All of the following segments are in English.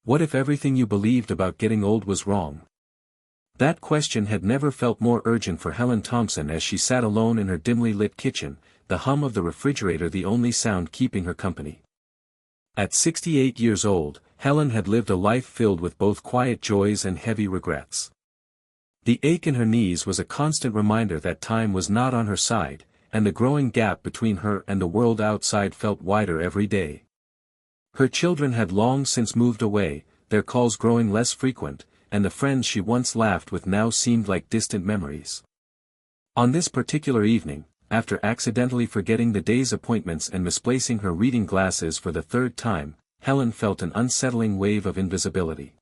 What if everything you believed about getting old was wrong? That question had never felt more urgent for Helen Thompson as she sat alone in her dimly lit kitchen, the hum of the refrigerator the only sound keeping her company. At 68 years old, Helen had lived a life filled with both quiet joys and heavy regrets. The ache in her knees was a constant reminder that time was not on her side, and the growing gap between her and the world outside felt wider every day. Her children had long since moved away, their calls growing less frequent, and the friends she once laughed with now seemed like distant memories. On this particular evening, after accidentally forgetting the day's appointments and misplacing her reading glasses for the third time, Helen felt an unsettling wave of invisibility.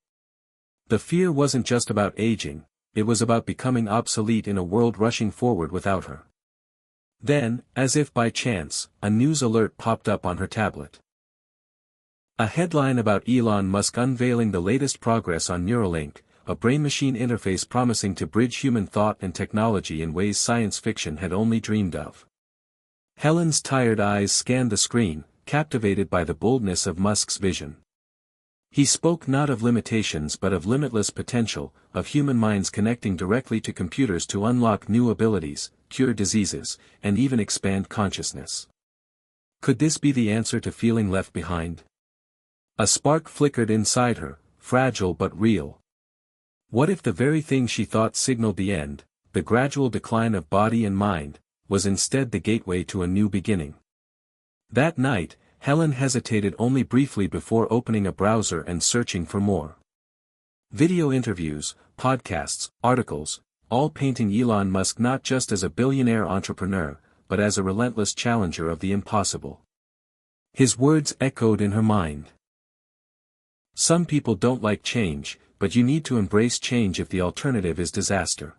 The fear wasn't just about aging, it was about becoming obsolete in a world rushing forward without her. Then, as if by chance, a news alert popped up on her tablet. A headline about Elon Musk unveiling the latest progress on Neuralink, a brain-machine interface promising to bridge human thought and technology in ways science fiction had only dreamed of. Helen's tired eyes scanned the screen, captivated by the boldness of Musk's vision. He spoke not of limitations but of limitless potential, of human minds connecting directly to computers to unlock new abilities, cure diseases, and even expand consciousness. Could this be the answer to feeling left behind? A spark flickered inside her, fragile but real. What if the very thing she thought signaled the end, the gradual decline of body and mind, was instead the gateway to a new beginning? That night, Helen hesitated only briefly before opening a browser and searching for more. Video interviews, podcasts, articles, all painting Elon Musk not just as a billionaire entrepreneur, but as a relentless challenger of the impossible. His words echoed in her mind. Some people don't like change, but you need to embrace change if the alternative is disaster.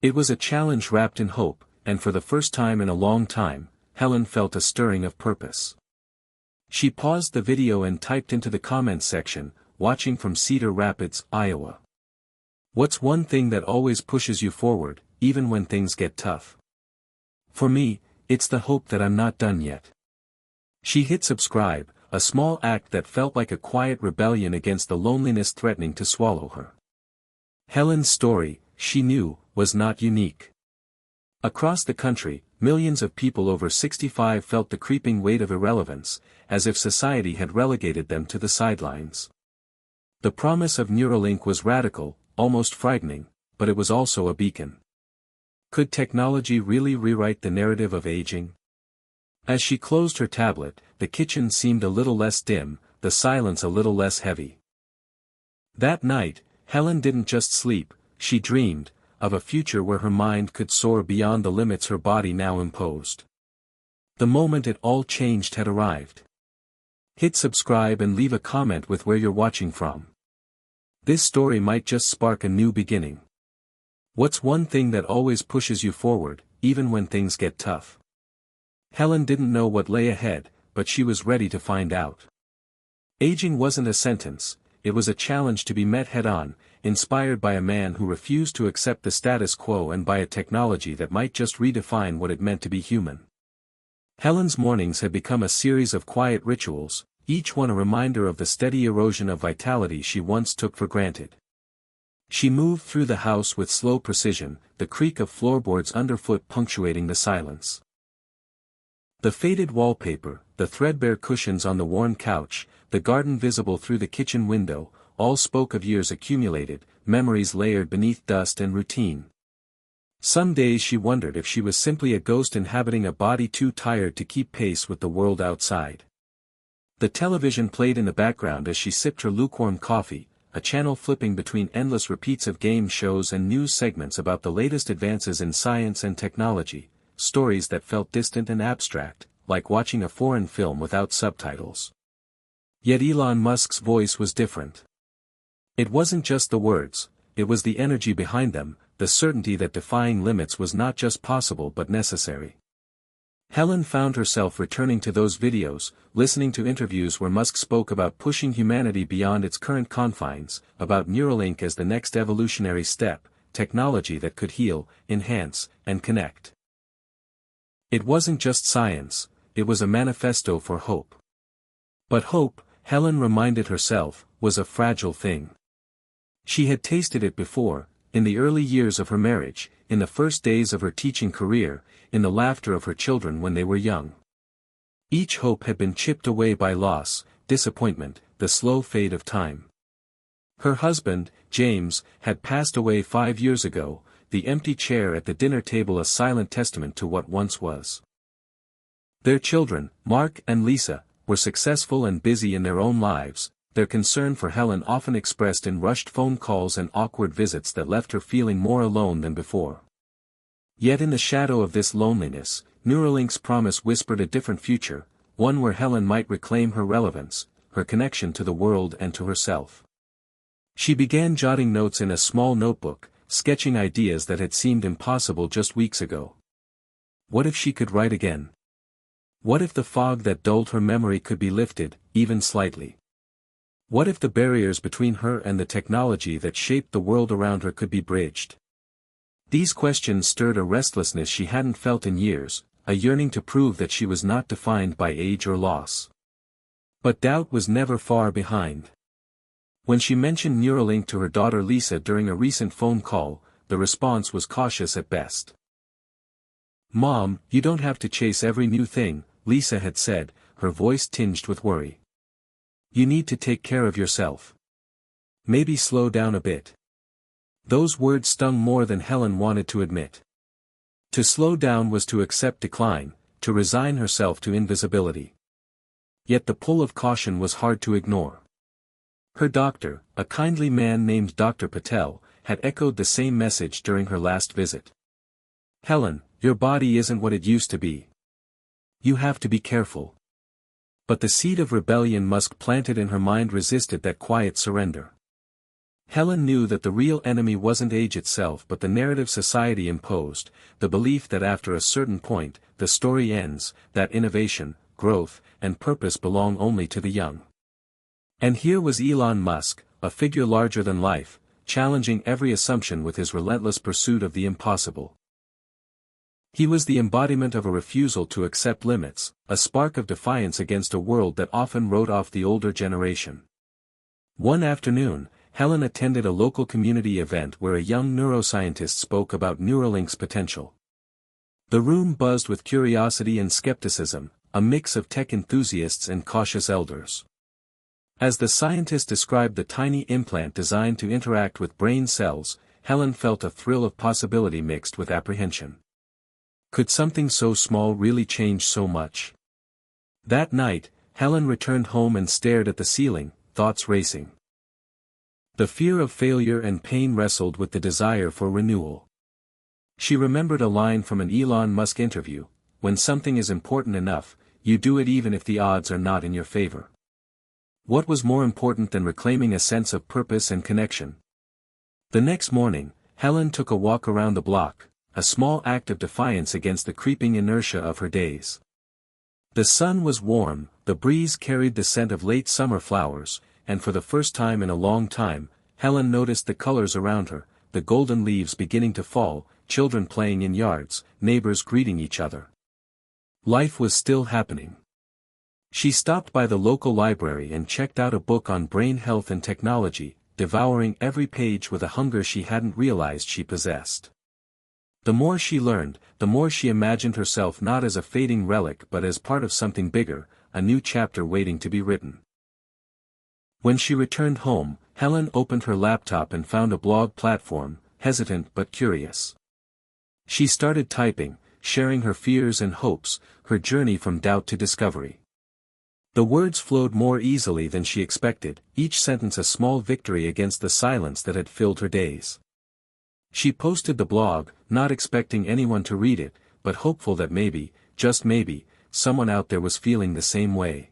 It was a challenge wrapped in hope, and for the first time in a long time, Helen felt a stirring of purpose. She paused the video and typed into the comments section, watching from Cedar Rapids, Iowa. What's one thing that always pushes you forward, even when things get tough? For me, it's the hope that I'm not done yet. She hit subscribe, a small act that felt like a quiet rebellion against the loneliness threatening to swallow her. Helen's story, she knew, was not unique. Across the country, millions of people over 65 felt the creeping weight of irrelevance, as if society had relegated them to the sidelines. The promise of Neuralink was radical, almost frightening, but it was also a beacon. Could technology really rewrite the narrative of aging? As she closed her tablet, the kitchen seemed a little less dim, the silence a little less heavy. That night, Helen didn't just sleep, she dreamed, of a future where her mind could soar beyond the limits her body now imposed. The moment it all changed had arrived. Hit subscribe and leave a comment with where you're watching from. This story might just spark a new beginning. What's one thing that always pushes you forward, even when things get tough? Helen didn't know what lay ahead, but she was ready to find out. Aging wasn't a sentence, it was a challenge to be met head-on, inspired by a man who refused to accept the status quo and by a technology that might just redefine what it meant to be human. Helen's mornings had become a series of quiet rituals, each one a reminder of the steady erosion of vitality she once took for granted. She moved through the house with slow precision, the creak of floorboards underfoot punctuating the silence. The faded wallpaper, the threadbare cushions on the worn couch, the garden visible through the kitchen window, all spoke of years accumulated, memories layered beneath dust and routine. Some days she wondered if she was simply a ghost inhabiting a body too tired to keep pace with the world outside. The television played in the background as she sipped her lukewarm coffee, a channel flipping between endless repeats of game shows and news segments about the latest advances in science and technology, stories that felt distant and abstract, like watching a foreign film without subtitles. Yet Elon Musk's voice was different. It wasn't just the words, it was the energy behind them, the certainty that defying limits was not just possible but necessary. Helen found herself returning to those videos, listening to interviews where Musk spoke about pushing humanity beyond its current confines, about Neuralink as the next evolutionary step, technology that could heal, enhance, and connect. It wasn't just science, it was a manifesto for hope. But hope, Helen reminded herself, was a fragile thing. She had tasted it before, in the early years of her marriage, in the first days of her teaching career, in the laughter of her children when they were young. Each hope had been chipped away by loss, disappointment, the slow fade of time. Her husband, James, had passed away 5 years ago, the empty chair at the dinner table a silent testament to what once was. Their children, Mark and Lisa, were successful and busy in their own lives, their concern for Helen often expressed in rushed phone calls and awkward visits that left her feeling more alone than before. Yet in the shadow of this loneliness, Neuralink's promise whispered a different future, one where Helen might reclaim her relevance, her connection to the world and to herself. She began jotting notes in a small notebook, sketching ideas that had seemed impossible just weeks ago. What if she could write again? What if the fog that dulled her memory could be lifted, even slightly? What if the barriers between her and the technology that shaped the world around her could be bridged? These questions stirred a restlessness she hadn't felt in years, a yearning to prove that she was not defined by age or loss. But doubt was never far behind. When she mentioned Neuralink to her daughter Lisa during a recent phone call, the response was cautious at best. "Mom, you don't have to chase every new thing," Lisa had said, her voice tinged with worry. "You need to take care of yourself. Maybe slow down a bit." Those words stung more than Helen wanted to admit. To slow down was to accept decline, to resign herself to invisibility. Yet the pull of caution was hard to ignore. Her doctor, a kindly man named Dr. Patel, had echoed the same message during her last visit. "Helen, your body isn't what it used to be. You have to be careful." But the seed of rebellion Musk planted in her mind resisted that quiet surrender. Helen knew that the real enemy wasn't age itself but the narrative society imposed, the belief that after a certain point, the story ends, that innovation, growth, and purpose belong only to the young. And here was Elon Musk, a figure larger than life, challenging every assumption with his relentless pursuit of the impossible. He was the embodiment of a refusal to accept limits, a spark of defiance against a world that often wrote off the older generation. One afternoon, Helen attended a local community event where a young neuroscientist spoke about Neuralink's potential. The room buzzed with curiosity and skepticism, a mix of tech enthusiasts and cautious elders. As the scientist described the tiny implant designed to interact with brain cells, Helen felt a thrill of possibility mixed with apprehension. Could something so small really change so much? That night, Helen returned home and stared at the ceiling, thoughts racing. The fear of failure and pain wrestled with the desire for renewal. She remembered a line from an Elon Musk interview, "When something is important enough, you do it even if the odds are not in your favor." What was more important than reclaiming a sense of purpose and connection? The next morning, Helen took a walk around the block, a small act of defiance against the creeping inertia of her days. The sun was warm, the breeze carried the scent of late summer flowers, and for the first time in a long time, Helen noticed the colors around her, the golden leaves beginning to fall, children playing in yards, neighbors greeting each other. Life was still happening. She stopped by the local library and checked out a book on brain health and technology, devouring every page with a hunger she hadn't realized she possessed. The more she learned, the more she imagined herself not as a fading relic but as part of something bigger, a new chapter waiting to be written. When she returned home, Helen opened her laptop and found a blog platform, hesitant but curious. She started typing, sharing her fears and hopes, her journey from doubt to discovery. The words flowed more easily than she expected, each sentence a small victory against the silence that had filled her days. She posted the blog, not expecting anyone to read it, but hopeful that maybe, just maybe, someone out there was feeling the same way.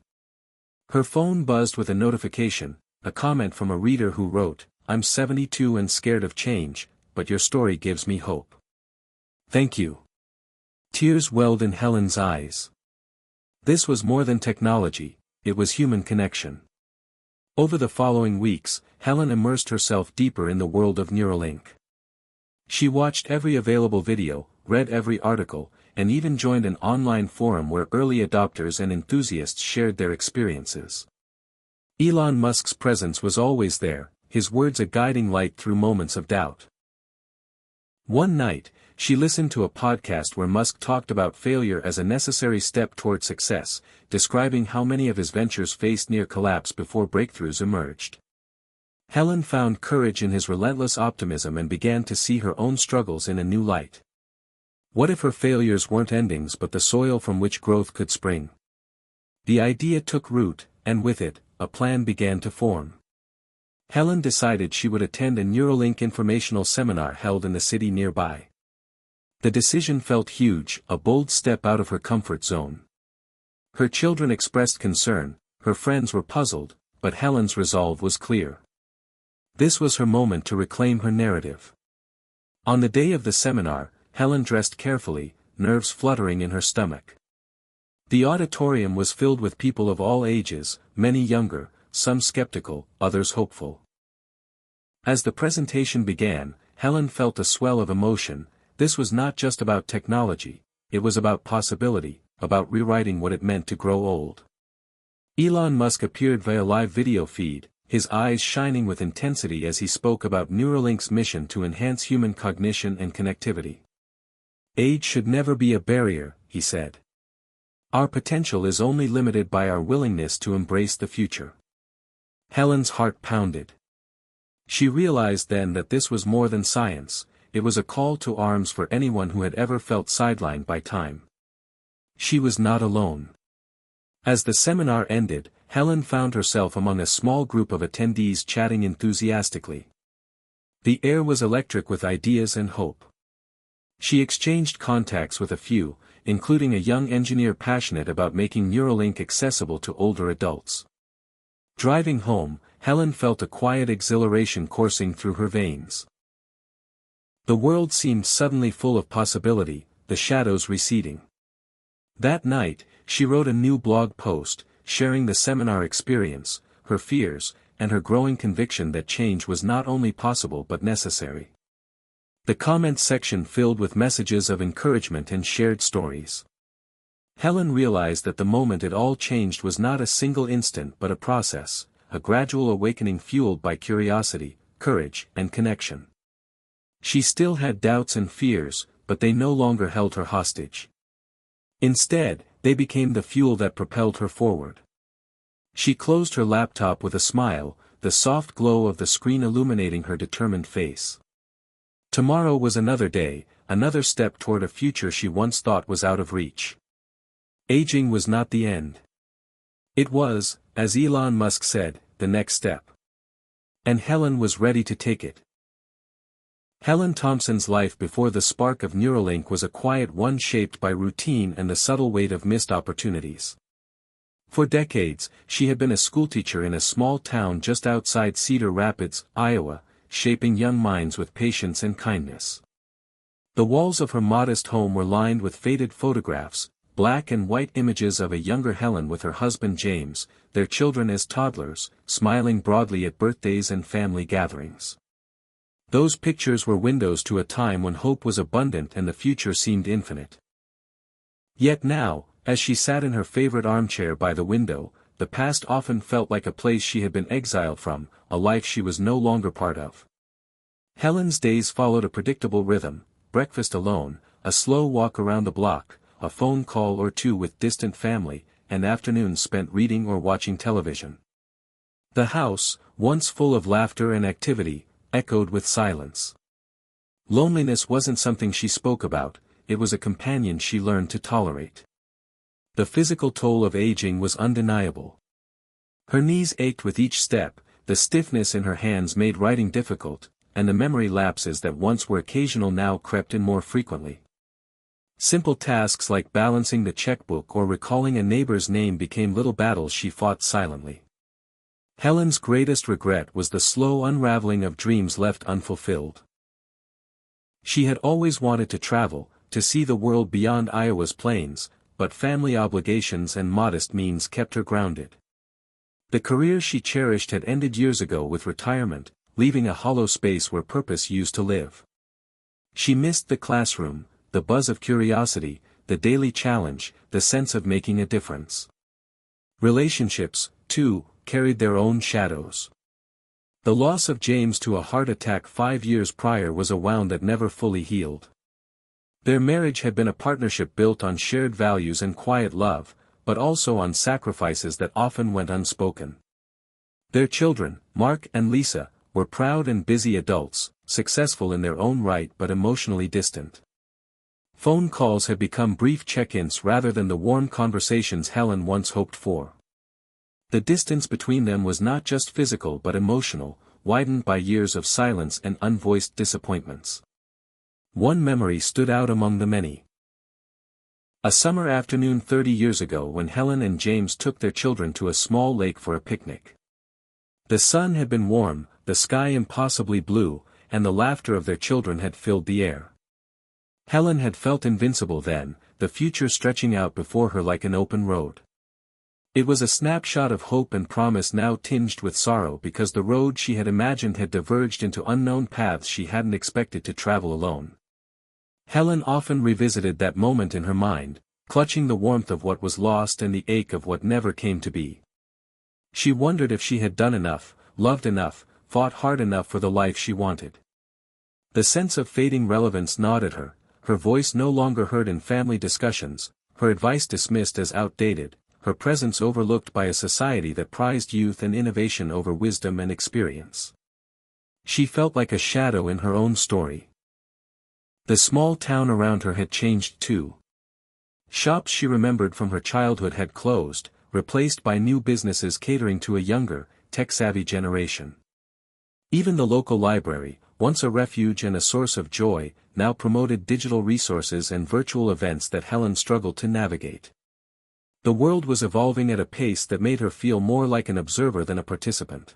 Her phone buzzed with a notification, a comment from a reader who wrote, "I'm 72 and scared of change, but your story gives me hope. Thank you." Tears welled in Helen's eyes. This was more than technology, it was human connection. Over the following weeks, Helen immersed herself deeper in the world of Neuralink. She watched every available video, read every article, and even joined an online forum where early adopters and enthusiasts shared their experiences. Elon Musk's presence was always there, his words a guiding light through moments of doubt. One night, she listened to a podcast where Musk talked about failure as a necessary step toward success, describing how many of his ventures faced near collapse before breakthroughs emerged. Helen found courage in his relentless optimism and began to see her own struggles in a new light. What if her failures weren't endings but the soil from which growth could spring? The idea took root, and with it, a plan began to form. Helen decided she would attend a Neuralink informational seminar held in the city nearby. The decision felt huge, a bold step out of her comfort zone. Her children expressed concern, her friends were puzzled, but Helen's resolve was clear. This was her moment to reclaim her narrative. On the day of the seminar, Helen dressed carefully, nerves fluttering in her stomach. The auditorium was filled with people of all ages, many younger, some skeptical, others hopeful. As the presentation began, Helen felt a swell of emotion. This was not just about technology, it was about possibility, about rewriting what it meant to grow old. Elon Musk appeared via live video feed, his eyes shining with intensity as he spoke about Neuralink's mission to enhance human cognition and connectivity. Age should never be a barrier, he said. Our potential is only limited by our willingness to embrace the future. Helen's heart pounded. She realized then that this was more than science, it was a call to arms for anyone who had ever felt sidelined by time. She was not alone. As the seminar ended, Helen found herself among a small group of attendees chatting enthusiastically. The air was electric with ideas and hope. She exchanged contacts with a few, including a young engineer passionate about making Neuralink accessible to older adults. Driving home, Helen felt a quiet exhilaration coursing through her veins. The world seemed suddenly full of possibility, the shadows receding. That night, she wrote a new blog post, sharing the seminar experience, her fears, and her growing conviction that change was not only possible but necessary. The comments section filled with messages of encouragement and shared stories. Helen realized that the moment it all changed was not a single instant but a process, a gradual awakening fueled by curiosity, courage, and connection. She still had doubts and fears, but they no longer held her hostage. Instead, they became the fuel that propelled her forward. She closed her laptop with a smile, the soft glow of the screen illuminating her determined face. Tomorrow was another day, another step toward a future she once thought was out of reach. Aging was not the end. It was, as Elon Musk said, the next step. And Helen was ready to take it. Helen Thompson's life before the spark of Neuralink was a quiet one shaped by routine and the subtle weight of missed opportunities. For decades, she had been a schoolteacher in a small town just outside Cedar Rapids, Iowa, shaping young minds with patience and kindness. The walls of her modest home were lined with faded photographs, black and white images of a younger Helen with her husband James, their children as toddlers, smiling broadly at birthdays and family gatherings. Those pictures were windows to a time when hope was abundant and the future seemed infinite. Yet now, as she sat in her favorite armchair by the window, the past often felt like a place she had been exiled from, a life she was no longer part of. Helen's days followed a predictable rhythm: breakfast alone, a slow walk around the block, a phone call or two with distant family, and afternoons spent reading or watching television. The house, once full of laughter and activity, echoed with silence. Loneliness wasn't something she spoke about, it was a companion she learned to tolerate. The physical toll of aging was undeniable. Her knees ached with each step, the stiffness in her hands made writing difficult, and the memory lapses that once were occasional now crept in more frequently. Simple tasks like balancing the checkbook or recalling a neighbor's name became little battles she fought silently. Helen's greatest regret was the slow unraveling of dreams left unfulfilled. She had always wanted to travel, to see the world beyond Iowa's plains, but family obligations and modest means kept her grounded. The career she cherished had ended years ago with retirement, leaving a hollow space where purpose used to live. She missed the classroom, the buzz of curiosity, the daily challenge, the sense of making a difference. Relationships, too, carried their own shadows. The loss of James to a heart attack 5 years prior was a wound that never fully healed. Their marriage had been a partnership built on shared values and quiet love, but also on sacrifices that often went unspoken. Their children, Mark and Lisa, were proud and busy adults, successful in their own right but emotionally distant. Phone calls had become brief check-ins rather than the warm conversations Helen once hoped for. The distance between them was not just physical but emotional, widened by years of silence and unvoiced disappointments. One memory stood out among the many. A summer afternoon 30 years ago when Helen and James took their children to a small lake for a picnic. The sun had been warm, the sky impossibly blue, and the laughter of their children had filled the air. Helen had felt invincible then, the future stretching out before her like an open road. It was a snapshot of hope and promise now tinged with sorrow because the road she had imagined had diverged into unknown paths she hadn't expected to travel alone. Helen often revisited that moment in her mind, clutching the warmth of what was lost and the ache of what never came to be. She wondered if she had done enough, loved enough, fought hard enough for the life she wanted. The sense of fading relevance gnawed at her, her voice no longer heard in family discussions, her advice dismissed as outdated, her presence overlooked by a society that prized youth and innovation over wisdom and experience. She felt like a shadow in her own story. The small town around her had changed too. Shops she remembered from her childhood had closed, replaced by new businesses catering to a younger, tech-savvy generation. Even the local library, once a refuge and a source of joy, now promoted digital resources and virtual events that Helen struggled to navigate. The world was evolving at a pace that made her feel more like an observer than a participant.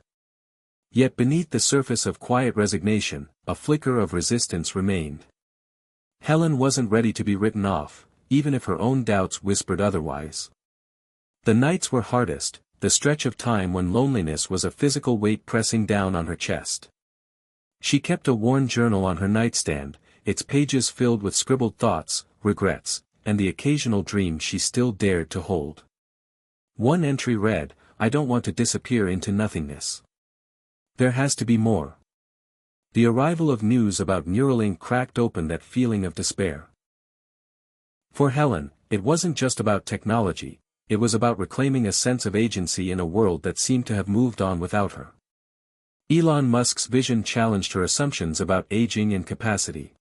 Yet beneath the surface of quiet resignation, a flicker of resistance remained. Helen wasn't ready to be written off, even if her own doubts whispered otherwise. The nights were hardest, the stretch of time when loneliness was a physical weight pressing down on her chest. She kept a worn journal on her nightstand, its pages filled with scribbled thoughts, regrets, and the occasional dream she still dared to hold. One entry read, "I don't want to disappear into nothingness. There has to be more." The arrival of news about Neuralink cracked open that feeling of despair. For Helen, it wasn't just about technology, it was about reclaiming a sense of agency in a world that seemed to have moved on without her. Elon Musk's vision challenged her assumptions about aging and capacity.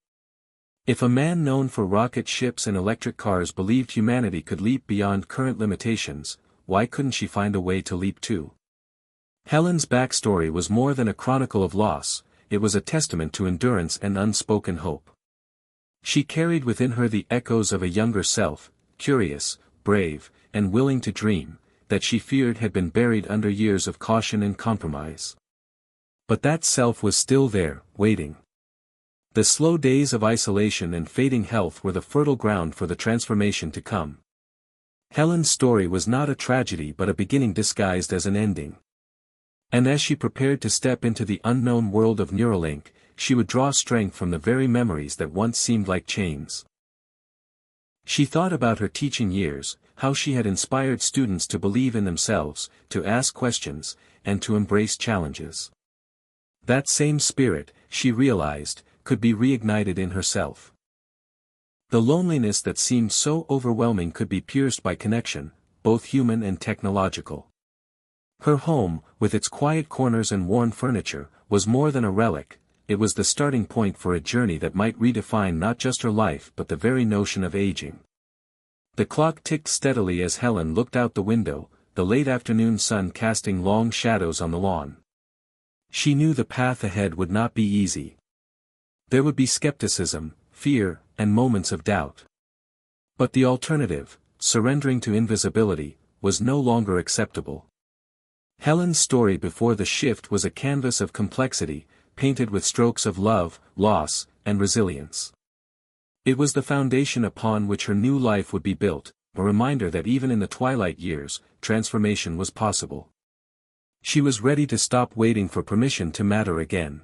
If a man known for rocket ships and electric cars believed humanity could leap beyond current limitations, why couldn't she find a way to leap too? Helen's backstory was more than a chronicle of loss, it was a testament to endurance and unspoken hope. She carried within her the echoes of a younger self, curious, brave, and willing to dream, that she feared had been buried under years of caution and compromise. But that self was still there, waiting. The slow days of isolation and fading health were the fertile ground for the transformation to come. Helen's story was not a tragedy but a beginning disguised as an ending. And as she prepared to step into the unknown world of Neuralink, she would draw strength from the very memories that once seemed like chains. She thought about her teaching years, how she had inspired students to believe in themselves, to ask questions, and to embrace challenges. That same spirit, she realized, could be reignited in herself. The loneliness that seemed so overwhelming could be pierced by connection, both human and technological. Her home, with its quiet corners and worn furniture, was more than a relic, it was the starting point for a journey that might redefine not just her life but the very notion of aging. The clock ticked steadily as Helen looked out the window, the late afternoon sun casting long shadows on the lawn. She knew the path ahead would not be easy. There would be skepticism, fear, and moments of doubt. But the alternative, surrendering to invisibility, was no longer acceptable. Helen's story before the shift was a canvas of complexity, painted with strokes of love, loss, and resilience. It was the foundation upon which her new life would be built, a reminder that even in the twilight years, transformation was possible. She was ready to stop waiting for permission to matter again.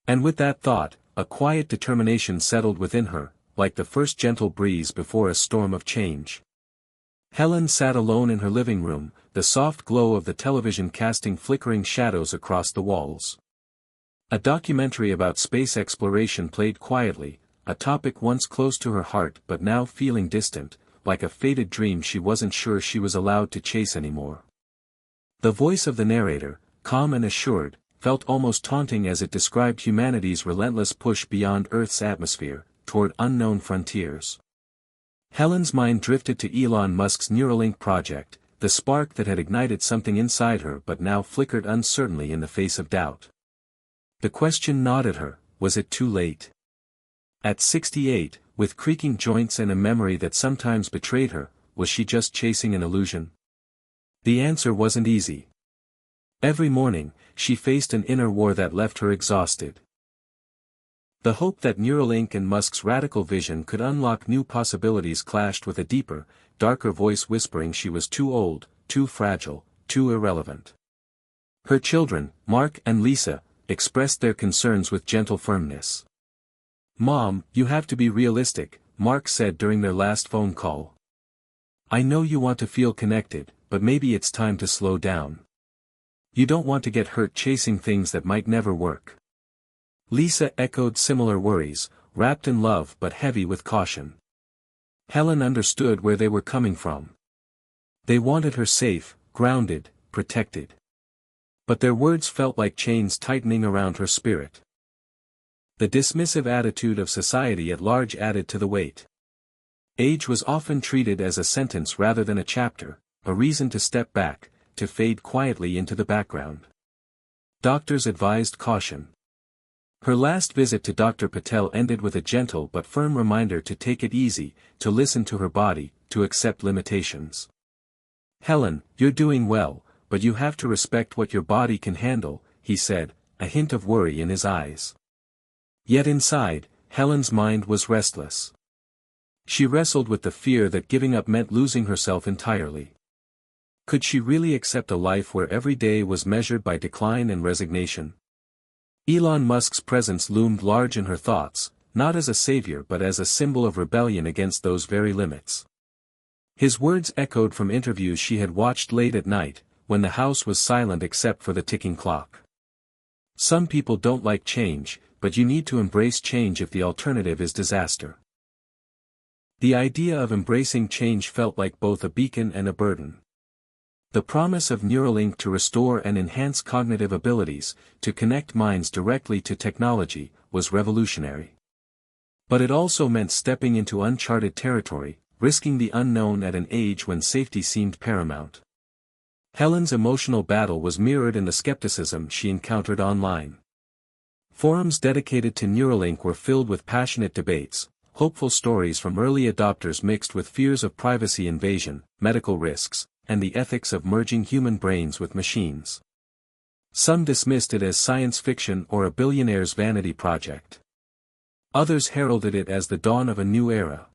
And with that thought, a quiet determination settled within her, like the first gentle breeze before a storm of change. Helen sat alone in her living room, the soft glow of the television casting flickering shadows across the walls. A documentary about space exploration played quietly, a topic once close to her heart but now feeling distant, like a faded dream she wasn't sure she was allowed to chase anymore. The voice of the narrator, calm and assured, felt almost taunting as it described humanity's relentless push beyond Earth's atmosphere, toward unknown frontiers. Helen's mind drifted to Elon Musk's Neuralink project, the spark that had ignited something inside her but now flickered uncertainly in the face of doubt. The question gnawed at her, was it too late? At 68, with creaking joints and a memory that sometimes betrayed her, was she just chasing an illusion? The answer wasn't easy. Every morning, she faced an inner war that left her exhausted. The hope that Neuralink and Musk's radical vision could unlock new possibilities clashed with a deeper, darker voice whispering she was too old, too fragile, too irrelevant. Her children, Mark and Lisa, expressed their concerns with gentle firmness. "Mom, you have to be realistic," Mark said during their last phone call. "I know you want to feel connected, but maybe it's time to slow down. You don't want to get hurt chasing things that might never work." Lisa echoed similar worries, wrapped in love but heavy with caution. Helen understood where they were coming from. They wanted her safe, grounded, protected. But their words felt like chains tightening around her spirit. The dismissive attitude of society at large added to the weight. Age was often treated as a sentence rather than a chapter, a reason to step back, to fade quietly into the background. Doctors advised caution. Her last visit to Dr. Patel ended with a gentle but firm reminder to take it easy, to listen to her body, to accept limitations. "Helen, you're doing well, but you have to respect what your body can handle," he said, a hint of worry in his eyes. Yet inside, Helen's mind was restless. She wrestled with the fear that giving up meant losing herself entirely. Could she really accept a life where every day was measured by decline and resignation? Elon Musk's presence loomed large in her thoughts, not as a savior but as a symbol of rebellion against those very limits. His words echoed from interviews she had watched late at night, when the house was silent except for the ticking clock. "Some people don't like change, but you need to embrace change if the alternative is disaster." The idea of embracing change felt like both a beacon and a burden. The promise of Neuralink to restore and enhance cognitive abilities, to connect minds directly to technology, was revolutionary. But it also meant stepping into uncharted territory, risking the unknown at an age when safety seemed paramount. Helen's emotional battle was mirrored in the skepticism she encountered online. Forums dedicated to Neuralink were filled with passionate debates, hopeful stories from early adopters mixed with fears of privacy invasion, medical risks, and the ethics of merging human brains with machines. Some dismissed it as science fiction or a billionaire's vanity project. Others heralded it as the dawn of a new era.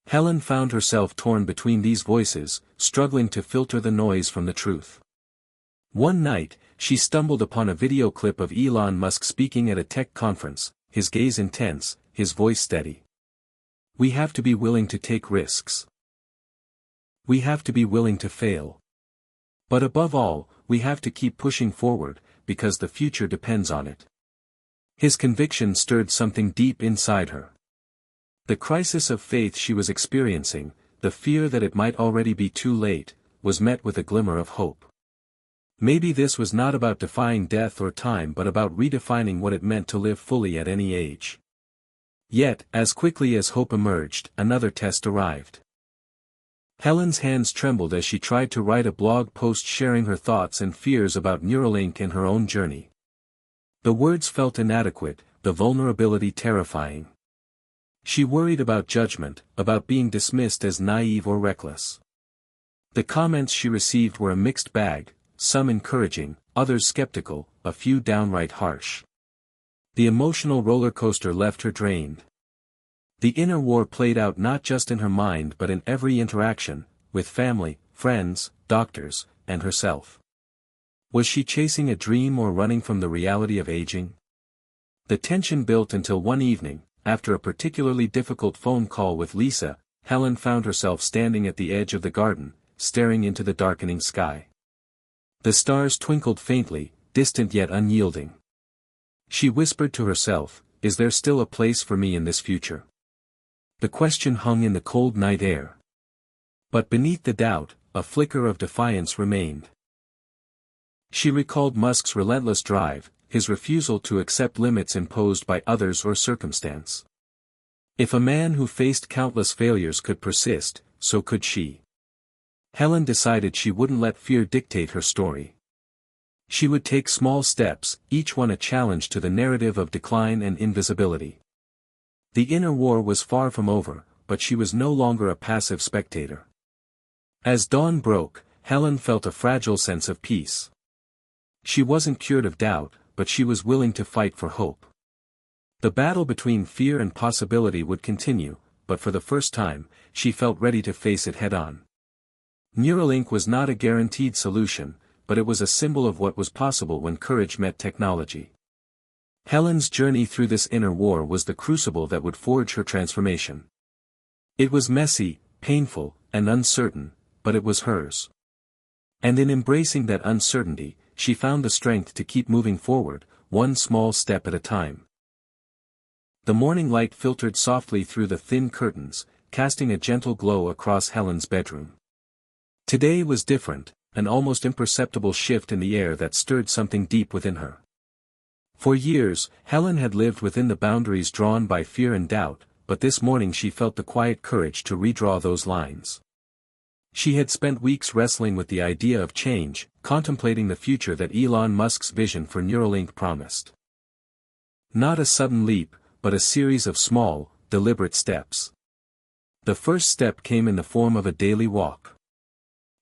Helen found herself torn between these voices, struggling to filter the noise from the truth. One night, she stumbled upon a video clip of Elon Musk speaking at a tech conference, his gaze intense, his voice steady. "We have to be willing to take risks. We have to be willing to fail. But above all, we have to keep pushing forward, because the future depends on it." His conviction stirred something deep inside her. The crisis of faith she was experiencing, the fear that it might already be too late, was met with a glimmer of hope. Maybe this was not about defying death or time but about redefining what it meant to live fully at any age. Yet, as quickly as hope emerged, another test arrived. Helen's hands trembled as she tried to write a blog post sharing her thoughts and fears about Neuralink and her own journey. The words felt inadequate, the vulnerability terrifying. She worried about judgment, about being dismissed as naive or reckless. The comments she received were a mixed bag, some encouraging, others skeptical, a few downright harsh. The emotional roller coaster left her drained. The inner war played out not just in her mind but in every interaction, with family, friends, doctors, and herself. Was she chasing a dream or running from the reality of aging? The tension built until one evening, after a particularly difficult phone call with Lisa, Helen found herself standing at the edge of the garden, staring into the darkening sky. The stars twinkled faintly, distant yet unyielding. She whispered to herself, "Is there still a place for me in this future?" The question hung in the cold night air. But beneath the doubt, a flicker of defiance remained. She recalled Musk's relentless drive, his refusal to accept limits imposed by others or circumstance. If a man who faced countless failures could persist, so could she. Helen decided she wouldn't let fear dictate her story. She would take small steps, each one a challenge to the narrative of decline and invisibility. The inner war was far from over, but she was no longer a passive spectator. As dawn broke, Helen felt a fragile sense of peace. She wasn't cured of doubt, but she was willing to fight for hope. The battle between fear and possibility would continue, but for the first time, she felt ready to face it head-on. Neuralink was not a guaranteed solution, but it was a symbol of what was possible when courage met technology. Helen's journey through this inner war was the crucible that would forge her transformation. It was messy, painful, and uncertain, but it was hers. And in embracing that uncertainty, she found the strength to keep moving forward, one small step at a time. The morning light filtered softly through the thin curtains, casting a gentle glow across Helen's bedroom. Today was different, an almost imperceptible shift in the air that stirred something deep within her. For years, Helen had lived within the boundaries drawn by fear and doubt, but this morning she felt the quiet courage to redraw those lines. She had spent weeks wrestling with the idea of change, contemplating the future that Elon Musk's vision for Neuralink promised. Not a sudden leap, but a series of small, deliberate steps. The first step came in the form of a daily walk.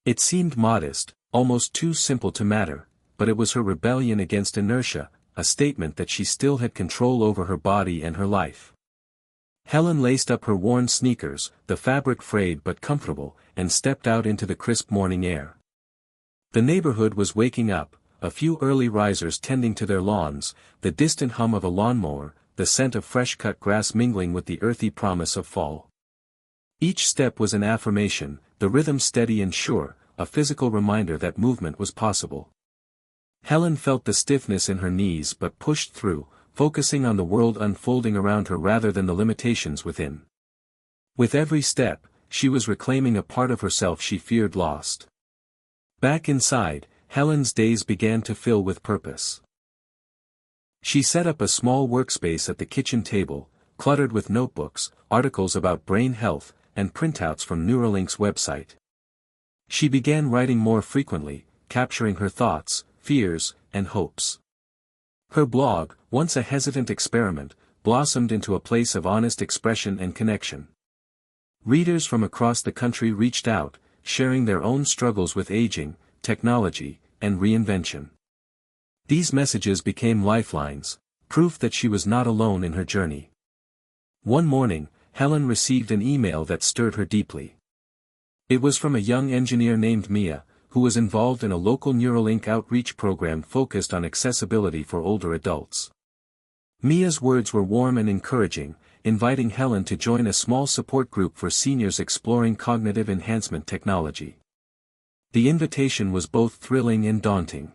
It seemed modest, almost too simple to matter, but it was her rebellion against inertia, a statement that she still had control over her body and her life. Helen laced up her worn sneakers, the fabric frayed but comfortable, and stepped out into the crisp morning air. The neighborhood was waking up, a few early risers tending to their lawns, the distant hum of a lawnmower, the scent of fresh-cut grass mingling with the earthy promise of fall. Each step was an affirmation, the rhythm steady and sure, a physical reminder that movement was possible. Helen felt the stiffness in her knees but pushed through, focusing on the world unfolding around her rather than the limitations within. With every step, she was reclaiming a part of herself she feared lost. Back inside, Helen's days began to fill with purpose. She set up a small workspace at the kitchen table, cluttered with notebooks, articles about brain health, and printouts from Neuralink's website. She began writing more frequently, capturing her thoughts, fears, and hopes. Her blog, once a hesitant experiment, blossomed into a place of honest expression and connection. Readers from across the country reached out, sharing their own struggles with aging, technology, and reinvention. These messages became lifelines, proof that she was not alone in her journey. One morning, Helen received an email that stirred her deeply. It was from a young engineer named Mia, who was involved in a local Neuralink outreach program focused on accessibility for older adults. Mia's words were warm and encouraging, inviting Helen to join a small support group for seniors exploring cognitive enhancement technology. The invitation was both thrilling and daunting.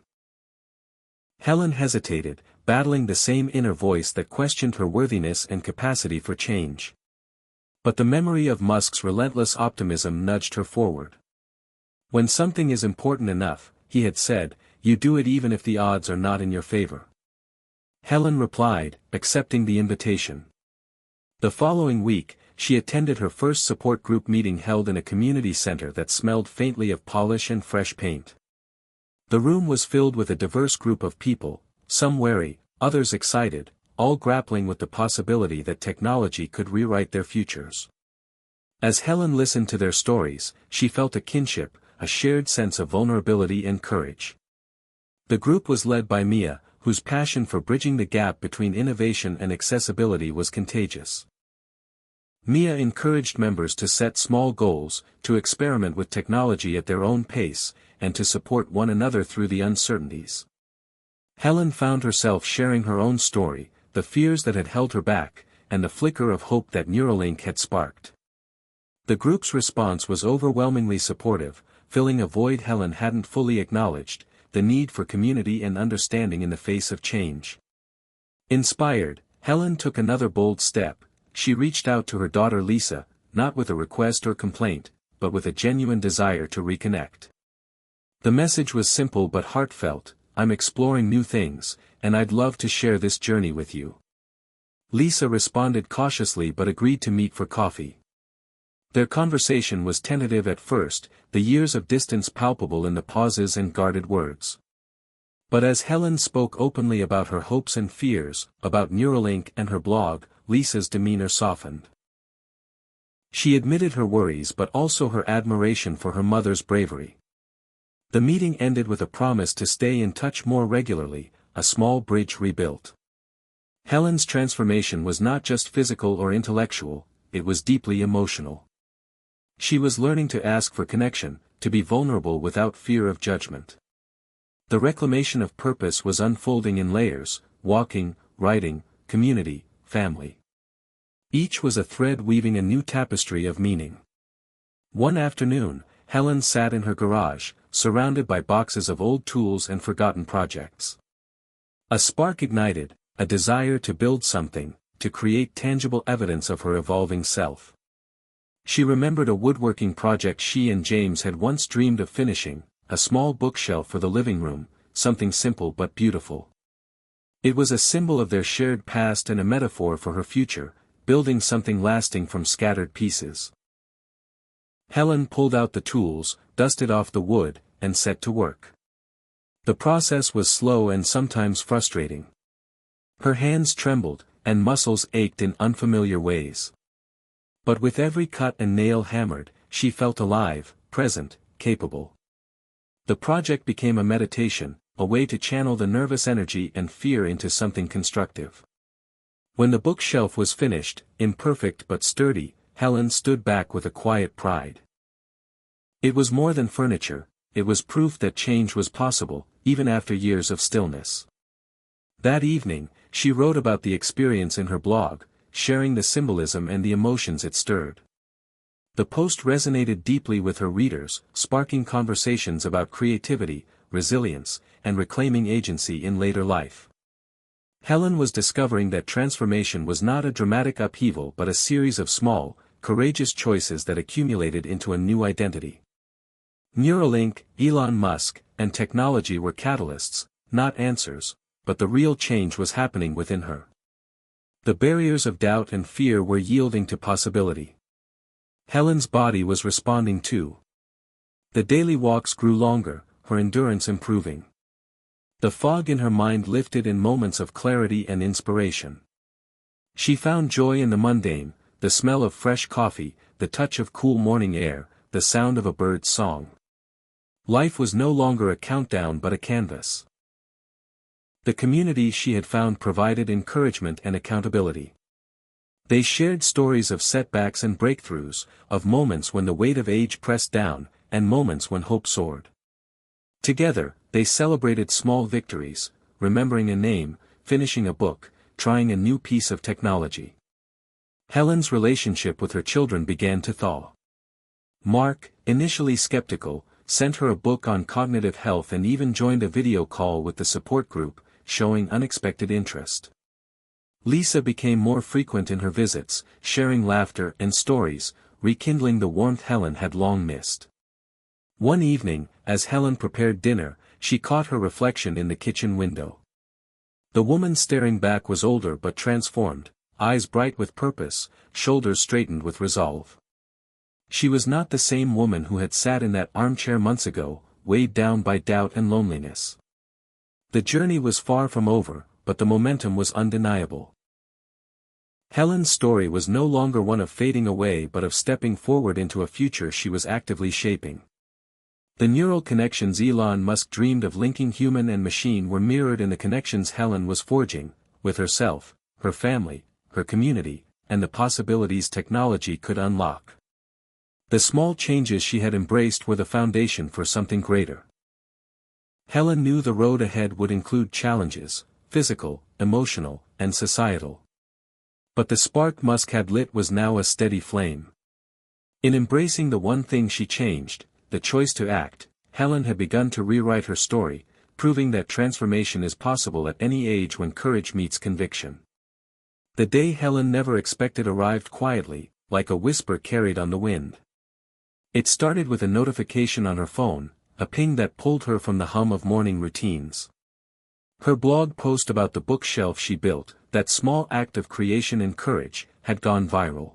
Helen hesitated, battling the same inner voice that questioned her worthiness and capacity for change. But the memory of Musk's relentless optimism nudged her forward. When something is important enough, he had said, you do it even if the odds are not in your favor. Helen replied, accepting the invitation. The following week, she attended her first support group meeting held in a community center that smelled faintly of polish and fresh paint. The room was filled with a diverse group of people, some wary, others excited, all grappling with the possibility that technology could rewrite their futures. As Helen listened to their stories, she felt a kinship, a shared sense of vulnerability and courage. The group was led by Mia, whose passion for bridging the gap between innovation and accessibility was contagious. Mia encouraged members to set small goals, to experiment with technology at their own pace, and to support one another through the uncertainties. Helen found herself sharing her own story, the fears that had held her back, and the flicker of hope that Neuralink had sparked. The group's response was overwhelmingly supportive, filling a void Helen hadn't fully acknowledged, the need for community and understanding in the face of change. Inspired, Helen took another bold step. She reached out to her daughter Lisa, not with a request or complaint, but with a genuine desire to reconnect. The message was simple but heartfelt: "I'm exploring new things, and I'd love to share this journey with you." Lisa responded cautiously but agreed to meet for coffee. Their conversation was tentative at first, the years of distance palpable in the pauses and guarded words. But as Helen spoke openly about her hopes and fears, about Neuralink and her blog, Lisa's demeanor softened. She admitted her worries but also her admiration for her mother's bravery. The meeting ended with a promise to stay in touch more regularly, a small bridge rebuilt. Helen's transformation was not just physical or intellectual, it was deeply emotional. She was learning to ask for connection, to be vulnerable without fear of judgment. The reclamation of purpose was unfolding in layers: walking, writing, community, family. Each was a thread weaving a new tapestry of meaning. One afternoon, Helen sat in her garage, surrounded by boxes of old tools and forgotten projects. A spark ignited, a desire to build something, to create tangible evidence of her evolving self. She remembered a woodworking project she and James had once dreamed of finishing, a small bookshelf for the living room, something simple but beautiful. It was a symbol of their shared past and a metaphor for her future, building something lasting from scattered pieces. Helen pulled out the tools, dusted off the wood, and set to work. The process was slow and sometimes frustrating. Her hands trembled, and muscles ached in unfamiliar ways. But with every cut and nail hammered, she felt alive, present, capable. The project became a meditation, a way to channel the nervous energy and fear into something constructive. When the bookshelf was finished, imperfect but sturdy, Helen stood back with a quiet pride. It was more than furniture, it was proof that change was possible, even after years of stillness. That evening, she wrote about the experience in her blog, sharing the symbolism and the emotions it stirred. The post resonated deeply with her readers, sparking conversations about creativity, resilience, and reclaiming agency in later life. Helen was discovering that transformation was not a dramatic upheaval but a series of small, courageous choices that accumulated into a new identity. Neuralink, Elon Musk, and technology were catalysts, not answers, but the real change was happening within her. The barriers of doubt and fear were yielding to possibility. Helen's body was responding too. The daily walks grew longer, her endurance improving. The fog in her mind lifted in moments of clarity and inspiration. She found joy in the mundane, the smell of fresh coffee, the touch of cool morning air, the sound of a bird's song. Life was no longer a countdown but a canvas. The community she had found provided encouragement and accountability. They shared stories of setbacks and breakthroughs, of moments when the weight of age pressed down, and moments when hope soared. Together, they celebrated small victories, remembering a name, finishing a book, trying a new piece of technology. Helen's relationship with her children began to thaw. Mark, initially skeptical, sent her a book on cognitive health and even joined a video call with the support group, showing unexpected interest. Lisa became more frequent in her visits, sharing laughter and stories, rekindling the warmth Helen had long missed. One evening, as Helen prepared dinner, she caught her reflection in the kitchen window. The woman staring back was older but transformed, eyes bright with purpose, shoulders straightened with resolve. She was not the same woman who had sat in that armchair months ago, weighed down by doubt and loneliness. The journey was far from over, but the momentum was undeniable. Helen's story was no longer one of fading away but of stepping forward into a future she was actively shaping. The neural connections Elon Musk dreamed of linking human and machine were mirrored in the connections Helen was forging, with herself, her family, her community, and the possibilities technology could unlock. The small changes she had embraced were the foundation for something greater. Helen knew the road ahead would include challenges, physical, emotional, and societal. But the spark Musk had lit was now a steady flame. In embracing the one thing she changed, the choice to act, Helen had begun to rewrite her story, proving that transformation is possible at any age when courage meets conviction. The day Helen never expected arrived quietly, like a whisper carried on the wind. It started with a notification on her phone, a ping that pulled her from the hum of morning routines. Her blog post about the bookshelf she built, that small act of creation and courage, had gone viral.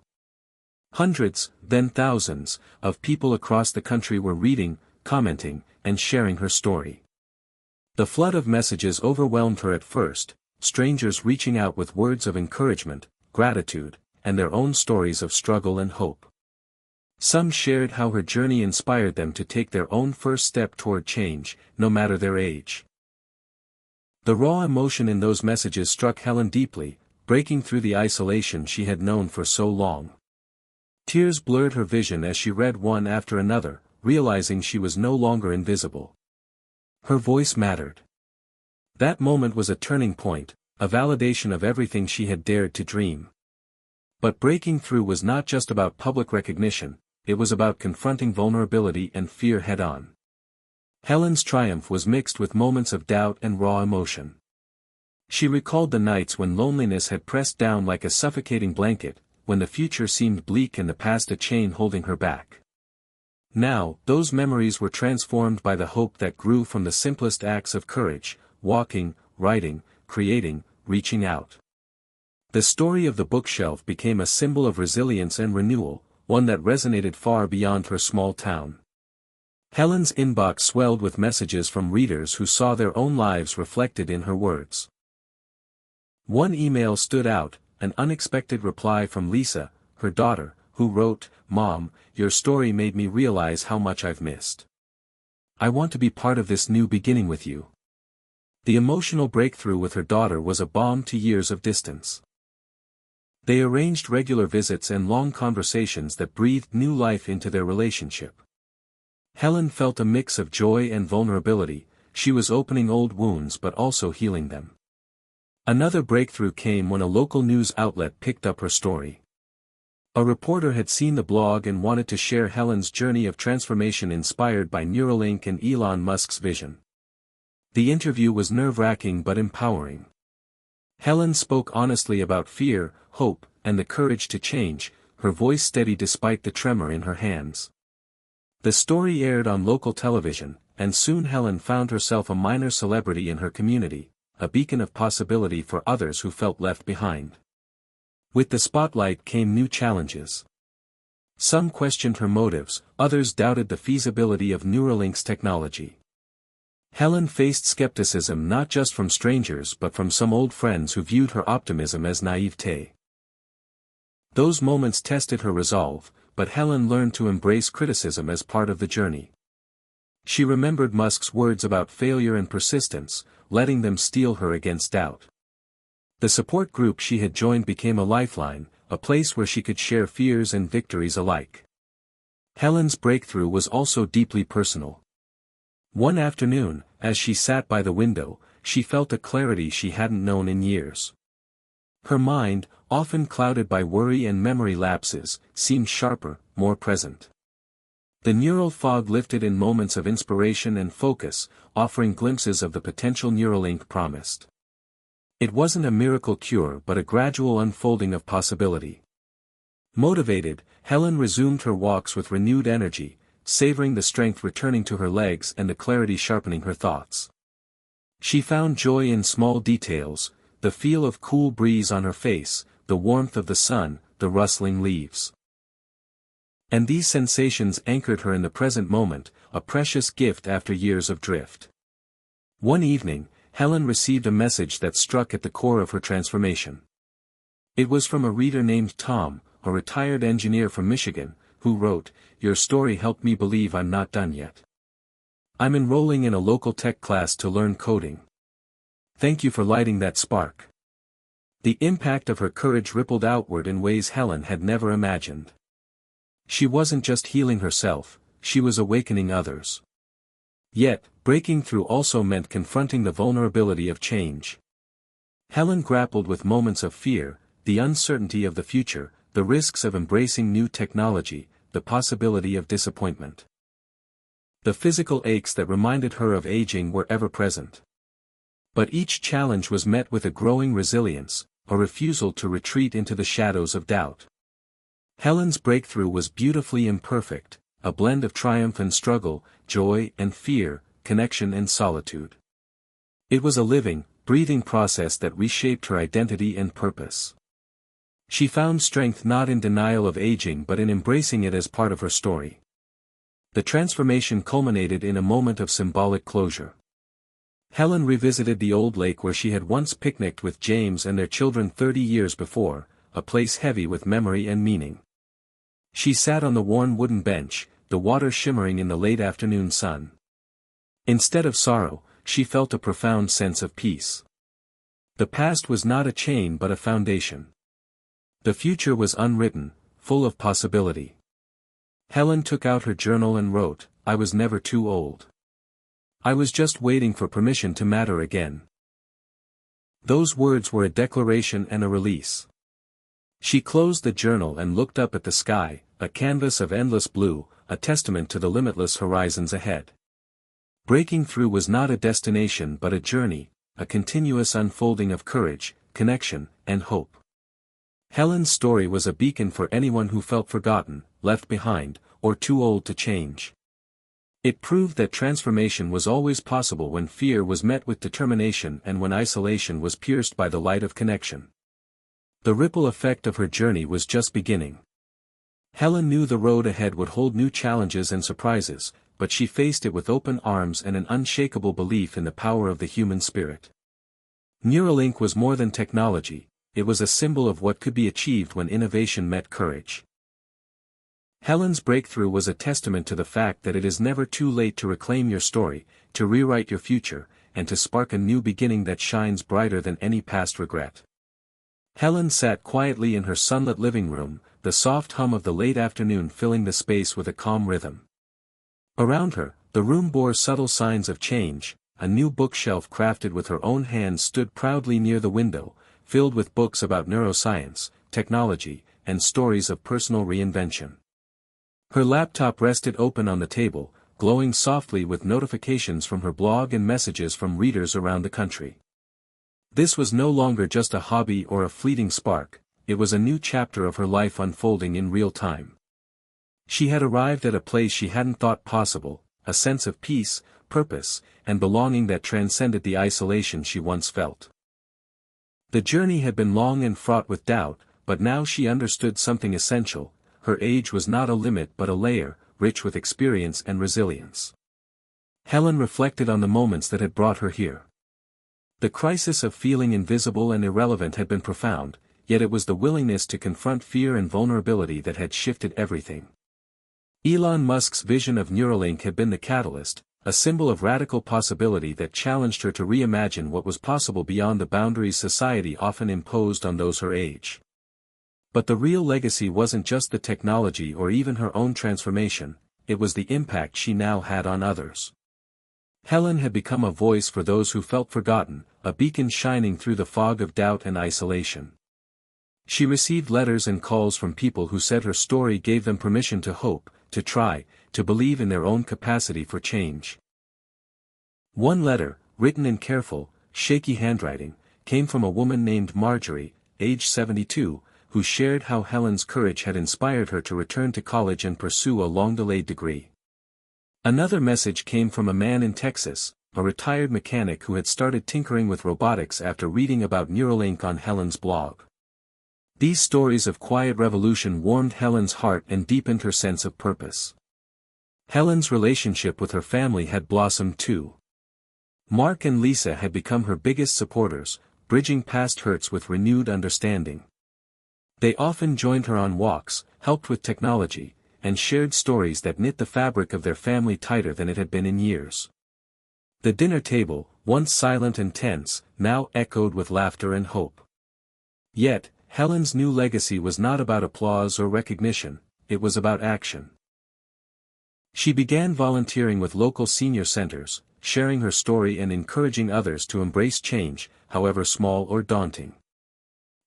Hundreds, then thousands, of people across the country were reading, commenting, and sharing her story. The flood of messages overwhelmed her at first, strangers reaching out with words of encouragement, gratitude, and their own stories of struggle and hope. Some shared how her journey inspired them to take their own first step toward change, no matter their age. The raw emotion in those messages struck Helen deeply, breaking through the isolation she had known for so long. Tears blurred her vision as she read one after another, realizing she was no longer invisible. Her voice mattered. That moment was a turning point, a validation of everything she had dared to dream. But breaking through was not just about public recognition, it was about confronting vulnerability and fear head-on. Helen's triumph was mixed with moments of doubt and raw emotion. She recalled the nights when loneliness had pressed down like a suffocating blanket, when the future seemed bleak and the past a chain holding her back. Now, those memories were transformed by the hope that grew from the simplest acts of courage, walking, writing, creating, reaching out. The story of the bookshelf became a symbol of resilience and renewal, one that resonated far beyond her small town. Helen's inbox swelled with messages from readers who saw their own lives reflected in her words. One email stood out, an unexpected reply from Lisa, her daughter, who wrote, "Mom, your story made me realize how much I've missed. I want to be part of this new beginning with you." The emotional breakthrough with her daughter was a balm to years of distance. They arranged regular visits and long conversations that breathed new life into their relationship. Helen felt a mix of joy and vulnerability, she was opening old wounds but also healing them. Another breakthrough came when a local news outlet picked up her story. A reporter had seen the blog and wanted to share Helen's journey of transformation inspired by Neuralink and Elon Musk's vision. The interview was nerve-wracking but empowering. Helen spoke honestly about fear, hope, and the courage to change, her voice steady despite the tremor in her hands. The story aired on local television, and soon Helen found herself a minor celebrity in her community, a beacon of possibility for others who felt left behind. With the spotlight came new challenges. Some questioned her motives, others doubted the feasibility of Neuralink's technology. Helen faced skepticism not just from strangers but from some old friends who viewed her optimism as naivete. Those moments tested her resolve, but Helen learned to embrace criticism as part of the journey. She remembered Musk's words about failure and persistence, letting them steel her against doubt. The support group she had joined became a lifeline, a place where she could share fears and victories alike. Helen's breakthrough was also deeply personal. One afternoon, as she sat by the window, she felt a clarity she hadn't known in years. Her mind, often clouded by worry and memory lapses, seemed sharper, more present. The neural fog lifted in moments of inspiration and focus, offering glimpses of the potential Neuralink promised. It wasn't a miracle cure but a gradual unfolding of possibility. Motivated, Helen resumed her walks with renewed energy, savoring the strength returning to her legs and the clarity sharpening her thoughts. She found joy in small details, the feel of cool breeze on her face, the warmth of the sun, the rustling leaves. And these sensations anchored her in the present moment, a precious gift after years of drift. One evening, Helen received a message that struck at the core of her transformation. It was from a reader named Tom, a retired engineer from Michigan, who wrote, "Your story helped me believe I'm not done yet. I'm enrolling in a local tech class to learn coding. Thank you for lighting that spark." The impact of her courage rippled outward in ways Helen had never imagined. She wasn't just healing herself, she was awakening others. Yet, breaking through also meant confronting the vulnerability of change. Helen grappled with moments of fear, the uncertainty of the future, the risks of embracing new technology, the possibility of disappointment. The physical aches that reminded her of aging were ever present. But each challenge was met with a growing resilience, a refusal to retreat into the shadows of doubt. Helen's breakthrough was beautifully imperfect, a blend of triumph and struggle, joy and fear, connection and solitude. It was a living, breathing process that reshaped her identity and purpose. She found strength not in denial of aging but in embracing it as part of her story. The transformation culminated in a moment of symbolic closure. Helen revisited the old lake where she had once picnicked with James and their children 30 years before, a place heavy with memory and meaning. She sat on the worn wooden bench, the water shimmering in the late afternoon sun. Instead of sorrow, she felt a profound sense of peace. The past was not a chain but a foundation. The future was unwritten, full of possibility. Helen took out her journal and wrote, "I was never too old. I was just waiting for permission to matter again." Those words were a declaration and a release. She closed the journal and looked up at the sky, a canvas of endless blue, a testament to the limitless horizons ahead. Breaking through was not a destination but a journey, a continuous unfolding of courage, connection, and hope. Helen's story was a beacon for anyone who felt forgotten, left behind, or too old to change. It proved that transformation was always possible when fear was met with determination and when isolation was pierced by the light of connection. The ripple effect of her journey was just beginning. Helen knew the road ahead would hold new challenges and surprises, but she faced it with open arms and an unshakable belief in the power of the human spirit. Neuralink was more than technology, it was a symbol of what could be achieved when innovation met courage. Helen's breakthrough was a testament to the fact that it is never too late to reclaim your story, to rewrite your future, and to spark a new beginning that shines brighter than any past regret. Helen sat quietly in her sunlit living room, the soft hum of the late afternoon filling the space with a calm rhythm. Around her, the room bore subtle signs of change. A new bookshelf crafted with her own hands stood proudly near the window, filled with books about neuroscience, technology, and stories of personal reinvention. Her laptop rested open on the table, glowing softly with notifications from her blog and messages from readers around the country. This was no longer just a hobby or a fleeting spark, it was a new chapter of her life unfolding in real time. She had arrived at a place she hadn't thought possible, a sense of peace, purpose, and belonging that transcended the isolation she once felt. The journey had been long and fraught with doubt, but now she understood something essential: her age was not a limit but a layer, rich with experience and resilience. Helen reflected on the moments that had brought her here. The crisis of feeling invisible and irrelevant had been profound, yet it was the willingness to confront fear and vulnerability that had shifted everything. Elon Musk's vision of Neuralink had been the catalyst, a symbol of radical possibility that challenged her to reimagine what was possible beyond the boundaries society often imposed on those her age. But the real legacy wasn't just the technology or even her own transformation, it was the impact she now had on others. Helen had become a voice for those who felt forgotten, a beacon shining through the fog of doubt and isolation. She received letters and calls from people who said her story gave them permission to hope, to try, to believe in their own capacity for change. One letter, written in careful, shaky handwriting, came from a woman named Marjorie, age 72, who shared how Helen's courage had inspired her to return to college and pursue a long-delayed degree. Another message came from a man in Texas, a retired mechanic who had started tinkering with robotics after reading about Neuralink on Helen's blog. These stories of quiet revolution warmed Helen's heart and deepened her sense of purpose. Helen's relationship with her family had blossomed too. Mark and Lisa had become her biggest supporters, bridging past hurts with renewed understanding. They often joined her on walks, helped with technology, and shared stories that knit the fabric of their family tighter than it had been in years. The dinner table, once silent and tense, now echoed with laughter and hope. Yet, Helen's new legacy was not about applause or recognition, it was about action. She began volunteering with local senior centers, sharing her story and encouraging others to embrace change, however small or daunting.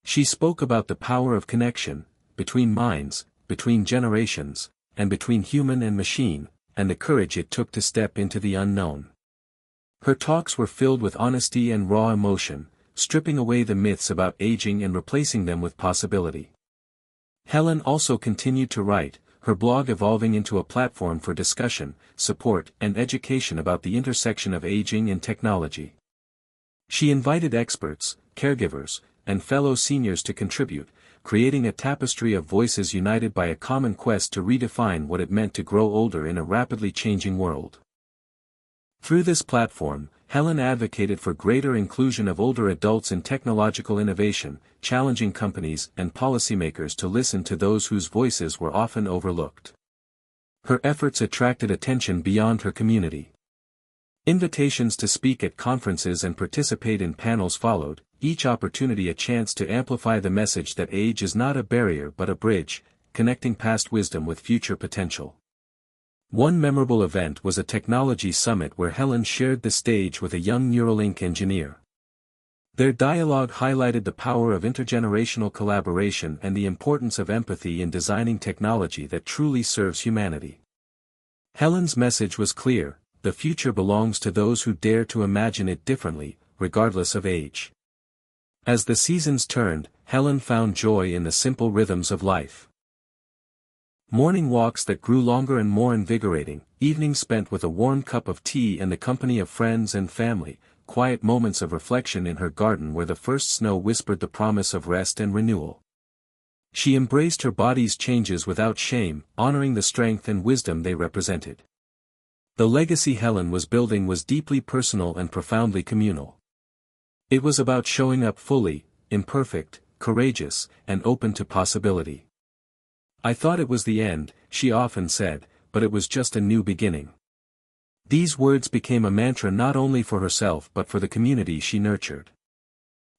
She spoke about the power of connection, between minds, between generations, and between human and machine, and the courage it took to step into the unknown. Her talks were filled with honesty and raw emotion, stripping away the myths about aging and replacing them with possibility. Helen also continued to write, her blog evolving into a platform for discussion, support, and education about the intersection of aging and technology. She invited experts, caregivers, and fellow seniors to contribute, creating a tapestry of voices united by a common quest to redefine what it meant to grow older in a rapidly changing world. Through this platform, Helen advocated for greater inclusion of older adults in technological innovation, challenging companies and policymakers to listen to those whose voices were often overlooked. Her efforts attracted attention beyond her community. Invitations to speak at conferences and participate in panels followed, each opportunity a chance to amplify the message that age is not a barrier but a bridge, connecting past wisdom with future potential. One memorable event was a technology summit where Helen shared the stage with a young Neuralink engineer. Their dialogue highlighted the power of intergenerational collaboration and the importance of empathy in designing technology that truly serves humanity. Helen's message was clear: the future belongs to those who dare to imagine it differently, regardless of age. As the seasons turned, Helen found joy in the simple rhythms of life. Morning walks that grew longer and more invigorating, evenings spent with a warm cup of tea and the company of friends and family, quiet moments of reflection in her garden where the first snow whispered the promise of rest and renewal. She embraced her body's changes without shame, honoring the strength and wisdom they represented. The legacy Helen was building was deeply personal and profoundly communal. It was about showing up fully, imperfect, courageous, and open to possibility. "I thought it was the end," she often said, "but it was just a new beginning." These words became a mantra not only for herself but for the community she nurtured.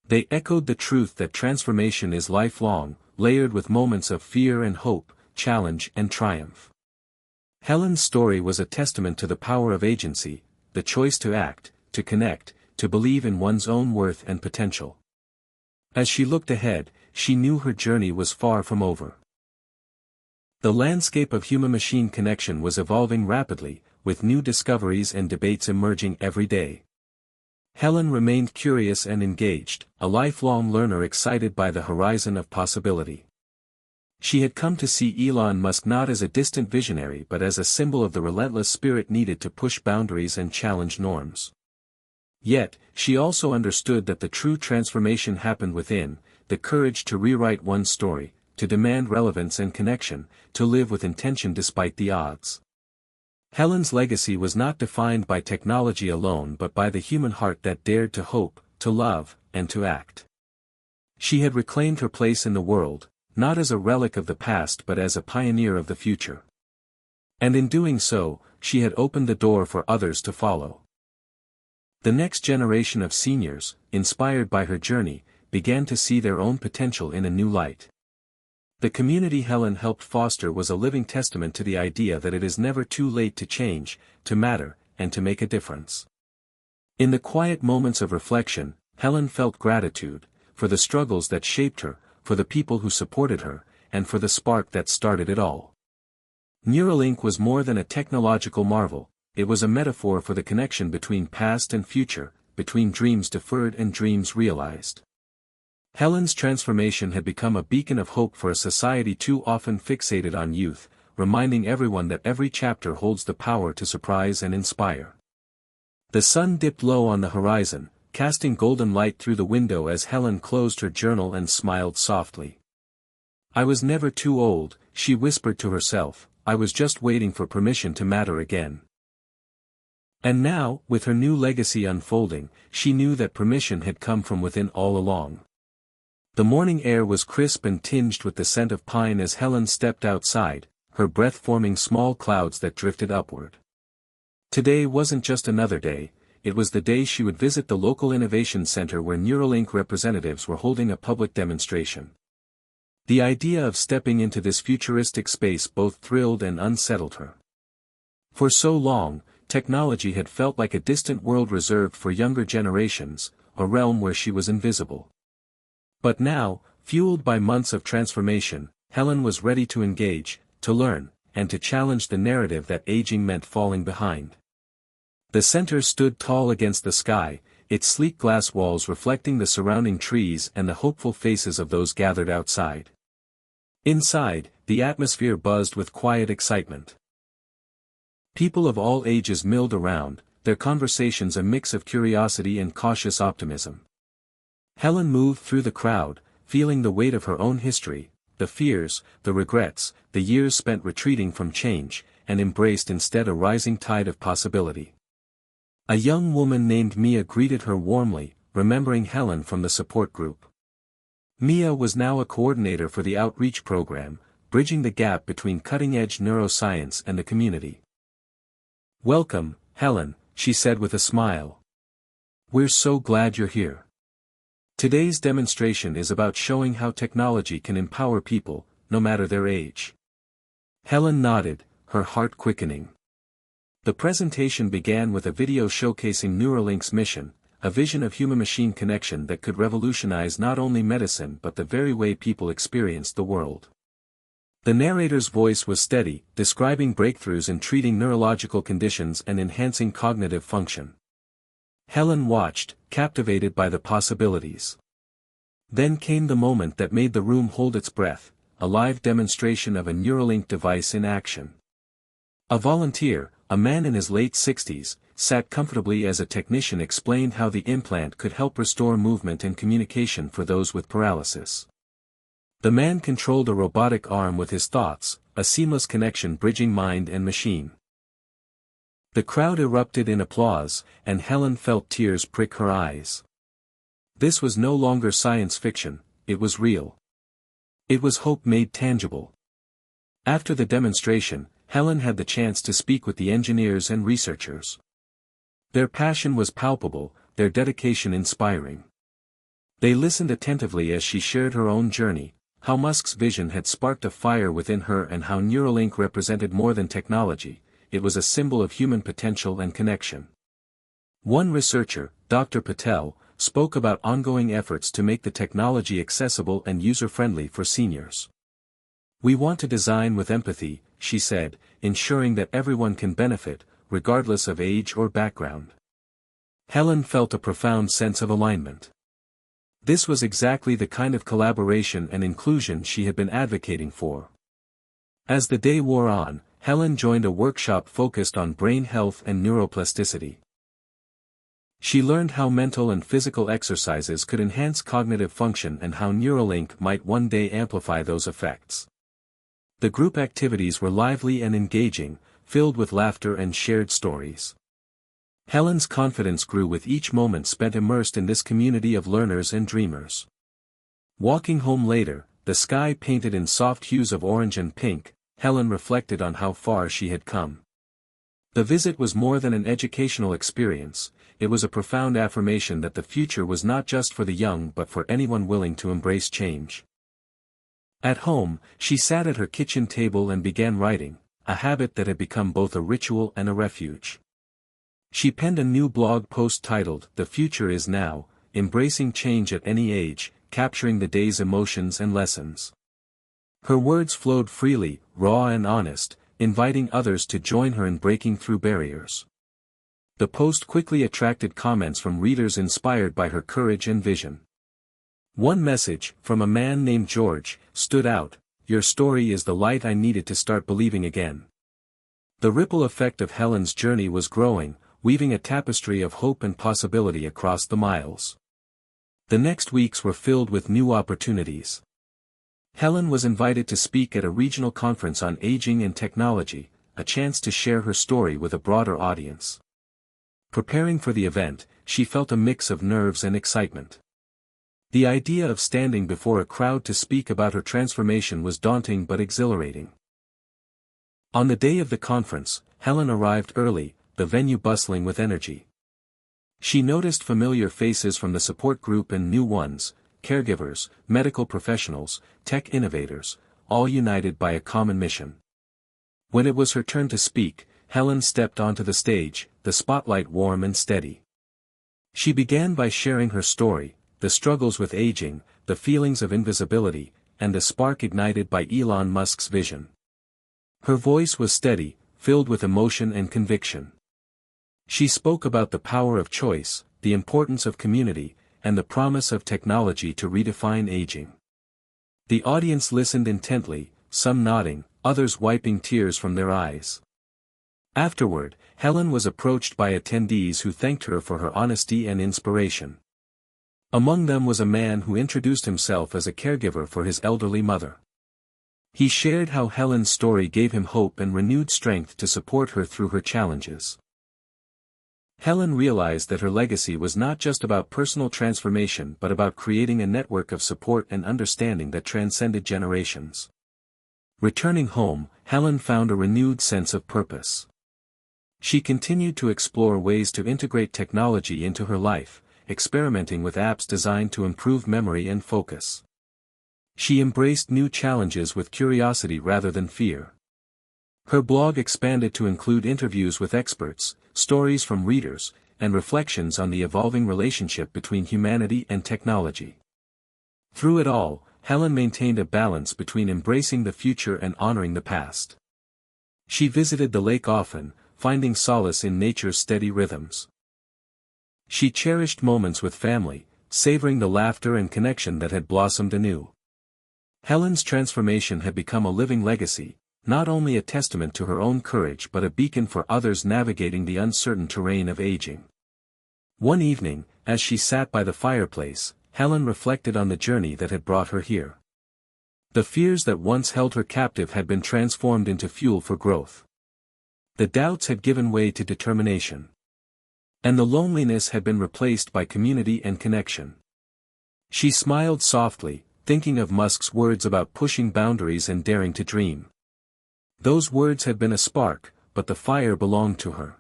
They echoed the truth that transformation is lifelong, layered with moments of fear and hope, challenge and triumph. Helen's story was a testament to the power of agency, the choice to act, to connect, to believe in one's own worth and potential. As she looked ahead, she knew her journey was far from over. The landscape of human-machine connection was evolving rapidly, with new discoveries and debates emerging every day. Helen remained curious and engaged, a lifelong learner excited by the horizon of possibility. She had come to see Elon Musk not as a distant visionary but as a symbol of the relentless spirit needed to push boundaries and challenge norms. Yet, she also understood that the true transformation happened within, the courage to rewrite one's story, to demand relevance and connection, to live with intention despite the odds. Helen's legacy was not defined by technology alone but by the human heart that dared to hope, to love, and to act. She had reclaimed her place in the world, not as a relic of the past but as a pioneer of the future. And in doing so, she had opened the door for others to follow. The next generation of seniors, inspired by her journey, began to see their own potential in a new light. The community Helen helped foster was a living testament to the idea that it is never too late to change, to matter, and to make a difference. In the quiet moments of reflection, Helen felt gratitude, for the struggles that shaped her, for the people who supported her, and for the spark that started it all. Neuralink was more than a technological marvel, it was a metaphor for the connection between past and future, between dreams deferred and dreams realized. Helen's transformation had become a beacon of hope for a society too often fixated on youth, reminding everyone that every chapter holds the power to surprise and inspire. The sun dipped low on the horizon, casting golden light through the window as Helen closed her journal and smiled softly. "I was never too old," she whispered to herself, "I was just waiting for permission to matter again." And now, with her new legacy unfolding, she knew that permission had come from within all along. The morning air was crisp and tinged with the scent of pine as Helen stepped outside, her breath forming small clouds that drifted upward. Today wasn't just another day, it was the day she would visit the local innovation center where Neuralink representatives were holding a public demonstration. The idea of stepping into this futuristic space both thrilled and unsettled her. For so long, technology had felt like a distant world reserved for younger generations, a realm where she was invisible. But now, fueled by months of transformation, Helen was ready to engage, to learn, and to challenge the narrative that aging meant falling behind. The center stood tall against the sky, its sleek glass walls reflecting the surrounding trees and the hopeful faces of those gathered outside. Inside, the atmosphere buzzed with quiet excitement. People of all ages milled around, their conversations a mix of curiosity and cautious optimism. Helen moved through the crowd, feeling the weight of her own history, the fears, the regrets, the years spent retreating from change, and embraced instead a rising tide of possibility. A young woman named Mia greeted her warmly, remembering Helen from the support group. Mia was now a coordinator for the outreach program, bridging the gap between cutting-edge neuroscience and the community. "Welcome, Helen," she said with a smile. "We're so glad you're here. Today's demonstration is about showing how technology can empower people, no matter their age." Helen nodded, her heart quickening. The presentation began with a video showcasing Neuralink's mission, a vision of human-machine connection that could revolutionize not only medicine but the very way people experienced the world. The narrator's voice was steady, describing breakthroughs in treating neurological conditions and enhancing cognitive function. Helen watched, captivated by the possibilities. Then came the moment that made the room hold its breath, a live demonstration of a Neuralink device in action. A volunteer, a man in his late 60s, sat comfortably as a technician explained how the implant could help restore movement and communication for those with paralysis. The man controlled a robotic arm with his thoughts, a seamless connection bridging mind and machine. The crowd erupted in applause, and Helen felt tears prick her eyes. This was no longer science fiction, it was real. It was hope made tangible. After the demonstration, Helen had the chance to speak with the engineers and researchers. Their passion was palpable, their dedication inspiring. They listened attentively as she shared her own journey, how Musk's vision had sparked a fire within her and how Neuralink represented more than technology. It was a symbol of human potential and connection. One researcher, Dr. Patel, spoke about ongoing efforts to make the technology accessible and user-friendly for seniors. "We want to design with empathy," she said, "ensuring that everyone can benefit, regardless of age or background." Helen felt a profound sense of alignment. This was exactly the kind of collaboration and inclusion she had been advocating for. As the day wore on, Helen joined a workshop focused on brain health and neuroplasticity. She learned how mental and physical exercises could enhance cognitive function and how Neuralink might one day amplify those effects. The group activities were lively and engaging, filled with laughter and shared stories. Helen's confidence grew with each moment spent immersed in this community of learners and dreamers. Walking home later, the sky painted in soft hues of orange and pink, Helen reflected on how far she had come. The visit was more than an educational experience, it was a profound affirmation that the future was not just for the young but for anyone willing to embrace change. At home, she sat at her kitchen table and began writing, a habit that had become both a ritual and a refuge. She penned a new blog post titled, "The Future is Now, Embracing Change at Any Age, Capturing the Day's Emotions and Lessons." Her words flowed freely, raw and honest, inviting others to join her in breaking through barriers. The post quickly attracted comments from readers inspired by her courage and vision. One message, from a man named George, stood out, "Your story is the light I needed to start believing again." The ripple effect of Helen's journey was growing, weaving a tapestry of hope and possibility across the miles. The next weeks were filled with new opportunities. Helen was invited to speak at a regional conference on aging and technology, a chance to share her story with a broader audience. Preparing for the event, she felt a mix of nerves and excitement. The idea of standing before a crowd to speak about her transformation was daunting but exhilarating. On the day of the conference, Helen arrived early, the venue bustling with energy. She noticed familiar faces from the support group and new ones, caregivers, medical professionals, tech innovators, all united by a common mission. When it was her turn to speak, Helen stepped onto the stage, the spotlight warm and steady. She began by sharing her story, the struggles with aging, the feelings of invisibility, and the spark ignited by Elon Musk's vision. Her voice was steady, filled with emotion and conviction. She spoke about the power of choice, the importance of community, and the promise of technology to redefine aging. The audience listened intently, some nodding, others wiping tears from their eyes. Afterward, Helen was approached by attendees who thanked her for her honesty and inspiration. Among them was a man who introduced himself as a caregiver for his elderly mother. He shared how Helen's story gave him hope and renewed strength to support her through her challenges. Helen realized that her legacy was not just about personal transformation but about creating a network of support and understanding that transcended generations. Returning home, Helen found a renewed sense of purpose. She continued to explore ways to integrate technology into her life, experimenting with apps designed to improve memory and focus. She embraced new challenges with curiosity rather than fear. Her blog expanded to include interviews with experts, stories from readers, and reflections on the evolving relationship between humanity and technology. Through it all, Helen maintained a balance between embracing the future and honoring the past. She visited the lake often, finding solace in nature's steady rhythms. She cherished moments with family, savoring the laughter and connection that had blossomed anew. Helen's transformation had become a living legacy, not only a testament to her own courage but a beacon for others navigating the uncertain terrain of aging. One evening, as she sat by the fireplace, Helen reflected on the journey that had brought her here. The fears that once held her captive had been transformed into fuel for growth. The doubts had given way to determination. And the loneliness had been replaced by community and connection. She smiled softly, thinking of Musk's words about pushing boundaries and daring to dream. Those words had been a spark, but the fire belonged to her.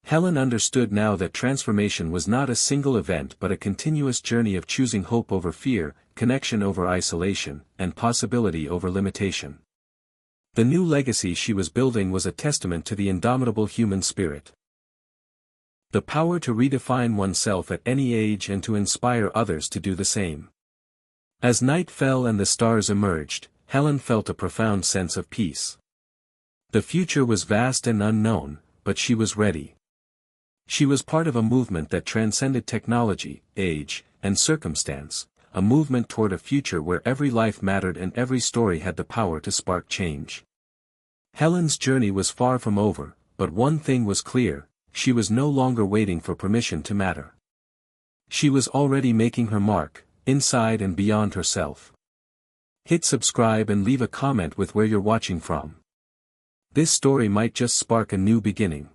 Helen understood now that transformation was not a single event but a continuous journey of choosing hope over fear, connection over isolation, and possibility over limitation. The new legacy she was building was a testament to the indomitable human spirit. The power to redefine oneself at any age and to inspire others to do the same. As night fell and the stars emerged, Helen felt a profound sense of peace. The future was vast and unknown, but she was ready. She was part of a movement that transcended technology, age, and circumstance, a movement toward a future where every life mattered and every story had the power to spark change. Helen's journey was far from over, but one thing was clear: she was no longer waiting for permission to matter. She was already making her mark, inside and beyond herself. Hit subscribe and leave a comment with where you're watching from. This story might just spark a new beginning.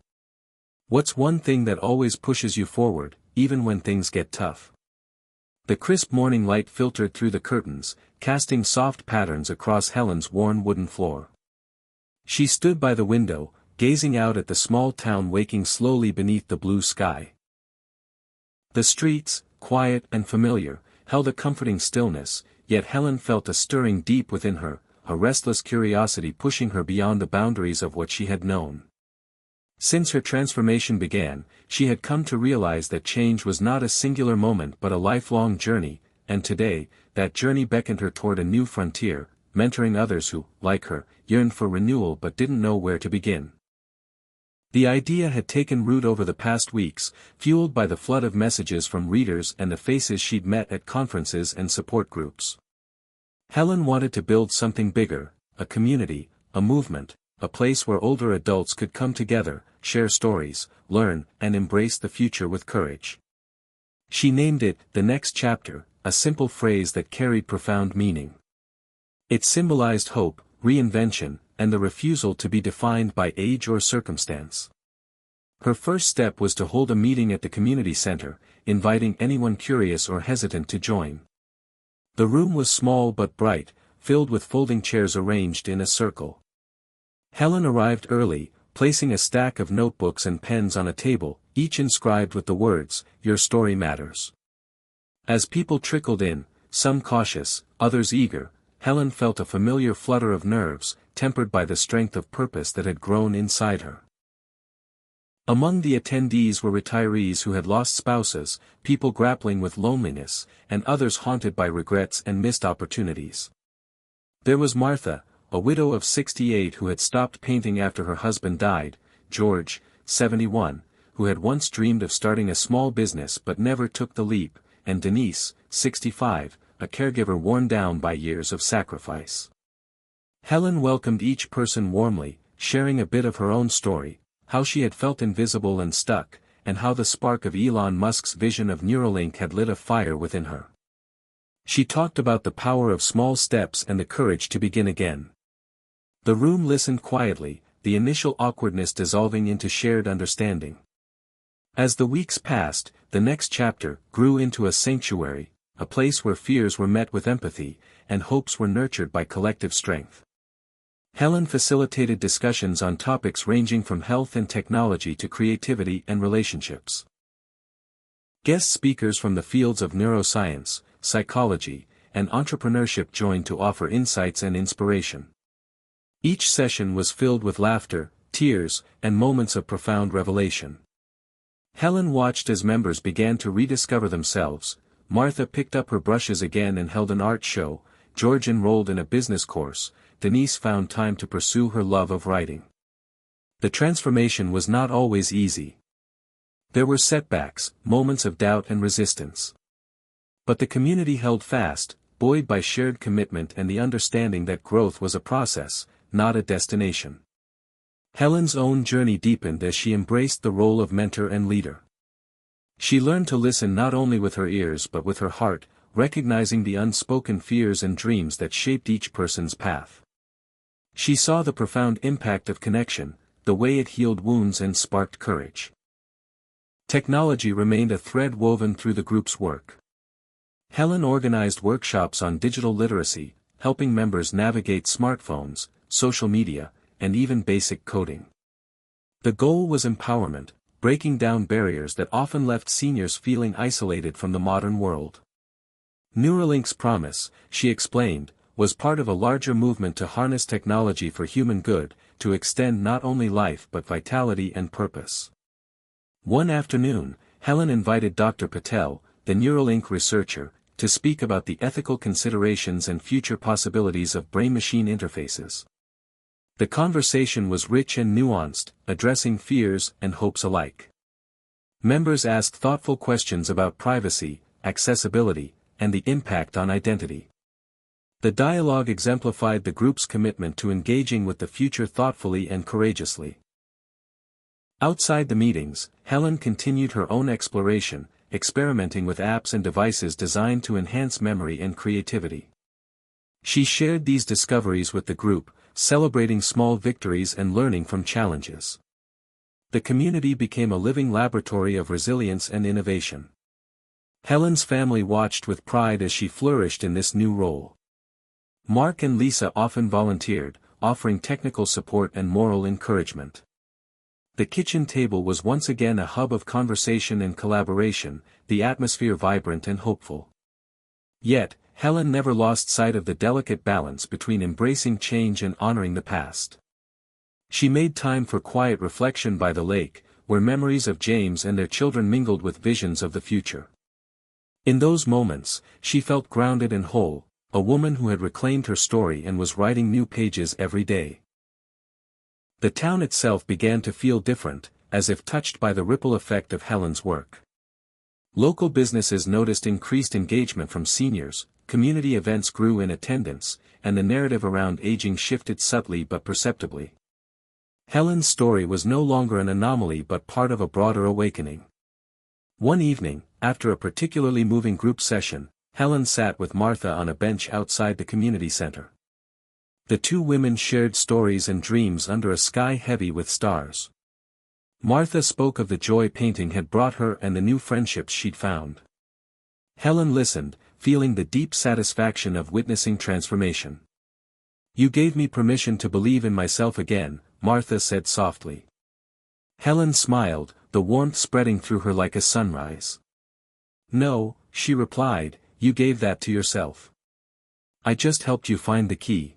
What's one thing that always pushes you forward, even when things get tough? The crisp morning light filtered through the curtains, casting soft patterns across Helen's worn wooden floor. She stood by the window, gazing out at the small town waking slowly beneath the blue sky. The streets, quiet and familiar, held a comforting stillness, yet Helen felt a stirring deep within her, a restless curiosity pushing her beyond the boundaries of what she had known. Since her transformation began, she had come to realize that change was not a singular moment but a lifelong journey, and today, that journey beckoned her toward a new frontier, mentoring others who, like her, yearned for renewal but didn't know where to begin. The idea had taken root over the past weeks, fueled by the flood of messages from readers and the faces she'd met at conferences and support groups. Helen wanted to build something bigger, a community, a movement, a place where older adults could come together, share stories, learn, and embrace the future with courage. She named it "The Next Chapter," a simple phrase that carried profound meaning. It symbolized hope, reinvention, and the refusal to be defined by age or circumstance. Her first step was to hold a meeting at the community center, inviting anyone curious or hesitant to join. The room was small but bright, filled with folding chairs arranged in a circle. Helen arrived early, placing a stack of notebooks and pens on a table, each inscribed with the words, "Your story matters." As people trickled in, some cautious, others eager, Helen felt a familiar flutter of nerves, tempered by the strength of purpose that had grown inside her. Among the attendees were retirees who had lost spouses, people grappling with loneliness, and others haunted by regrets and missed opportunities. There was Martha, a widow of 68 who had stopped painting after her husband died, George, 71, who had once dreamed of starting a small business but never took the leap, and Denise, 65, a caregiver worn down by years of sacrifice. Helen welcomed each person warmly, sharing a bit of her own story, how she had felt invisible and stuck, and how the spark of Elon Musk's vision of Neuralink had lit a fire within her. She talked about the power of small steps and the courage to begin again. The room listened quietly, the initial awkwardness dissolving into shared understanding. As the weeks passed, the next chapter grew into a sanctuary, a place where fears were met with empathy, and hopes were nurtured by collective strength. Helen facilitated discussions on topics ranging from health and technology to creativity and relationships. Guest speakers from the fields of neuroscience, psychology, and entrepreneurship joined to offer insights and inspiration. Each session was filled with laughter, tears, and moments of profound revelation. Helen watched as members began to rediscover themselves. Martha picked up her brushes again and held an art show, George enrolled in a business course, Denise found time to pursue her love of writing. The transformation was not always easy. There were setbacks, moments of doubt and resistance. But the community held fast, buoyed by shared commitment and the understanding that growth was a process, not a destination. Helen's own journey deepened as she embraced the role of mentor and leader. She learned to listen not only with her ears but with her heart, recognizing the unspoken fears and dreams that shaped each person's path. She saw the profound impact of connection, the way it healed wounds and sparked courage. Technology remained a thread woven through the group's work. Helen organized workshops on digital literacy, helping members navigate smartphones, social media, and even basic coding. The goal was empowerment, breaking down barriers that often left seniors feeling isolated from the modern world. Neuralink's promise, she explained, was part of a larger movement to harness technology for human good, to extend not only life but vitality and purpose. One afternoon, Helen invited Dr. Patel, the Neuralink researcher, to speak about the ethical considerations and future possibilities of brain-machine interfaces. The conversation was rich and nuanced, addressing fears and hopes alike. Members asked thoughtful questions about privacy, accessibility, and the impact on identity. The dialogue exemplified the group's commitment to engaging with the future thoughtfully and courageously. Outside the meetings, Helen continued her own exploration, experimenting with apps and devices designed to enhance memory and creativity. She shared these discoveries with the group, celebrating small victories and learning from challenges. The community became a living laboratory of resilience and innovation. Helen's family watched with pride as she flourished in this new role. Mark and Lisa often volunteered, offering technical support and moral encouragement. The kitchen table was once again a hub of conversation and collaboration, the atmosphere vibrant and hopeful. Yet, Helen never lost sight of the delicate balance between embracing change and honoring the past. She made time for quiet reflection by the lake, where memories of James and their children mingled with visions of the future. In those moments, she felt grounded and whole, a woman who had reclaimed her story and was writing new pages every day. The town itself began to feel different, as if touched by the ripple effect of Helen's work. Local businesses noticed increased engagement from seniors, community events grew in attendance, and the narrative around aging shifted subtly but perceptibly. Helen's story was no longer an anomaly but part of a broader awakening. One evening, after a particularly moving group session, Helen sat with Martha on a bench outside the community center. The two women shared stories and dreams under a sky heavy with stars. Martha spoke of the joy painting had brought her and the new friendships she'd found. Helen listened, feeling the deep satisfaction of witnessing transformation. "You gave me permission to believe in myself again," Martha said softly. Helen smiled, the warmth spreading through her like a sunrise. "No," she replied, "you gave that to yourself. I just helped you find the key."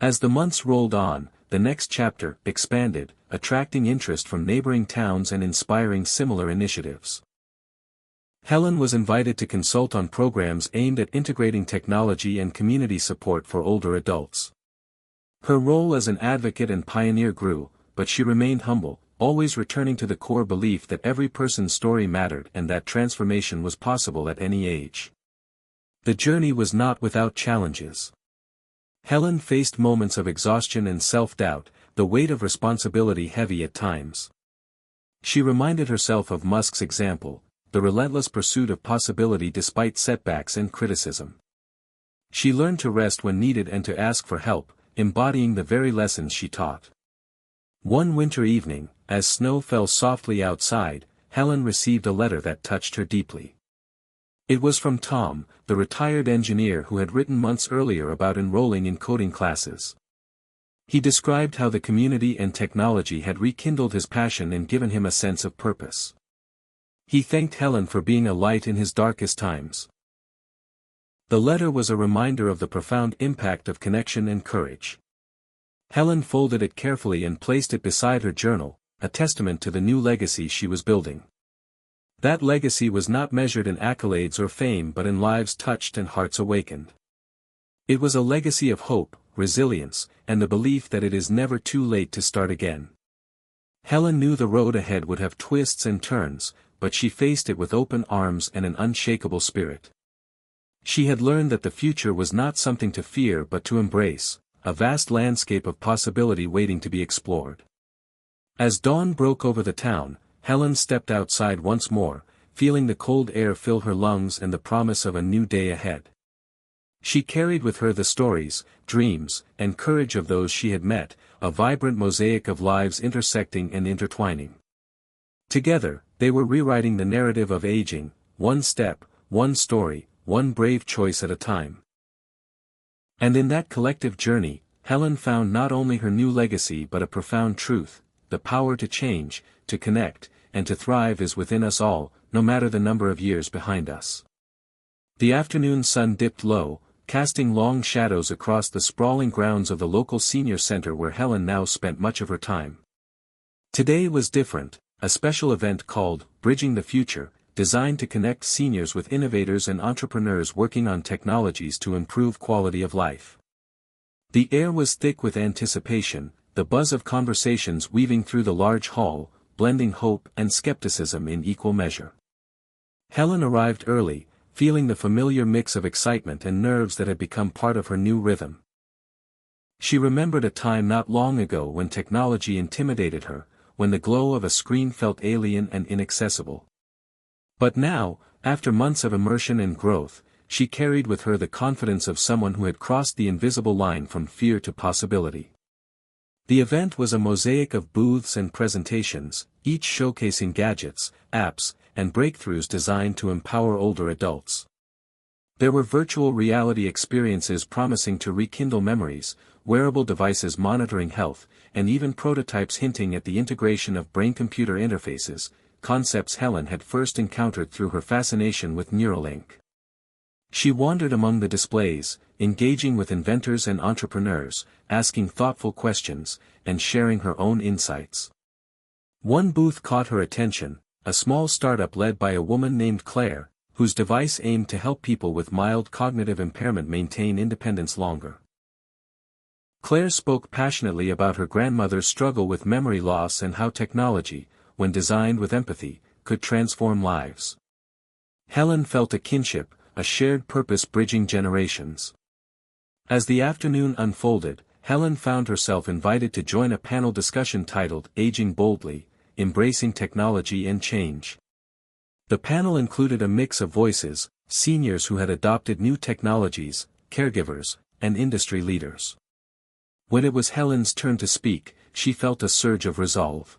As the months rolled on, the next chapter expanded, attracting interest from neighboring towns and inspiring similar initiatives. Helen was invited to consult on programs aimed at integrating technology and community support for older adults. Her role as an advocate and pioneer grew, but she remained humble, always returning to the core belief that every person's story mattered and that transformation was possible at any age. The journey was not without challenges. Helen faced moments of exhaustion and self-doubt, the weight of responsibility heavy at times. She reminded herself of Musk's example, the relentless pursuit of possibility despite setbacks and criticism. She learned to rest when needed and to ask for help, embodying the very lessons she taught. One winter evening, as snow fell softly outside, Helen received a letter that touched her deeply. It was from Tom, the retired engineer who had written months earlier about enrolling in coding classes. He described how the community and technology had rekindled his passion and given him a sense of purpose. He thanked Helen for being a light in his darkest times. The letter was a reminder of the profound impact of connection and courage. Helen folded it carefully and placed it beside her journal, a testament to the new legacy she was building. That legacy was not measured in accolades or fame but in lives touched and hearts awakened. It was a legacy of hope, resilience, and the belief that it is never too late to start again. Helen knew the road ahead would have twists and turns, but she faced it with open arms and an unshakable spirit. She had learned that the future was not something to fear but to embrace, a vast landscape of possibility waiting to be explored. As dawn broke over the town, Helen stepped outside once more, feeling the cold air fill her lungs and the promise of a new day ahead. She carried with her the stories, dreams, and courage of those she had met, a vibrant mosaic of lives intersecting and intertwining. Together, they were rewriting the narrative of aging, one step, one story, one brave choice at a time. And in that collective journey, Helen found not only her new legacy but a profound truth: the power to change, to connect, and to thrive is within us all, no matter the number of years behind us. The afternoon sun dipped low, casting long shadows across the sprawling grounds of the local senior center where Helen now spent much of her time. Today was different, a special event called Bridging the Future, designed to connect seniors with innovators and entrepreneurs working on technologies to improve quality of life. The air was thick with anticipation, the buzz of conversations weaving through the large hall, blending hope and skepticism in equal measure. Helen arrived early, feeling the familiar mix of excitement and nerves that had become part of her new rhythm. She remembered a time not long ago when technology intimidated her, when the glow of a screen felt alien and inaccessible. But now, after months of immersion and growth, she carried with her the confidence of someone who had crossed the invisible line from fear to possibility. The event was a mosaic of booths and presentations, each showcasing gadgets, apps, and breakthroughs designed to empower older adults. There were virtual reality experiences promising to rekindle memories, wearable devices monitoring health, and even prototypes hinting at the integration of brain-computer interfaces, concepts Helen had first encountered through her fascination with Neuralink. She wandered among the displays, engaging with inventors and entrepreneurs, asking thoughtful questions, and sharing her own insights. One booth caught her attention, a small startup led by a woman named Claire, whose device aimed to help people with mild cognitive impairment maintain independence longer. Claire spoke passionately about her grandmother's struggle with memory loss and how technology, when designed with empathy, could transform lives. Helen felt a kinship, a shared purpose bridging generations. As the afternoon unfolded, Helen found herself invited to join a panel discussion titled Aging Boldly, Embracing Technology and Change. The panel included a mix of voices, seniors who had adopted new technologies, caregivers, and industry leaders. When it was Helen's turn to speak, she felt a surge of resolve.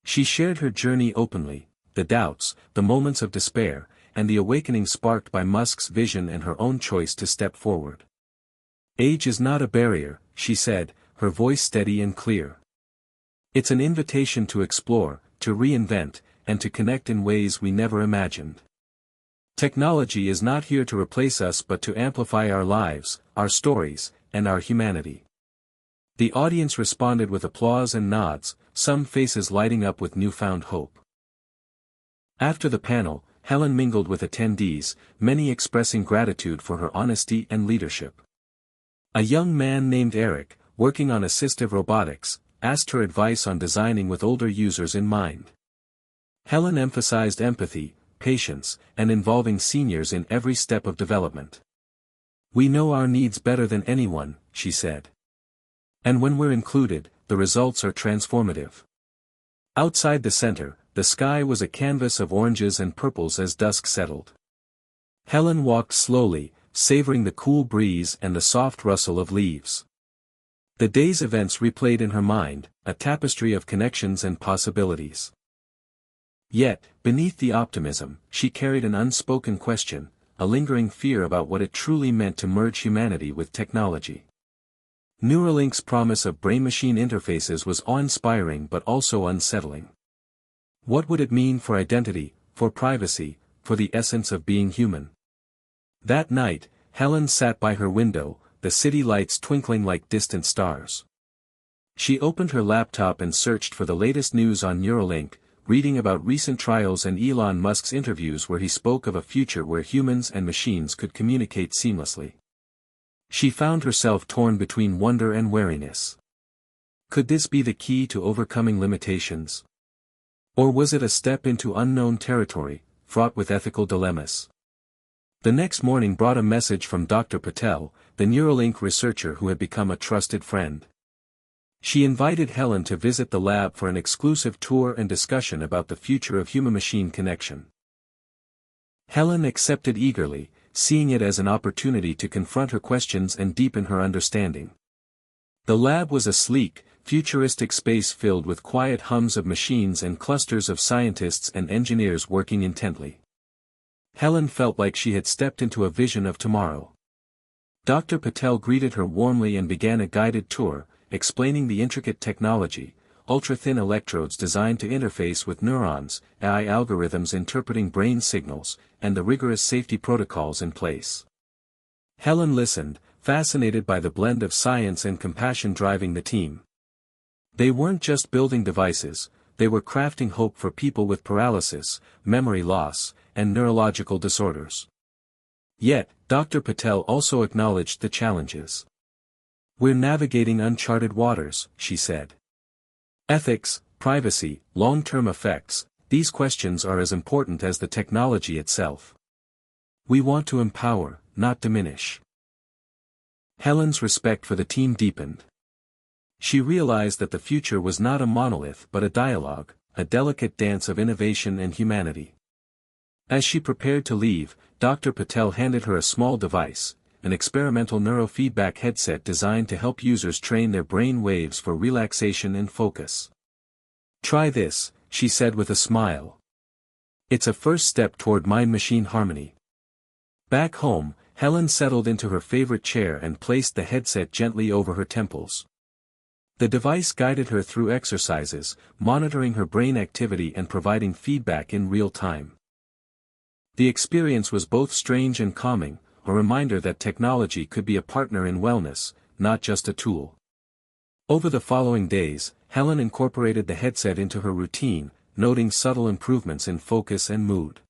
She shared her journey openly, the doubts, the moments of despair, and the awakening sparked by Musk's vision and her own choice to step forward. Age is not a barrier, she said, her voice steady and clear. It's an invitation to explore, to reinvent, and to connect in ways we never imagined. Technology is not here to replace us but to amplify our lives, our stories, and our humanity. The audience responded with applause and nods, some faces lighting up with newfound hope. After the panel, Helen mingled with attendees, many expressing gratitude for her honesty and leadership. A young man named Eric, working on assistive robotics, asked her advice on designing with older users in mind. Helen emphasized empathy, patience, and involving seniors in every step of development. "We know our needs better than anyone," she said. "And when we're included, the results are transformative." Outside the center, the sky was a canvas of oranges and purples as dusk settled. Helen walked slowly, savoring the cool breeze and the soft rustle of leaves. The day's events replayed in her mind, a tapestry of connections and possibilities. Yet, beneath the optimism, she carried an unspoken question, a lingering fear about what it truly meant to merge humanity with technology. Neuralink's promise of brain-machine interfaces was awe-inspiring but also unsettling. What would it mean for identity, for privacy, for the essence of being human? That night, Helen sat by her window, the city lights twinkling like distant stars. She opened her laptop and searched for the latest news on Neuralink, reading about recent trials and Elon Musk's interviews where he spoke of a future where humans and machines could communicate seamlessly. She found herself torn between wonder and wariness. Could this be the key to overcoming limitations? Or was it a step into unknown territory, fraught with ethical dilemmas? The next morning brought a message from Dr. Patel, the Neuralink researcher who had become a trusted friend. She invited Helen to visit the lab for an exclusive tour and discussion about the future of human-machine connection. Helen accepted eagerly, seeing it as an opportunity to confront her questions and deepen her understanding. The lab was a sleek, futuristic space filled with quiet hums of machines and clusters of scientists and engineers working intently. Helen felt like she had stepped into a vision of tomorrow. Dr. Patel greeted her warmly and began a guided tour, explaining the intricate technology, ultra-thin electrodes designed to interface with neurons, AI algorithms interpreting brain signals, and the rigorous safety protocols in place. Helen listened, fascinated by the blend of science and compassion driving the team. They weren't just building devices, they were crafting hope for people with paralysis, memory loss, and neurological disorders. Yet, Dr. Patel also acknowledged the challenges. "We're navigating uncharted waters," she said. "Ethics, privacy, long-term effects, these questions are as important as the technology itself. We want to empower, not diminish." Helen's respect for the team deepened. She realized that the future was not a monolith but a dialogue, a delicate dance of innovation and humanity. As she prepared to leave, Dr. Patel handed her a small device, an experimental neurofeedback headset designed to help users train their brain waves for relaxation and focus. "Try this," she said with a smile. "It's a first step toward mind-machine harmony." Back home, Helen settled into her favorite chair and placed the headset gently over her temples. The device guided her through exercises, monitoring her brain activity and providing feedback in real time. The experience was both strange and calming, a reminder that technology could be a partner in wellness, not just a tool. Over the following days, Helen incorporated the headset into her routine, noting subtle improvements in focus and mood.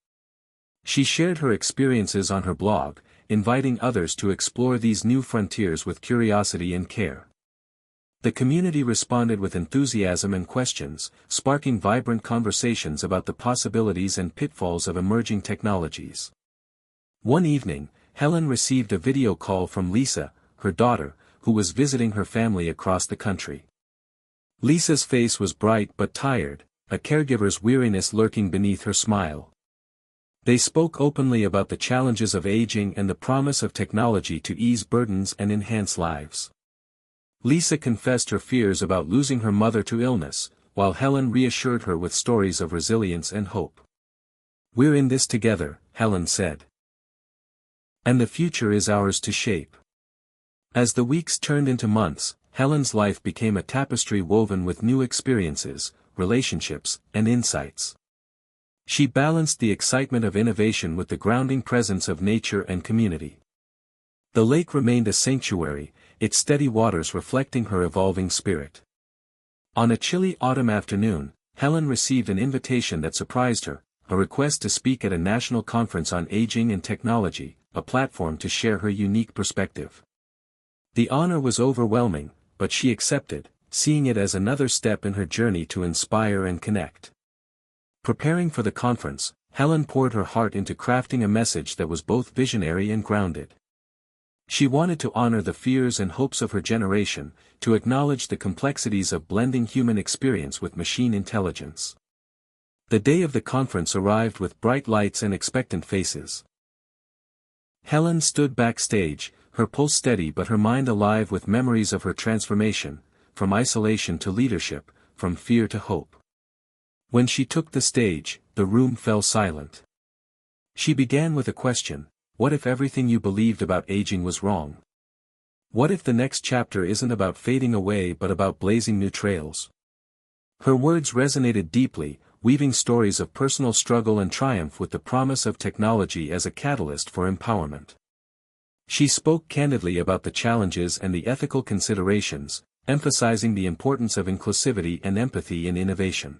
She shared her experiences on her blog, inviting others to explore these new frontiers with curiosity and care. The community responded with enthusiasm and questions, sparking vibrant conversations about the possibilities and pitfalls of emerging technologies. One evening, Helen received a video call from Lisa, her daughter, who was visiting her family across the country. Lisa's face was bright but tired, a caregiver's weariness lurking beneath her smile. They spoke openly about the challenges of aging and the promise of technology to ease burdens and enhance lives. Lisa confessed her fears about losing her mother to illness, while Helen reassured her with stories of resilience and hope. "We're in this together," Helen said. "And the future is ours to shape." As the weeks turned into months, Helen's life became a tapestry woven with new experiences, relationships, and insights. She balanced the excitement of innovation with the grounding presence of nature and community. The lake remained a sanctuary, its steady waters reflecting her evolving spirit. On a chilly autumn afternoon, Helen received an invitation that surprised her, a request to speak at a national conference on aging and technology, a platform to share her unique perspective. The honor was overwhelming, but she accepted, seeing it as another step in her journey to inspire and connect. Preparing for the conference, Helen poured her heart into crafting a message that was both visionary and grounded. She wanted to honor the fears and hopes of her generation, to acknowledge the complexities of blending human experience with machine intelligence. The day of the conference arrived with bright lights and expectant faces. Helen stood backstage, her pulse steady but her mind alive with memories of her transformation, from isolation to leadership, from fear to hope. When she took the stage, the room fell silent. She began with a question: what if everything you believed about aging was wrong? What if the next chapter isn't about fading away but about blazing new trails? Her words resonated deeply, weaving stories of personal struggle and triumph with the promise of technology as a catalyst for empowerment. She spoke candidly about the challenges and the ethical considerations, emphasizing the importance of inclusivity and empathy in innovation.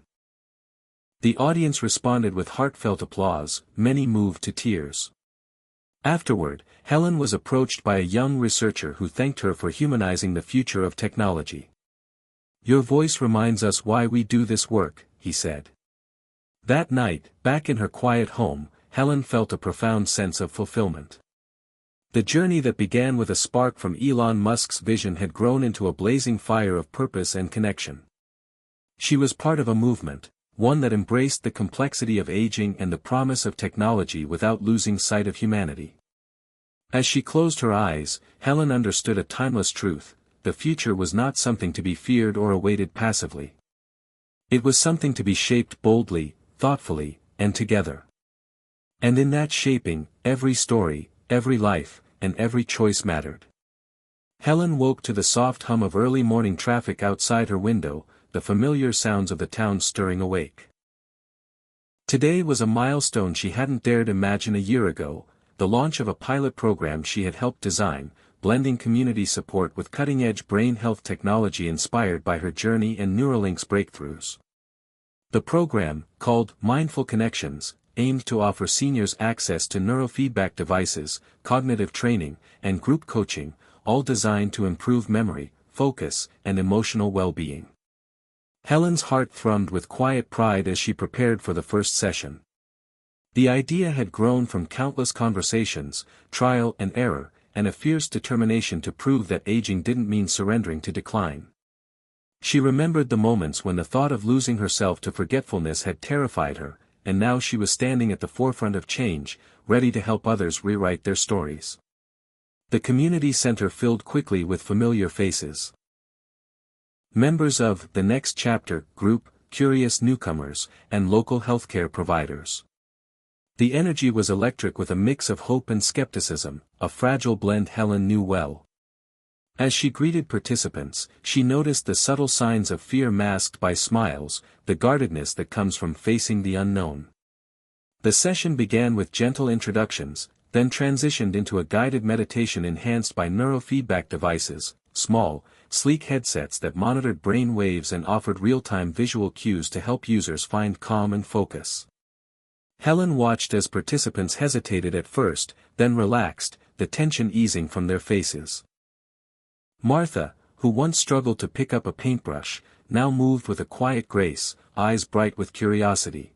The audience responded with heartfelt applause, many moved to tears. Afterward, Helen was approached by a young researcher who thanked her for humanizing the future of technology. "Your voice reminds us why we do this work," he said. That night, back in her quiet home, Helen felt a profound sense of fulfillment. The journey that began with a spark from Elon Musk's vision had grown into a blazing fire of purpose and connection. She was part of a movement, one that embraced the complexity of aging and the promise of technology without losing sight of humanity. As she closed her eyes, Helen understood a timeless truth: the future was not something to be feared or awaited passively. It was something to be shaped boldly, thoughtfully, and together. And in that shaping, every story, every life, and every choice mattered. Helen woke to the soft hum of early morning traffic outside her window, the familiar sounds of the town stirring awake. Today was a milestone she hadn't dared imagine a year ago: the launch of a pilot program she had helped design, blending community support with cutting-edge brain health technology inspired by her journey and Neuralink's breakthroughs. The program, called Mindful Connections, aimed to offer seniors access to neurofeedback devices, cognitive training, and group coaching, all designed to improve memory, focus, and emotional well-being. Helen's heart thrummed with quiet pride as she prepared for the first session. The idea had grown from countless conversations, trial and error, and a fierce determination to prove that aging didn't mean surrendering to decline. She remembered the moments when the thought of losing herself to forgetfulness had terrified her, and now she was standing at the forefront of change, ready to help others rewrite their stories. The community center filled quickly with familiar faces. Members of the Next Chapter group, curious newcomers, and local healthcare providers. The energy was electric with a mix of hope and skepticism, a fragile blend Helen knew well. As she greeted participants, she noticed the subtle signs of fear masked by smiles, the guardedness that comes from facing the unknown. The session began with gentle introductions, then transitioned into a guided meditation enhanced by neurofeedback devices, small, sleek headsets that monitored brain waves and offered real-time visual cues to help users find calm and focus. Helen watched as participants hesitated at first, then relaxed, the tension easing from their faces. Martha, who once struggled to pick up a paintbrush, now moved with a quiet grace, eyes bright with curiosity.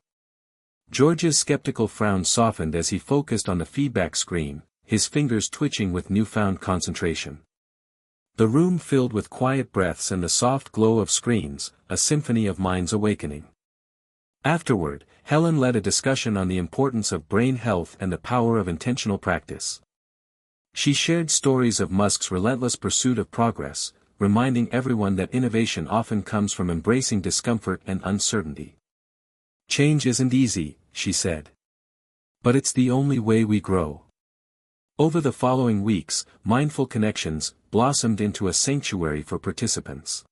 George's skeptical frown softened as he focused on the feedback screen, his fingers twitching with newfound concentration. The room filled with quiet breaths and the soft glow of screens, a symphony of minds awakening. Afterward, Helen led a discussion on the importance of brain health and the power of intentional practice. She shared stories of Musk's relentless pursuit of progress, reminding everyone that innovation often comes from embracing discomfort and uncertainty. "Change isn't easy," she said. "But it's the only way we grow." Over the following weeks, Mindful Connections blossomed into a sanctuary for participants.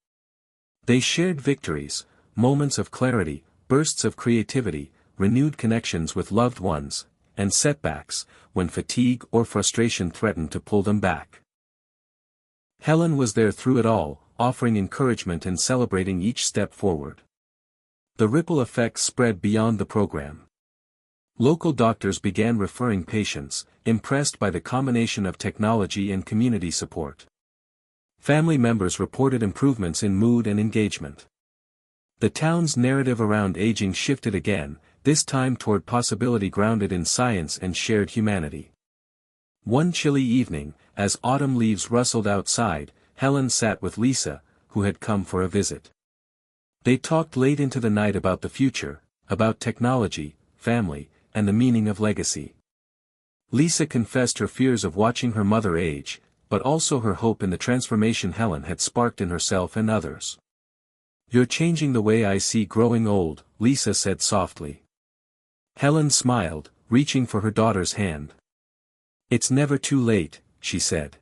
They shared victories, moments of clarity, bursts of creativity, renewed connections with loved ones, and setbacks, when fatigue or frustration threatened to pull them back. Helen was there through it all, offering encouragement and celebrating each step forward. The ripple effects spread beyond the program. Local doctors began referring patients, impressed by the combination of technology and community support. Family members reported improvements in mood and engagement. The town's narrative around aging shifted again, this time toward possibility grounded in science and shared humanity. One chilly evening, as autumn leaves rustled outside, Helen sat with Lisa, who had come for a visit. They talked late into the night about the future, about technology, family, and the meaning of legacy. Lisa confessed her fears of watching her mother age, but also her hope in the transformation Helen had sparked in herself and others. "You're changing the way I see growing old," Lisa said softly. Helen smiled, reaching for her daughter's hand. "It's never too late," she said.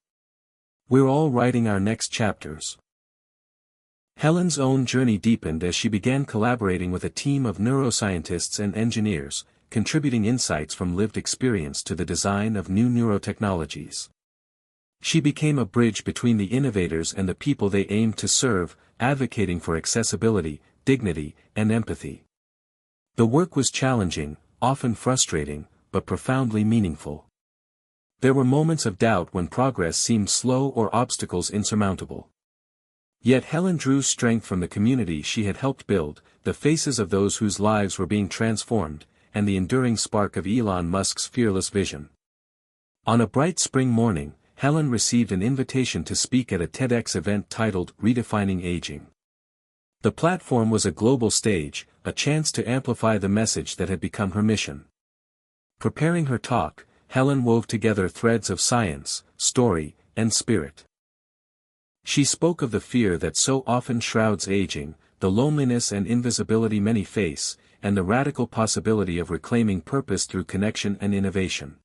"We're all writing our next chapters." Helen's own journey deepened as she began collaborating with a team of neuroscientists and engineers, contributing insights from lived experience to the design of new neurotechnologies. She became a bridge between the innovators and the people they aimed to serve, advocating for accessibility, dignity, and empathy. The work was challenging, often frustrating, but profoundly meaningful. There were moments of doubt when progress seemed slow or obstacles insurmountable. Yet Helen drew strength from the community she had helped build, the faces of those whose lives were being transformed, and the enduring spark of Elon Musk's fearless vision. On a bright spring morning, Helen received an invitation to speak at a TEDx event titled Redefining Aging. The platform was a global stage, a chance to amplify the message that had become her mission. Preparing her talk, Helen wove together threads of science, story, and spirit. She spoke of the fear that so often shrouds aging, the loneliness and invisibility many face, and the radical possibility of reclaiming purpose through connection and innovation.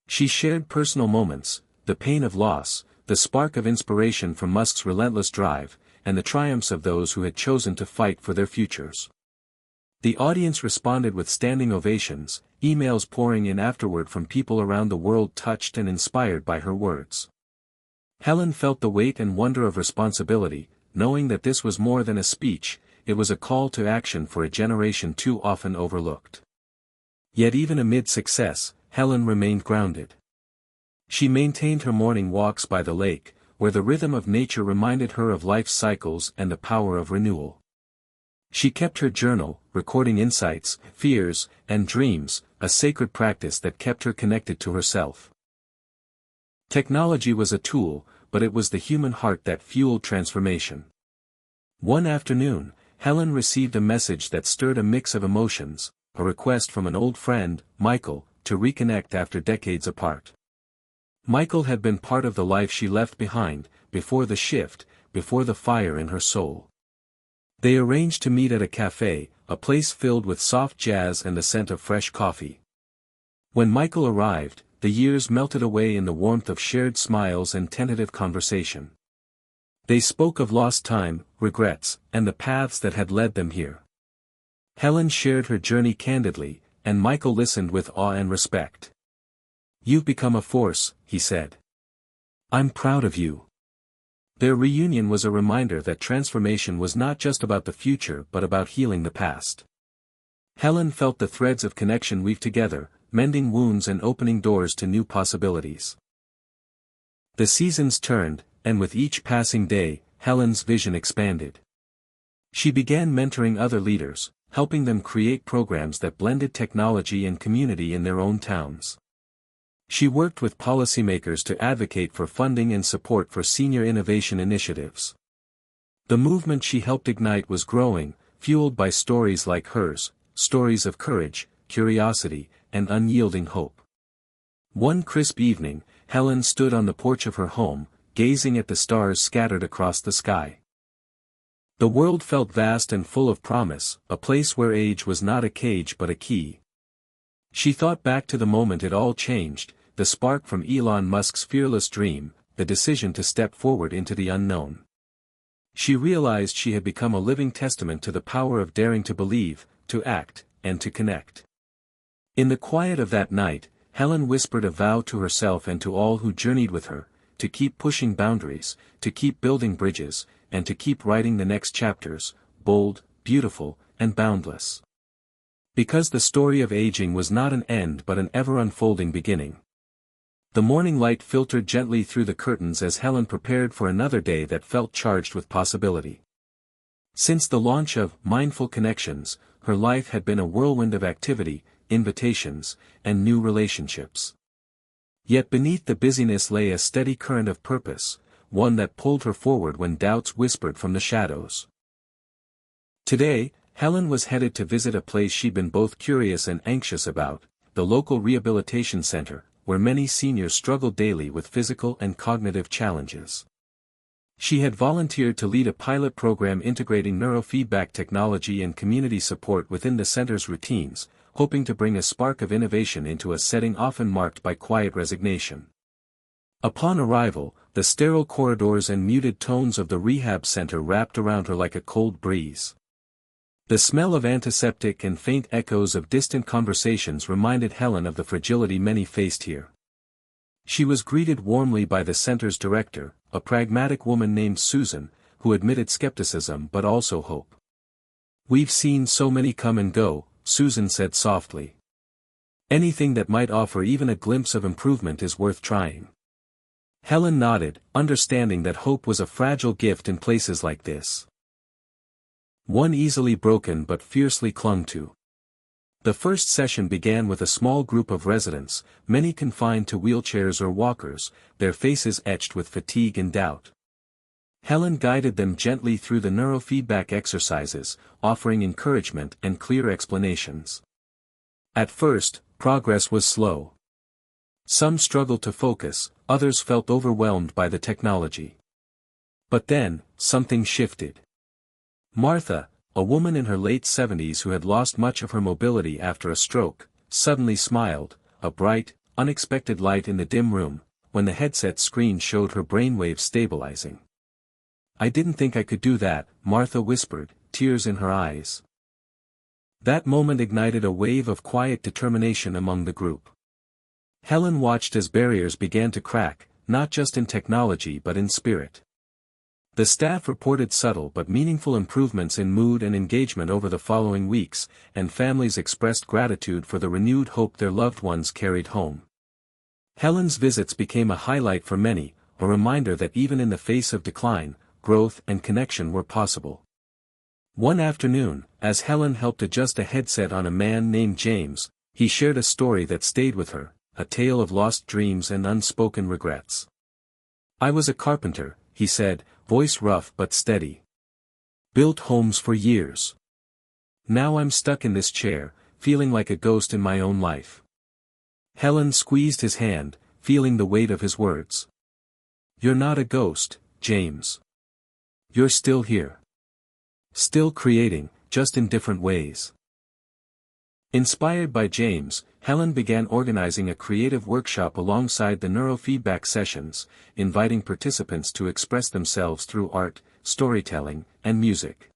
She shared personal moments, the pain of loss, the spark of inspiration from Musk's relentless drive, and the triumphs of those who had chosen to fight for their futures. The audience responded with standing ovations, emails pouring in afterward from people around the world touched and inspired by her words. Helen felt the weight and wonder of responsibility, knowing that this was more than a speech, it was a call to action for a generation too often overlooked. Yet even amid success, Helen remained grounded. She maintained her morning walks by the lake, where the rhythm of nature reminded her of life's cycles and the power of renewal. She kept her journal, recording insights, fears, and dreams, a sacred practice that kept her connected to herself. Technology was a tool, but it was the human heart that fueled transformation. One afternoon, Helen received a message that stirred a mix of emotions, a request from an old friend, Michael, to reconnect after decades apart. Michael had been part of the life she left behind, before the shift, before the fire in her soul. They arranged to meet at a cafe, a place filled with soft jazz and the scent of fresh coffee. When Michael arrived, the years melted away in the warmth of shared smiles and tentative conversation. They spoke of lost time, regrets, and the paths that had led them here. Helen shared her journey candidly, and Michael listened with awe and respect. "You've become a force," he said. "I'm proud of you." Their reunion was a reminder that transformation was not just about the future but about healing the past. Helen felt the threads of connection weave together, mending wounds and opening doors to new possibilities. The seasons turned, and with each passing day, Helen's vision expanded. She began mentoring other leaders, helping them create programs that blended technology and community in their own towns. She worked with policymakers to advocate for funding and support for senior innovation initiatives. The movement she helped ignite was growing, fueled by stories like hers, stories of courage, curiosity, and unyielding hope. One crisp evening, Helen stood on the porch of her home, gazing at the stars scattered across the sky. The world felt vast and full of promise, a place where age was not a cage but a key. She thought back to the moment it all changed, the spark from Elon Musk's fearless dream, the decision to step forward into the unknown. She realized she had become a living testament to the power of daring to believe, to act, and to connect. In the quiet of that night, Helen whispered a vow to herself and to all who journeyed with her, to keep pushing boundaries, to keep building bridges, and to keep writing the next chapters, bold, beautiful, and boundless. Because the story of aging was not an end but an ever-unfolding beginning. The morning light filtered gently through the curtains as Helen prepared for another day that felt charged with possibility. Since the launch of Mindful Connections, her life had been a whirlwind of activity, invitations, and new relationships. Yet beneath the busyness lay a steady current of purpose, one that pulled her forward when doubts whispered from the shadows. Today, Helen was headed to visit a place she'd been both curious and anxious about, the local rehabilitation center, where many seniors struggled daily with physical and cognitive challenges. She had volunteered to lead a pilot program integrating neurofeedback technology and community support within the center's routines, hoping to bring a spark of innovation into a setting often marked by quiet resignation. Upon arrival, the sterile corridors and muted tones of the rehab center wrapped around her like a cold breeze. The smell of antiseptic and faint echoes of distant conversations reminded Helen of the fragility many faced here. She was greeted warmly by the center's director, a pragmatic woman named Susan, who admitted skepticism but also hope. "We've seen so many come and go," Susan said softly. "Anything that might offer even a glimpse of improvement is worth trying." Helen nodded, understanding that hope was a fragile gift in places like this. One easily broken but fiercely clung to. The first session began with a small group of residents, many confined to wheelchairs or walkers, their faces etched with fatigue and doubt. Helen guided them gently through the neurofeedback exercises, offering encouragement and clear explanations. At first, progress was slow. Some struggled to focus, others felt overwhelmed by the technology. But then, something shifted. Martha, a woman in her late 70s who had lost much of her mobility after a stroke, suddenly smiled, a bright, unexpected light in the dim room, when the headset screen showed her brainwaves stabilizing. "I didn't think I could do that," Martha whispered, tears in her eyes. That moment ignited a wave of quiet determination among the group. Helen watched as barriers began to crack, not just in technology but in spirit. The staff reported subtle but meaningful improvements in mood and engagement over the following weeks, and families expressed gratitude for the renewed hope their loved ones carried home. Helen's visits became a highlight for many, a reminder that even in the face of decline, growth and connection were possible. One afternoon, as Helen helped adjust a headset on a man named James, he shared a story that stayed with her, a tale of lost dreams and unspoken regrets. "I was a carpenter," he said, voice rough but steady. "Built homes for years. Now I'm stuck in this chair, feeling like a ghost in my own life." Helen squeezed his hand, feeling the weight of his words. "You're not a ghost, James. You're still here. Still creating, just in different ways." Inspired by James, Helen began organizing a creative workshop alongside the neurofeedback sessions, inviting participants to express themselves through art, storytelling, and music.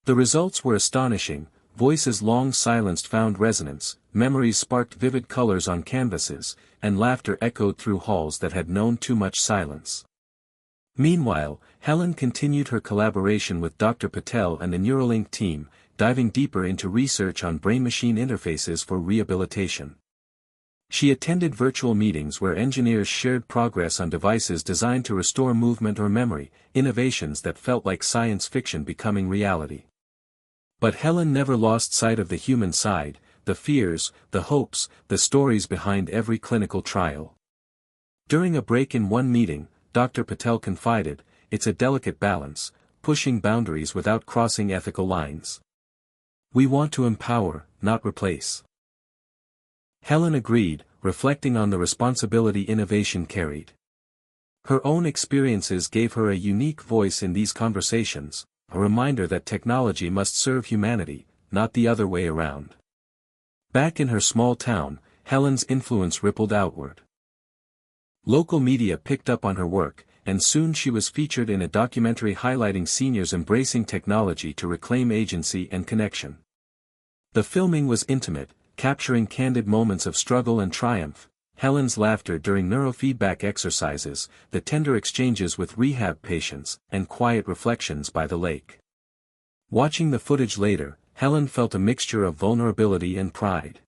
The results were astonishing. Voices long silenced found resonance, memories sparked vivid colors on canvases, and laughter echoed through halls that had known too much silence. Meanwhile, Helen continued her collaboration with Dr. Patel and the Neuralink team, diving deeper into research on brain-machine interfaces for rehabilitation. She attended virtual meetings where engineers shared progress on devices designed to restore movement or memory, innovations that felt like science fiction becoming reality. But Helen never lost sight of the human side, the fears, the hopes, the stories behind every clinical trial. During a break in one meeting, Dr. Patel confided, "It's a delicate balance, pushing boundaries without crossing ethical lines. We want to empower, not replace." Helen agreed, reflecting on the responsibility innovation carried. Her own experiences gave her a unique voice in these conversations, a reminder that technology must serve humanity, not the other way around. Back in her small town, Helen's influence rippled outward. Local media picked up on her work, and soon she was featured in a documentary highlighting seniors embracing technology to reclaim agency and connection. The filming was intimate, capturing candid moments of struggle and triumph, Helen's laughter during neurofeedback exercises, the tender exchanges with rehab patients, and quiet reflections by the lake. Watching the footage later, Helen felt a mixture of vulnerability and pride.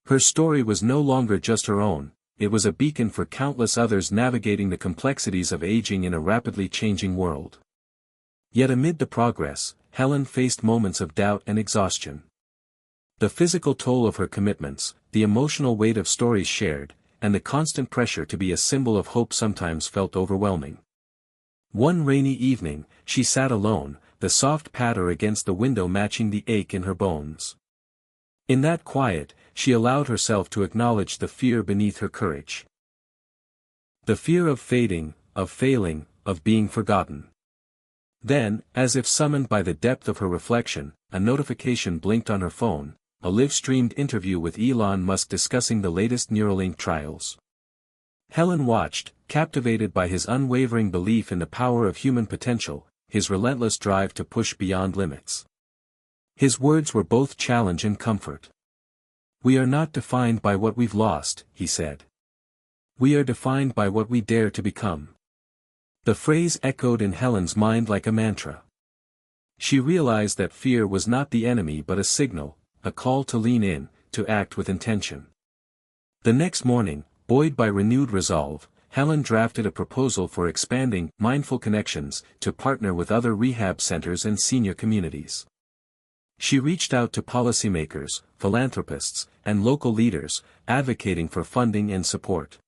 Her story was no longer just her own, it was a beacon for countless others navigating the complexities of aging in a rapidly changing world. Yet amid the progress, Helen faced moments of doubt and exhaustion. The physical toll of her commitments, the emotional weight of stories shared, and the constant pressure to be a symbol of hope sometimes felt overwhelming. One rainy evening, she sat alone, the soft patter against the window matching the ache in her bones. In that quiet, she allowed herself to acknowledge the fear beneath her courage. The fear of fading, of failing, of being forgotten. Then, as if summoned by the depth of her reflection, a notification blinked on her phone, a live-streamed interview with Elon Musk discussing the latest Neuralink trials. Helen watched, captivated by his unwavering belief in the power of human potential, his relentless drive to push beyond limits. His words were both challenge and comfort. "We are not defined by what we've lost," he said. "We are defined by what we dare to become." The phrase echoed in Helen's mind like a mantra. She realized that fear was not the enemy but a signal, a call to lean in, to act with intention. The next morning, buoyed by renewed resolve, Helen drafted a proposal for expanding Mindful Connections to partner with other rehab centers and senior communities. She reached out to policymakers, philanthropists, and local leaders, advocating for funding and support.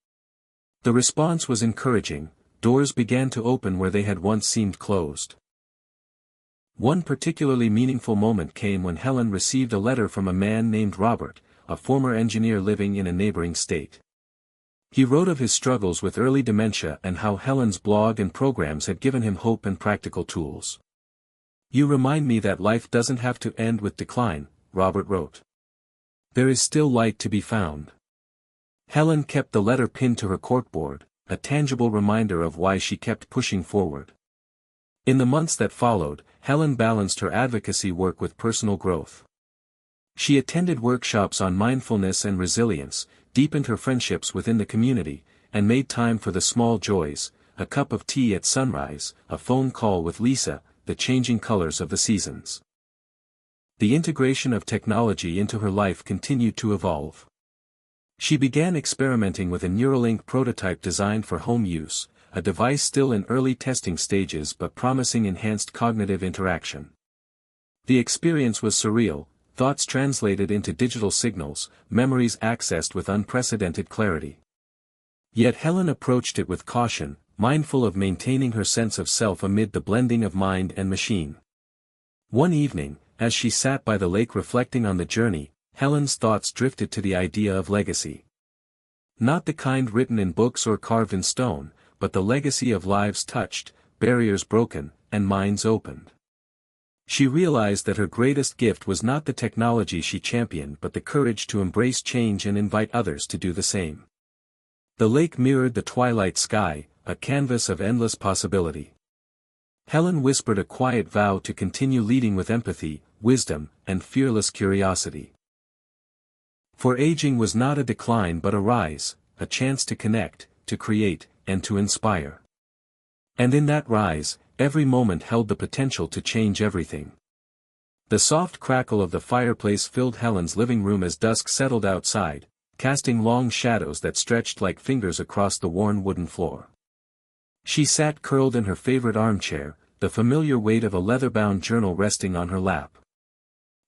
The response was encouraging. Doors began to open where they had once seemed closed. One particularly meaningful moment came when Helen received a letter from a man named Robert, a former engineer living in a neighboring state. He wrote of his struggles with early dementia and how Helen's blog and programs had given him hope and practical tools. "You remind me that life doesn't have to end with decline," Robert wrote. "There is still light to be found." Helen kept the letter pinned to her corkboard, a tangible reminder of why she kept pushing forward. In the months that followed, Helen balanced her advocacy work with personal growth. She attended workshops on mindfulness and resilience, deepened her friendships within the community, and made time for the small joys, a cup of tea at sunrise, a phone call with Lisa, the changing colors of the seasons. The integration of technology into her life continued to evolve. She began experimenting with a Neuralink prototype designed for home use, a device still in early testing stages but promising enhanced cognitive interaction. The experience was surreal, thoughts translated into digital signals, memories accessed with unprecedented clarity. Yet Helen approached it with caution, mindful of maintaining her sense of self amid the blending of mind and machine. One evening, as she sat by the lake reflecting on the journey, Helen's thoughts drifted to the idea of legacy. Not the kind written in books or carved in stone, but the legacy of lives touched, barriers broken, and minds opened. She realized that her greatest gift was not the technology she championed but the courage to embrace change and invite others to do the same. The lake mirrored the twilight sky, a canvas of endless possibility. Helen whispered a quiet vow to continue leading with empathy, wisdom, and fearless curiosity. For aging was not a decline but a rise, a chance to connect, to create, and to inspire. And in that rise, every moment held the potential to change everything. The soft crackle of the fireplace filled Helen's living room as dusk settled outside, casting long shadows that stretched like fingers across the worn wooden floor. She sat curled in her favorite armchair, the familiar weight of a leather-bound journal resting on her lap.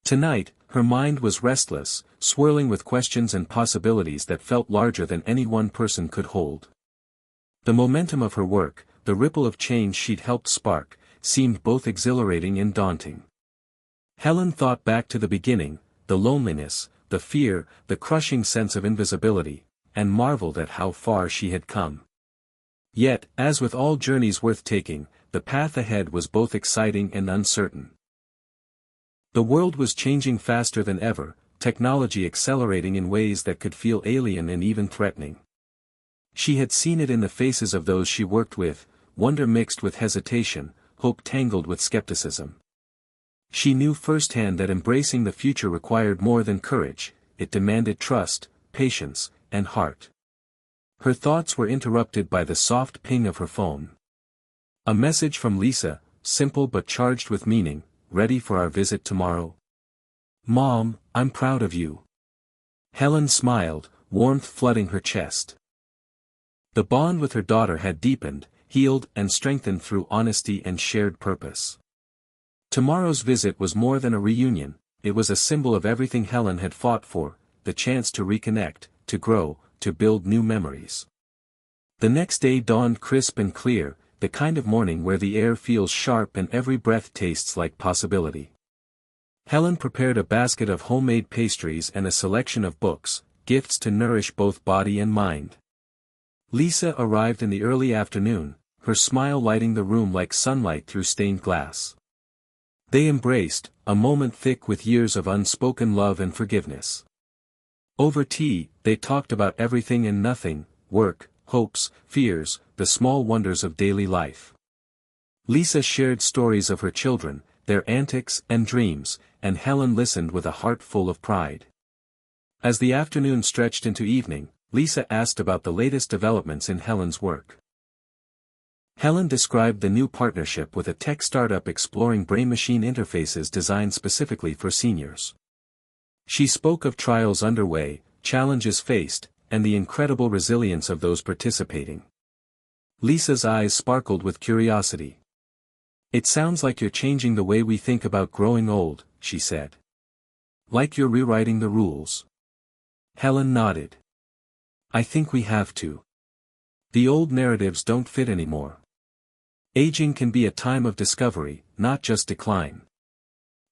Tonight, her mind was restless, swirling with questions and possibilities that felt larger than any one person could hold. The momentum of her work, the ripple of change she'd helped spark, seemed both exhilarating and daunting. Helen thought back to the beginning, the loneliness, the fear, the crushing sense of invisibility, and marveled at how far she had come. Yet, as with all journeys worth taking, the path ahead was both exciting and uncertain. The world was changing faster than ever, technology accelerating in ways that could feel alien and even threatening. She had seen it in the faces of those she worked with, wonder mixed with hesitation, hope tangled with skepticism. She knew firsthand that embracing the future required more than courage, it demanded trust, patience, and heart. Her thoughts were interrupted by the soft ping of her phone. A message from Lisa, simple but charged with meaning. "Ready for our visit tomorrow?" "Mom, I'm proud of you." Helen smiled, warmth flooding her chest. The bond with her daughter had deepened, healed and strengthened through honesty and shared purpose. Tomorrow's visit was more than a reunion, it was a symbol of everything Helen had fought for, the chance to reconnect, to grow, to build new memories. The next day dawned crisp and clear, the kind of morning where the air feels sharp and every breath tastes like possibility. Helen prepared a basket of homemade pastries and a selection of books, gifts to nourish both body and mind. Lisa arrived in the early afternoon, her smile lighting the room like sunlight through stained glass. They embraced, a moment thick with years of unspoken love and forgiveness. Over tea, they talked about everything and nothing, work, hopes, fears, the small wonders of daily life. Lisa shared stories of her children, their antics and dreams, and Helen listened with a heart full of pride. As the afternoon stretched into evening, Lisa asked about the latest developments in Helen's work. Helen described the new partnership with a tech startup exploring brain-machine interfaces designed specifically for seniors. She spoke of trials underway, challenges faced, and the incredible resilience of those participating. Lisa's eyes sparkled with curiosity. "It sounds like you're changing the way we think about growing old," she said. "Like you're rewriting the rules." Helen nodded. "I think we have to. The old narratives don't fit anymore. Aging can be a time of discovery, not just decline."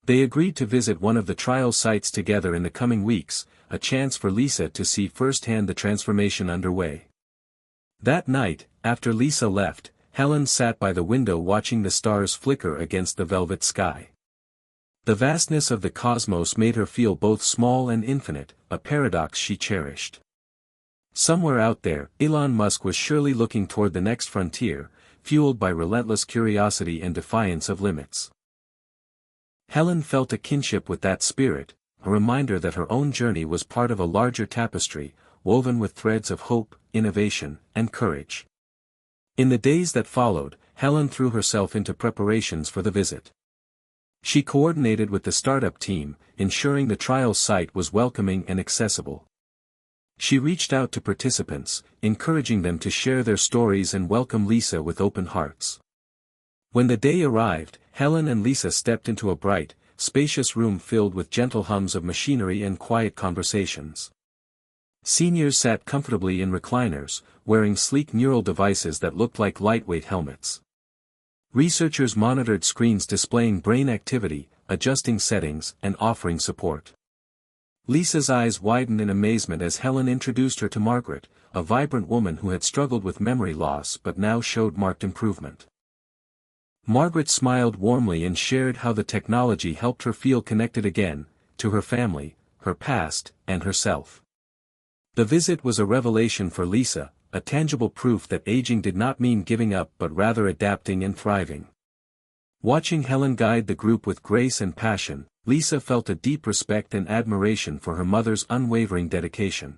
They agreed to visit one of the trial sites together in the coming weeks, a chance for Lisa to see firsthand the transformation underway. That night, after Lisa left, Helen sat by the window watching the stars flicker against the velvet sky. The vastness of the cosmos made her feel both small and infinite, a paradox she cherished. Somewhere out there, Elon Musk was surely looking toward the next frontier, fueled by relentless curiosity and defiance of limits. Helen felt a kinship with that spirit, a reminder that her own journey was part of a larger tapestry, woven with threads of hope, innovation, and courage. In the days that followed, Helen threw herself into preparations for the visit. She coordinated with the startup team, ensuring the trial site was welcoming and accessible. She reached out to participants, encouraging them to share their stories and welcome Lisa with open hearts. When the day arrived, Helen and Lisa stepped into a bright, spacious room filled with gentle hums of machinery and quiet conversations. Seniors sat comfortably in recliners, wearing sleek neural devices that looked like lightweight helmets. Researchers monitored screens displaying brain activity, adjusting settings, and offering support. Lisa's eyes widened in amazement as Helen introduced her to Margaret, a vibrant woman who had struggled with memory loss but now showed marked improvement. Margaret smiled warmly and shared how the technology helped her feel connected again, to her family, her past, and herself. The visit was a revelation for Lisa, a tangible proof that aging did not mean giving up but rather adapting and thriving. Watching Helen guide the group with grace and passion, Lisa felt a deep respect and admiration for her mother's unwavering dedication.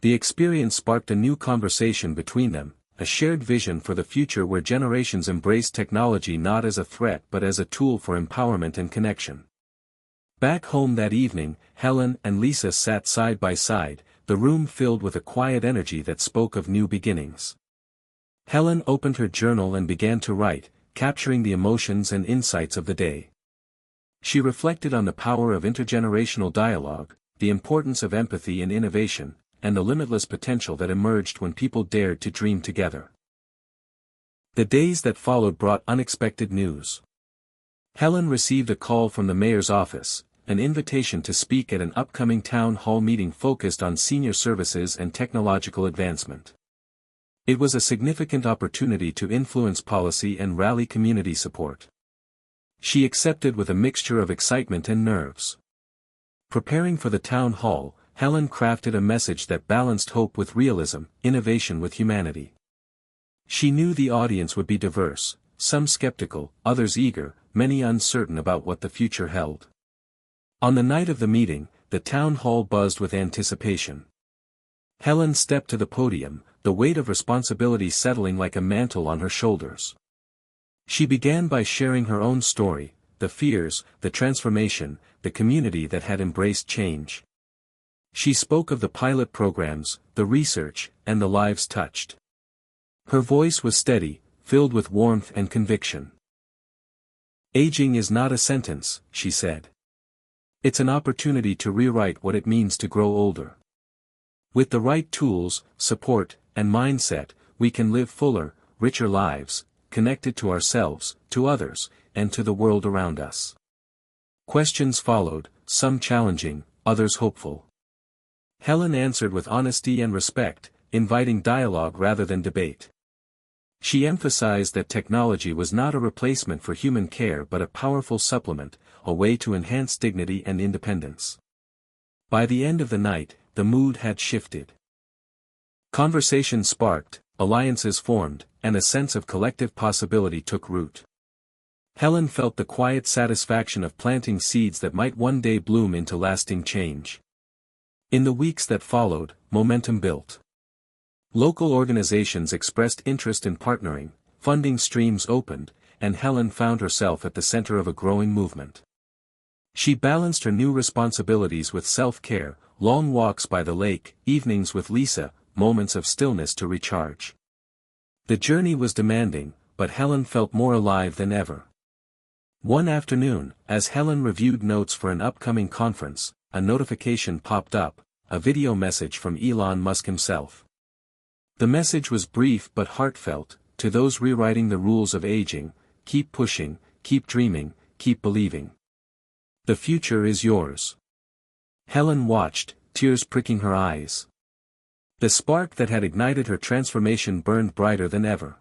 The experience sparked a new conversation between them, a shared vision for the future where generations embrace technology not as a threat but as a tool for empowerment and connection. Back home that evening, Helen and Lisa sat side by side, the room filled with a quiet energy that spoke of new beginnings. Helen opened her journal and began to write, capturing the emotions and insights of the day. She reflected on the power of intergenerational dialogue, the importance of empathy and innovation, and the limitless potential that emerged when people dared to dream together. The days that followed brought unexpected news. Helen received a call from the mayor's office, an invitation to speak at an upcoming town hall meeting focused on senior services and technological advancement. It was a significant opportunity to influence policy and rally community support. She accepted with a mixture of excitement and nerves. Preparing for the town hall, Helen crafted a message that balanced hope with realism, innovation with humanity. She knew the audience would be diverse, some skeptical, others eager, many uncertain about what the future held. On the night of the meeting, the town hall buzzed with anticipation. Helen stepped to the podium, the weight of responsibility settling like a mantle on her shoulders. She began by sharing her own story, the fears, the transformation, the community that had embraced change. She spoke of the pilot programs, the research, and the lives touched. Her voice was steady, filled with warmth and conviction. Aging is not a sentence, she said. It's an opportunity to rewrite what it means to grow older. With the right tools, support, and mindset, we can live fuller, richer lives, connected to ourselves, to others, and to the world around us. Questions followed, some challenging, others hopeful. Helen answered with honesty and respect, inviting dialogue rather than debate. She emphasized that technology was not a replacement for human care but a powerful supplement, a way to enhance dignity and independence. By the end of the night, the mood had shifted. Conversation sparked, alliances formed, and a sense of collective possibility took root. Helen felt the quiet satisfaction of planting seeds that might one day bloom into lasting change. In the weeks that followed, momentum built. Local organizations expressed interest in partnering, funding streams opened, and Helen found herself at the center of a growing movement. She balanced her new responsibilities with self-care, long walks by the lake, evenings with Lisa, moments of stillness to recharge. The journey was demanding, but Helen felt more alive than ever. One afternoon, as Helen reviewed notes for an upcoming conference, a notification popped up, a video message from Elon Musk himself. The message was brief but heartfelt, to those rewriting the rules of aging: keep pushing, keep dreaming, keep believing. The future is yours. Helen watched, tears pricking her eyes. The spark that had ignited her transformation burned brighter than ever.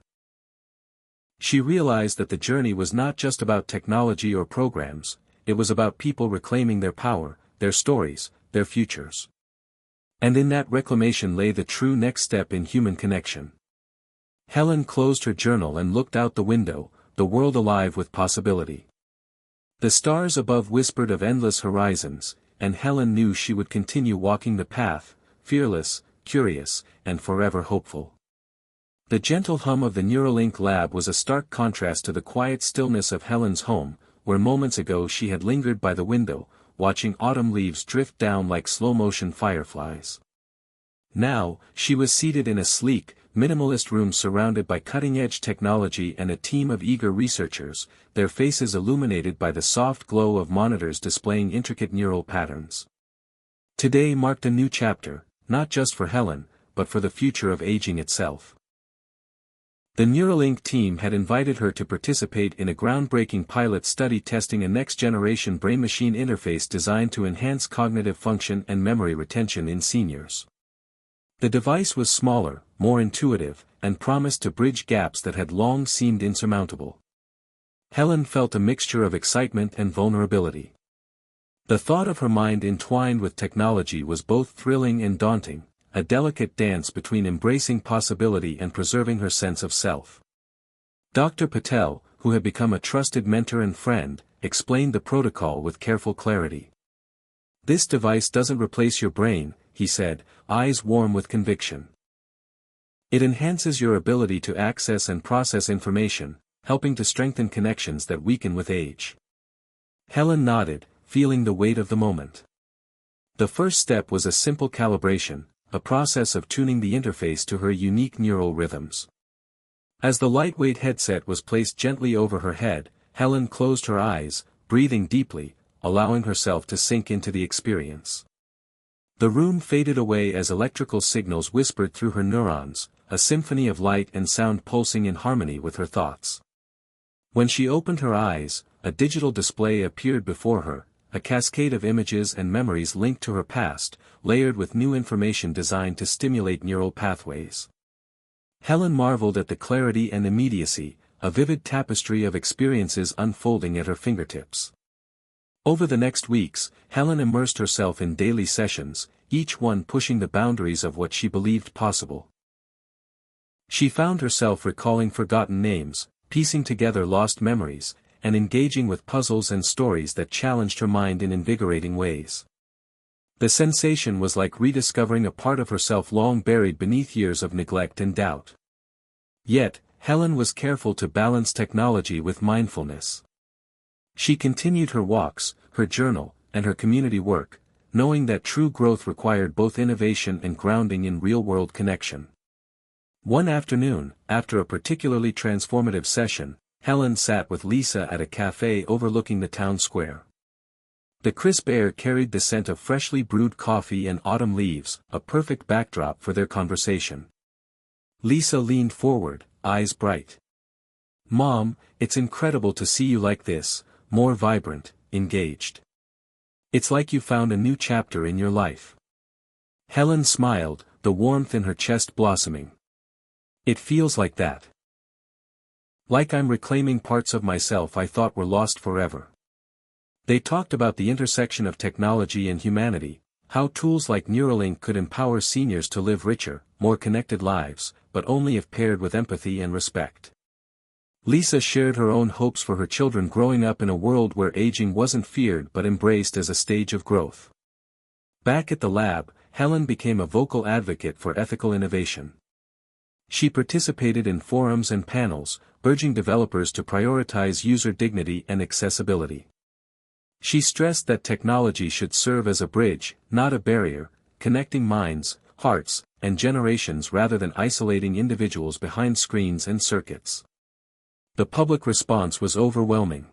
She realized that the journey was not just about technology or programs, it was about people reclaiming their power, their stories, their futures. And in that reclamation lay the true next step in human connection. Helen closed her journal and looked out the window, the world alive with possibility. The stars above whispered of endless horizons, and Helen knew she would continue walking the path, fearless, curious, and forever hopeful. The gentle hum of the Neuralink lab was a stark contrast to the quiet stillness of Helen's home, where moments ago she had lingered by the window, watching autumn leaves drift down like slow-motion fireflies. Now, she was seated in a sleek, minimalist room surrounded by cutting-edge technology and a team of eager researchers, their faces illuminated by the soft glow of monitors displaying intricate neural patterns. Today marked a new chapter, not just for Helen, but for the future of aging itself. The Neuralink team had invited her to participate in a groundbreaking pilot study testing a next-generation brain-machine interface designed to enhance cognitive function and memory retention in seniors. The device was smaller, more intuitive, and promised to bridge gaps that had long seemed insurmountable. Helen felt a mixture of excitement and vulnerability. The thought of her mind entwined with technology was both thrilling and daunting, a delicate dance between embracing possibility and preserving her sense of self. Dr. Patel, who had become a trusted mentor and friend, explained the protocol with careful clarity. "This device doesn't replace your brain," he said, eyes warm with conviction. "It enhances your ability to access and process information, helping to strengthen connections that weaken with age." Helen nodded, feeling the weight of the moment. The first step was a simple calibration, a process of tuning the interface to her unique neural rhythms. As the lightweight headset was placed gently over her head, Helen closed her eyes, breathing deeply, allowing herself to sink into the experience. The room faded away as electrical signals whispered through her neurons, a symphony of light and sound pulsing in harmony with her thoughts. When she opened her eyes, a digital display appeared before her, a cascade of images and memories linked to her past, layered with new information designed to stimulate neural pathways. Helen marveled at the clarity and immediacy, a vivid tapestry of experiences unfolding at her fingertips. Over the next weeks, Helen immersed herself in daily sessions, each one pushing the boundaries of what she believed possible. She found herself recalling forgotten names, piecing together lost memories, and engaging with puzzles and stories that challenged her mind in invigorating ways. The sensation was like rediscovering a part of herself long buried beneath years of neglect and doubt. Yet, Helen was careful to balance technology with mindfulness. She continued her walks, her journal, and her community work, knowing that true growth required both innovation and grounding in real-world connection. One afternoon, after a particularly transformative session, Helen sat with Lisa at a cafe overlooking the town square. The crisp air carried the scent of freshly brewed coffee and autumn leaves, a perfect backdrop for their conversation. Lisa leaned forward, eyes bright. "Mom, it's incredible to see you like this, more vibrant, engaged. It's like you found a new chapter in your life." Helen smiled, the warmth in her chest blossoming. "It feels like that. Like I'm reclaiming parts of myself I thought were lost forever." They talked about the intersection of technology and humanity, how tools like Neuralink could empower seniors to live richer, more connected lives, but only if paired with empathy and respect. Lisa shared her own hopes for her children growing up in a world where aging wasn't feared but embraced as a stage of growth. Back at the lab, Helen became a vocal advocate for ethical innovation. She participated in forums and panels, urging developers to prioritize user dignity and accessibility. She stressed that technology should serve as a bridge, not a barrier, connecting minds, hearts, and generations rather than isolating individuals behind screens and circuits. The public response was overwhelming.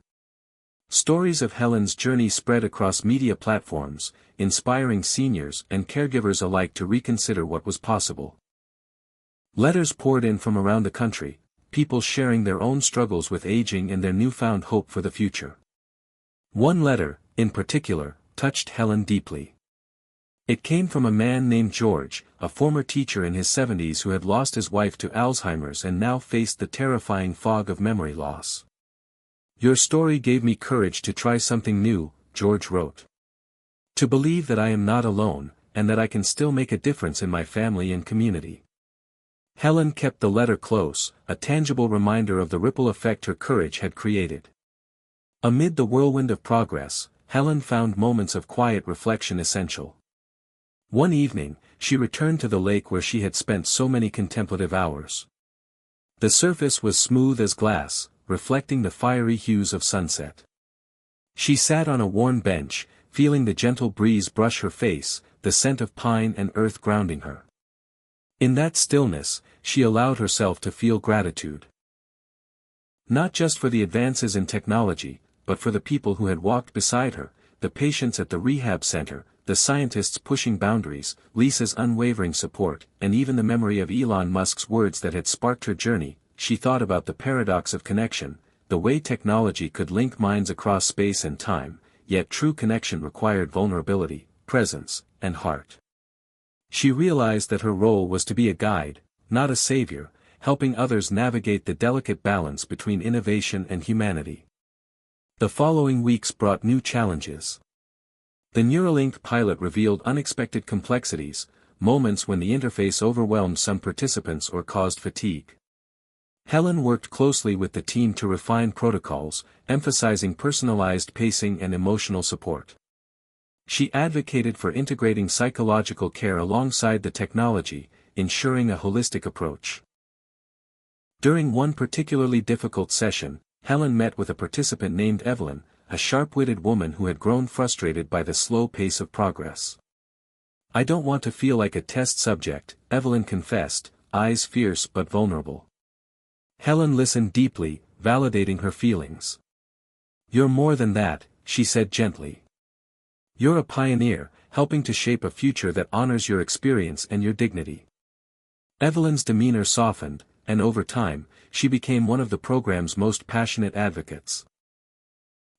Stories of Helen's journey spread across media platforms, inspiring seniors and caregivers alike to reconsider what was possible. Letters poured in from around the country, people sharing their own struggles with aging and their newfound hope for the future. One letter, in particular, touched Helen deeply. It came from a man named George, a former teacher in his 70s who had lost his wife to Alzheimer's and now faced the terrifying fog of memory loss. "Your story gave me courage to try something new," George wrote. "To believe that I am not alone, and that I can still make a difference in my family and community." Helen kept the letter close, a tangible reminder of the ripple effect her courage had created. Amid the whirlwind of progress, Helen found moments of quiet reflection essential. One evening, she returned to the lake where she had spent so many contemplative hours. The surface was smooth as glass, reflecting the fiery hues of sunset. She sat on a worn bench, feeling the gentle breeze brush her face, the scent of pine and earth grounding her. In that stillness, she allowed herself to feel gratitude. Not just for the advances in technology, but for the people who had walked beside her, the patients at the rehab center, the scientists pushing boundaries, Lisa's unwavering support, and even the memory of Elon Musk's words that had sparked her journey. She thought about the paradox of connection, the way technology could link minds across space and time, yet true connection required vulnerability, presence, and heart. She realized that her role was to be a guide, not a savior, helping others navigate the delicate balance between innovation and humanity. The following weeks brought new challenges. The Neuralink pilot revealed unexpected complexities, moments when the interface overwhelmed some participants or caused fatigue. Helen worked closely with the team to refine protocols, emphasizing personalized pacing and emotional support. She advocated for integrating psychological care alongside the technology, ensuring a holistic approach. During one particularly difficult session, Helen met with a participant named Evelyn, a sharp-witted woman who had grown frustrated by the slow pace of progress. "I don't want to feel like a test subject," Evelyn confessed, eyes fierce but vulnerable. Helen listened deeply, validating her feelings. "You're more than that," she said gently. "You're a pioneer, helping to shape a future that honors your experience and your dignity." Evelyn's demeanor softened, and over time, she became one of the program's most passionate advocates.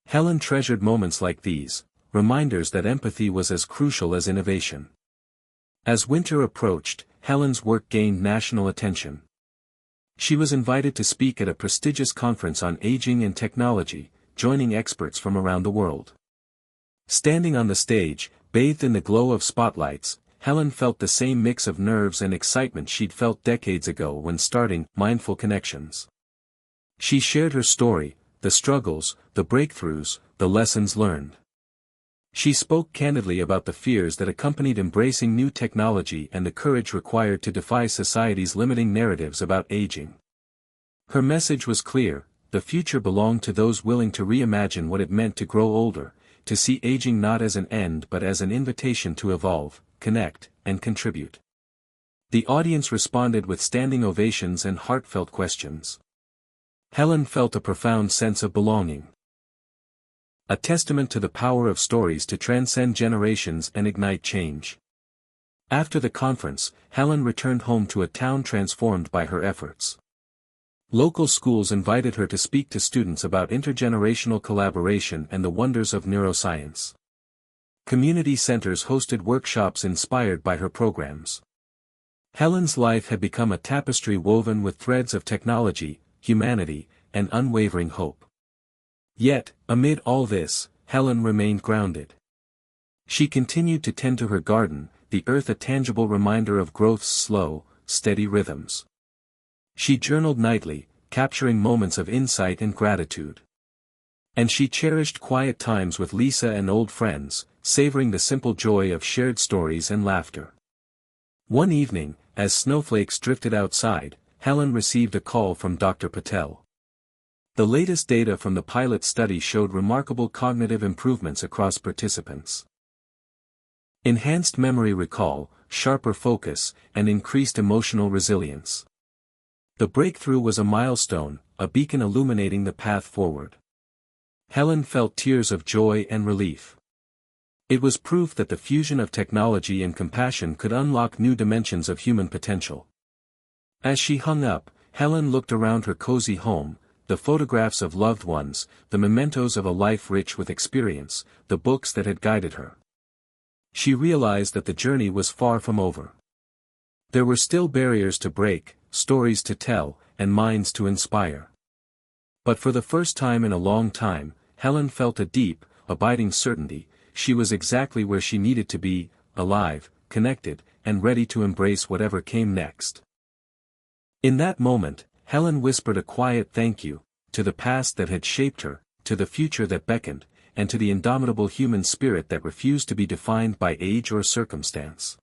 Helen treasured moments like these, reminders that empathy was as crucial as innovation. As winter approached, Helen's work gained national attention. She was invited to speak at a prestigious conference on aging and technology, joining experts from around the world. Standing on the stage, bathed in the glow of spotlights, Helen felt the same mix of nerves and excitement she'd felt decades ago when starting Mindful Connections. She shared her story, the struggles, the breakthroughs, the lessons learned. She spoke candidly about the fears that accompanied embracing new technology and the courage required to defy society's limiting narratives about aging. Her message was clear: the future belonged to those willing to reimagine what it meant to grow older, to see aging not as an end but as an invitation to evolve, connect, and contribute. The audience responded with standing ovations and heartfelt questions. Helen felt a profound sense of belonging. A testament to the power of stories to transcend generations and ignite change. After the conference, Helen returned home to a town transformed by her efforts. Local schools invited her to speak to students about intergenerational collaboration and the wonders of neuroscience. Community centers hosted workshops inspired by her programs. Helen's life had become a tapestry woven with threads of technology, humanity, and unwavering hope. Yet, amid all this, Helen remained grounded. She continued to tend to her garden, the earth a tangible reminder of growth's slow, steady rhythms. She journaled nightly, capturing moments of insight and gratitude. And she cherished quiet times with Lisa and old friends, savoring the simple joy of shared stories and laughter. One evening, as snowflakes drifted outside, Helen received a call from Dr. Patel. The latest data from the pilot study showed remarkable cognitive improvements across participants. Enhanced memory recall, sharper focus, and increased emotional resilience. The breakthrough was a milestone, a beacon illuminating the path forward. Helen felt tears of joy and relief. It was proof that the fusion of technology and compassion could unlock new dimensions of human potential. As she hung up, Helen looked around her cozy home, the photographs of loved ones, the mementos of a life rich with experience, the books that had guided her. She realized that the journey was far from over. There were still barriers to break, stories to tell, and minds to inspire. But for the first time in a long time, Helen felt a deep, abiding certainty. She was exactly where she needed to be, alive, connected, and ready to embrace whatever came next. In that moment, Helen whispered a quiet thank you, to the past that had shaped her, to the future that beckoned, and to the indomitable human spirit that refused to be defined by age or circumstance.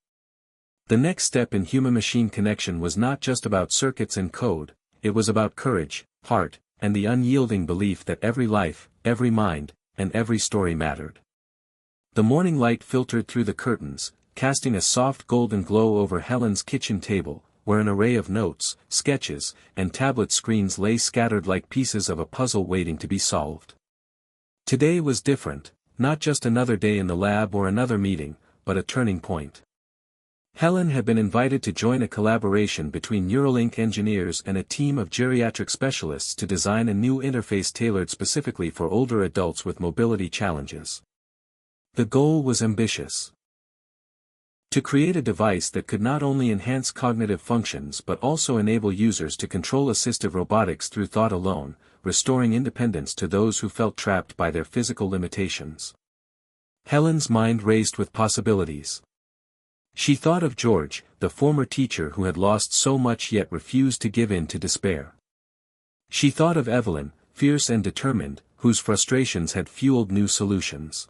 The next step in human-machine connection was not just about circuits and code, it was about courage, heart, and the unyielding belief that every life, every mind, and every story mattered. The morning light filtered through the curtains, casting a soft golden glow over Helen's kitchen table, where an array of notes, sketches, and tablet screens lay scattered like pieces of a puzzle waiting to be solved. Today was different, not just another day in the lab or another meeting, but a turning point. Helen had been invited to join a collaboration between Neuralink engineers and a team of geriatric specialists to design a new interface tailored specifically for older adults with mobility challenges. The goal was ambitious. To create a device that could not only enhance cognitive functions but also enable users to control assistive robotics through thought alone, restoring independence to those who felt trapped by their physical limitations. Helen's mind raced with possibilities. She thought of George, the former teacher who had lost so much yet refused to give in to despair. She thought of Evelyn, fierce and determined, whose frustrations had fueled new solutions.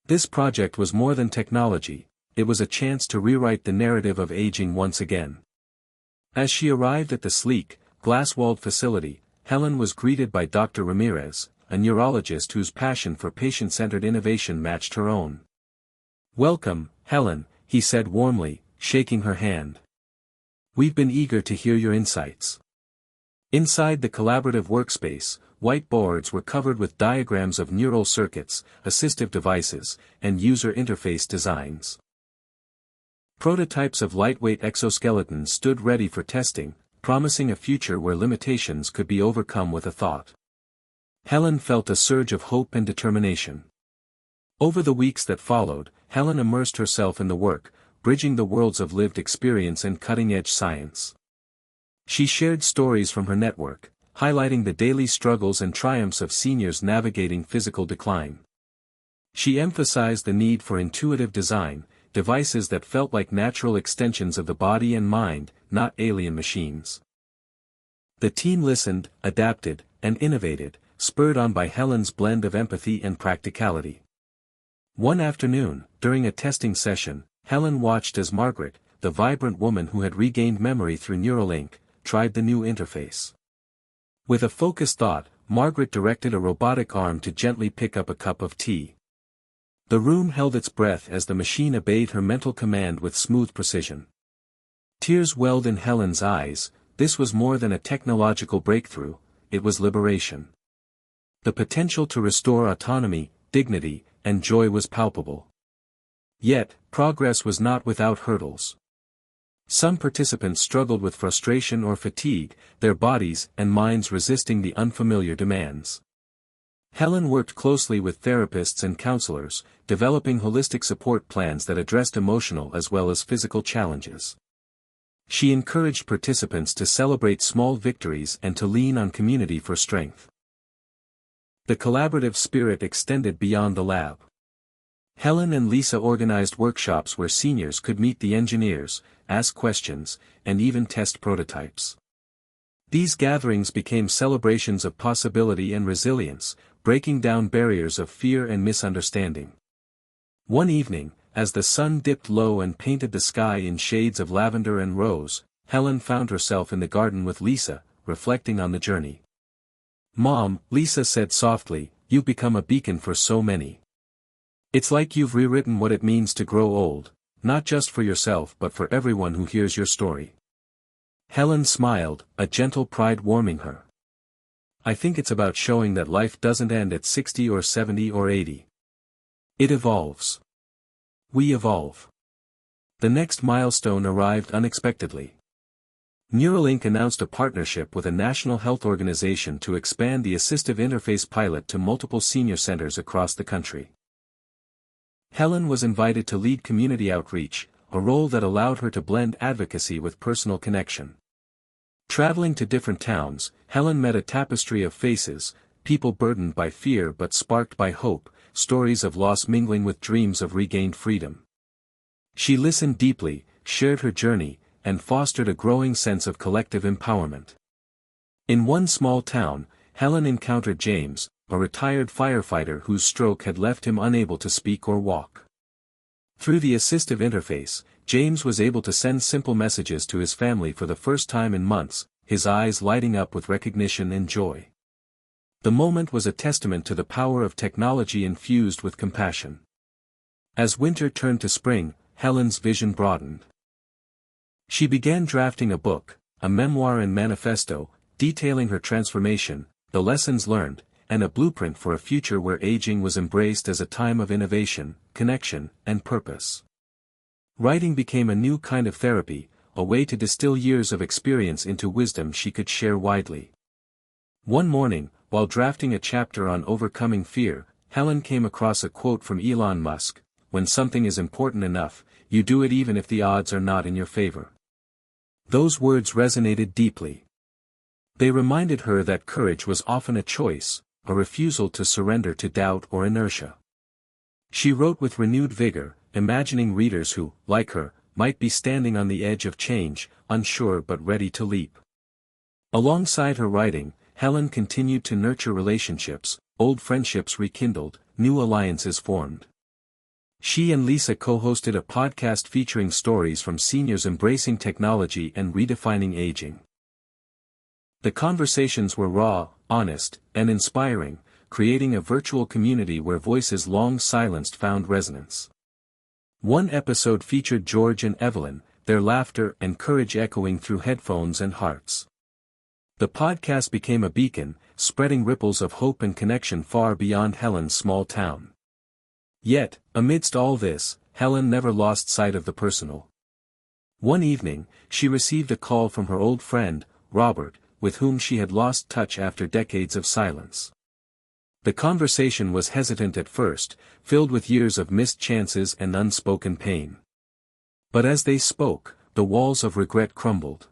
This project was more than technology. It was a chance to rewrite the narrative of aging once again. As she arrived at the sleek, glass-walled facility, Helen was greeted by Dr. Ramirez, a neurologist whose passion for patient-centered innovation matched her own. "Welcome, Helen," he said warmly, shaking her hand. "We've been eager to hear your insights." Inside the collaborative workspace, whiteboards were covered with diagrams of neural circuits, assistive devices, and user interface designs. Prototypes of lightweight exoskeletons stood ready for testing, promising a future where limitations could be overcome with a thought. Helen felt a surge of hope and determination. Over the weeks that followed, Helen immersed herself in the work, bridging the worlds of lived experience and cutting-edge science. She shared stories from her network, highlighting the daily struggles and triumphs of seniors navigating physical decline. She emphasized the need for intuitive design, devices that felt like natural extensions of the body and mind, not alien machines. The team listened, adapted, and innovated, spurred on by Helen's blend of empathy and practicality. One afternoon, during a testing session, Helen watched as Margaret, the vibrant woman who had regained memory through Neuralink, tried the new interface. With a focused thought, Margaret directed a robotic arm to gently pick up a cup of tea. The room held its breath as the machine obeyed her mental command with smooth precision. Tears welled in Helen's eyes. This was more than a technological breakthrough, it was liberation. The potential to restore autonomy, dignity, and joy was palpable. Yet, progress was not without hurdles. Some participants struggled with frustration or fatigue, their bodies and minds resisting the unfamiliar demands. Helen worked closely with therapists and counselors, developing holistic support plans that addressed emotional as well as physical challenges. She encouraged participants to celebrate small victories and to lean on community for strength. The collaborative spirit extended beyond the lab. Helen and Lisa organized workshops where seniors could meet the engineers, ask questions, and even test prototypes. These gatherings became celebrations of possibility and resilience, breaking down barriers of fear and misunderstanding. One evening, as the sun dipped low and painted the sky in shades of lavender and rose, Helen found herself in the garden with Lisa, reflecting on the journey. "Mom," Lisa said softly, "you've become a beacon for so many. It's like you've rewritten what it means to grow old, not just for yourself but for everyone who hears your story." Helen smiled, a gentle pride warming her. "I think it's about showing that life doesn't end at 60 or 70 or 80. It evolves. We evolve." The next milestone arrived unexpectedly. Neuralink announced a partnership with a national health organization to expand the assistive interface pilot to multiple senior centers across the country. Helen was invited to lead community outreach, a role that allowed her to blend advocacy with personal connection. Traveling to different towns, Helen met a tapestry of faces, people burdened by fear but sparked by hope, stories of loss mingling with dreams of regained freedom. She listened deeply, shared her journey, and fostered a growing sense of collective empowerment. In one small town, Helen encountered James, a retired firefighter whose stroke had left him unable to speak or walk. Through the assistive interface, James was able to send simple messages to his family for the first time in months, his eyes lighting up with recognition and joy. The moment was a testament to the power of technology infused with compassion. As winter turned to spring, Helen's vision broadened. She began drafting a book, a memoir and manifesto, detailing her transformation, the lessons learned, and a blueprint for a future where aging was embraced as a time of innovation, connection, and purpose. Writing became a new kind of therapy, a way to distill years of experience into wisdom she could share widely. One morning, while drafting a chapter on overcoming fear, Helen came across a quote from Elon Musk: "When something is important enough, you do it even if the odds are not in your favor." Those words resonated deeply. They reminded her that courage was often a choice, a refusal to surrender to doubt or inertia. She wrote with renewed vigor, imagining readers who, like her, might be standing on the edge of change, unsure but ready to leap. Alongside her writing, Helen continued to nurture relationships, old friendships rekindled, new alliances formed. She and Lisa co-hosted a podcast featuring stories from seniors embracing technology and redefining aging. The conversations were raw, honest, and inspiring, creating a virtual community where voices long silenced found resonance. One episode featured George and Evelyn, their laughter and courage echoing through headphones and hearts. The podcast became a beacon, spreading ripples of hope and connection far beyond Helen's small town. Yet, amidst all this, Helen never lost sight of the personal. One evening, she received a call from her old friend, Robert, with whom she had lost touch after decades of silence. The conversation was hesitant at first, filled with years of missed chances and unspoken pain. But as they spoke, the walls of regret crumbled.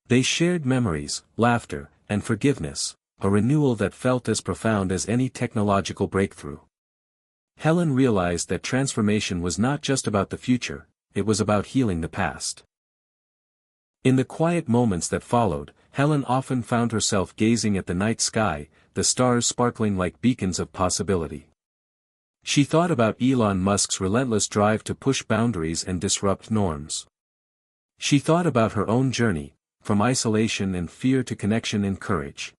They shared memories, laughter, and forgiveness, a renewal that felt as profound as any technological breakthrough. Helen realized that transformation was not just about the future, it was about healing the past. In the quiet moments that followed, Helen often found herself gazing at the night sky, the stars sparkling like beacons of possibility. She thought about Elon Musk's relentless drive to push boundaries and disrupt norms. She thought about her own journey, from isolation and fear to connection and courage.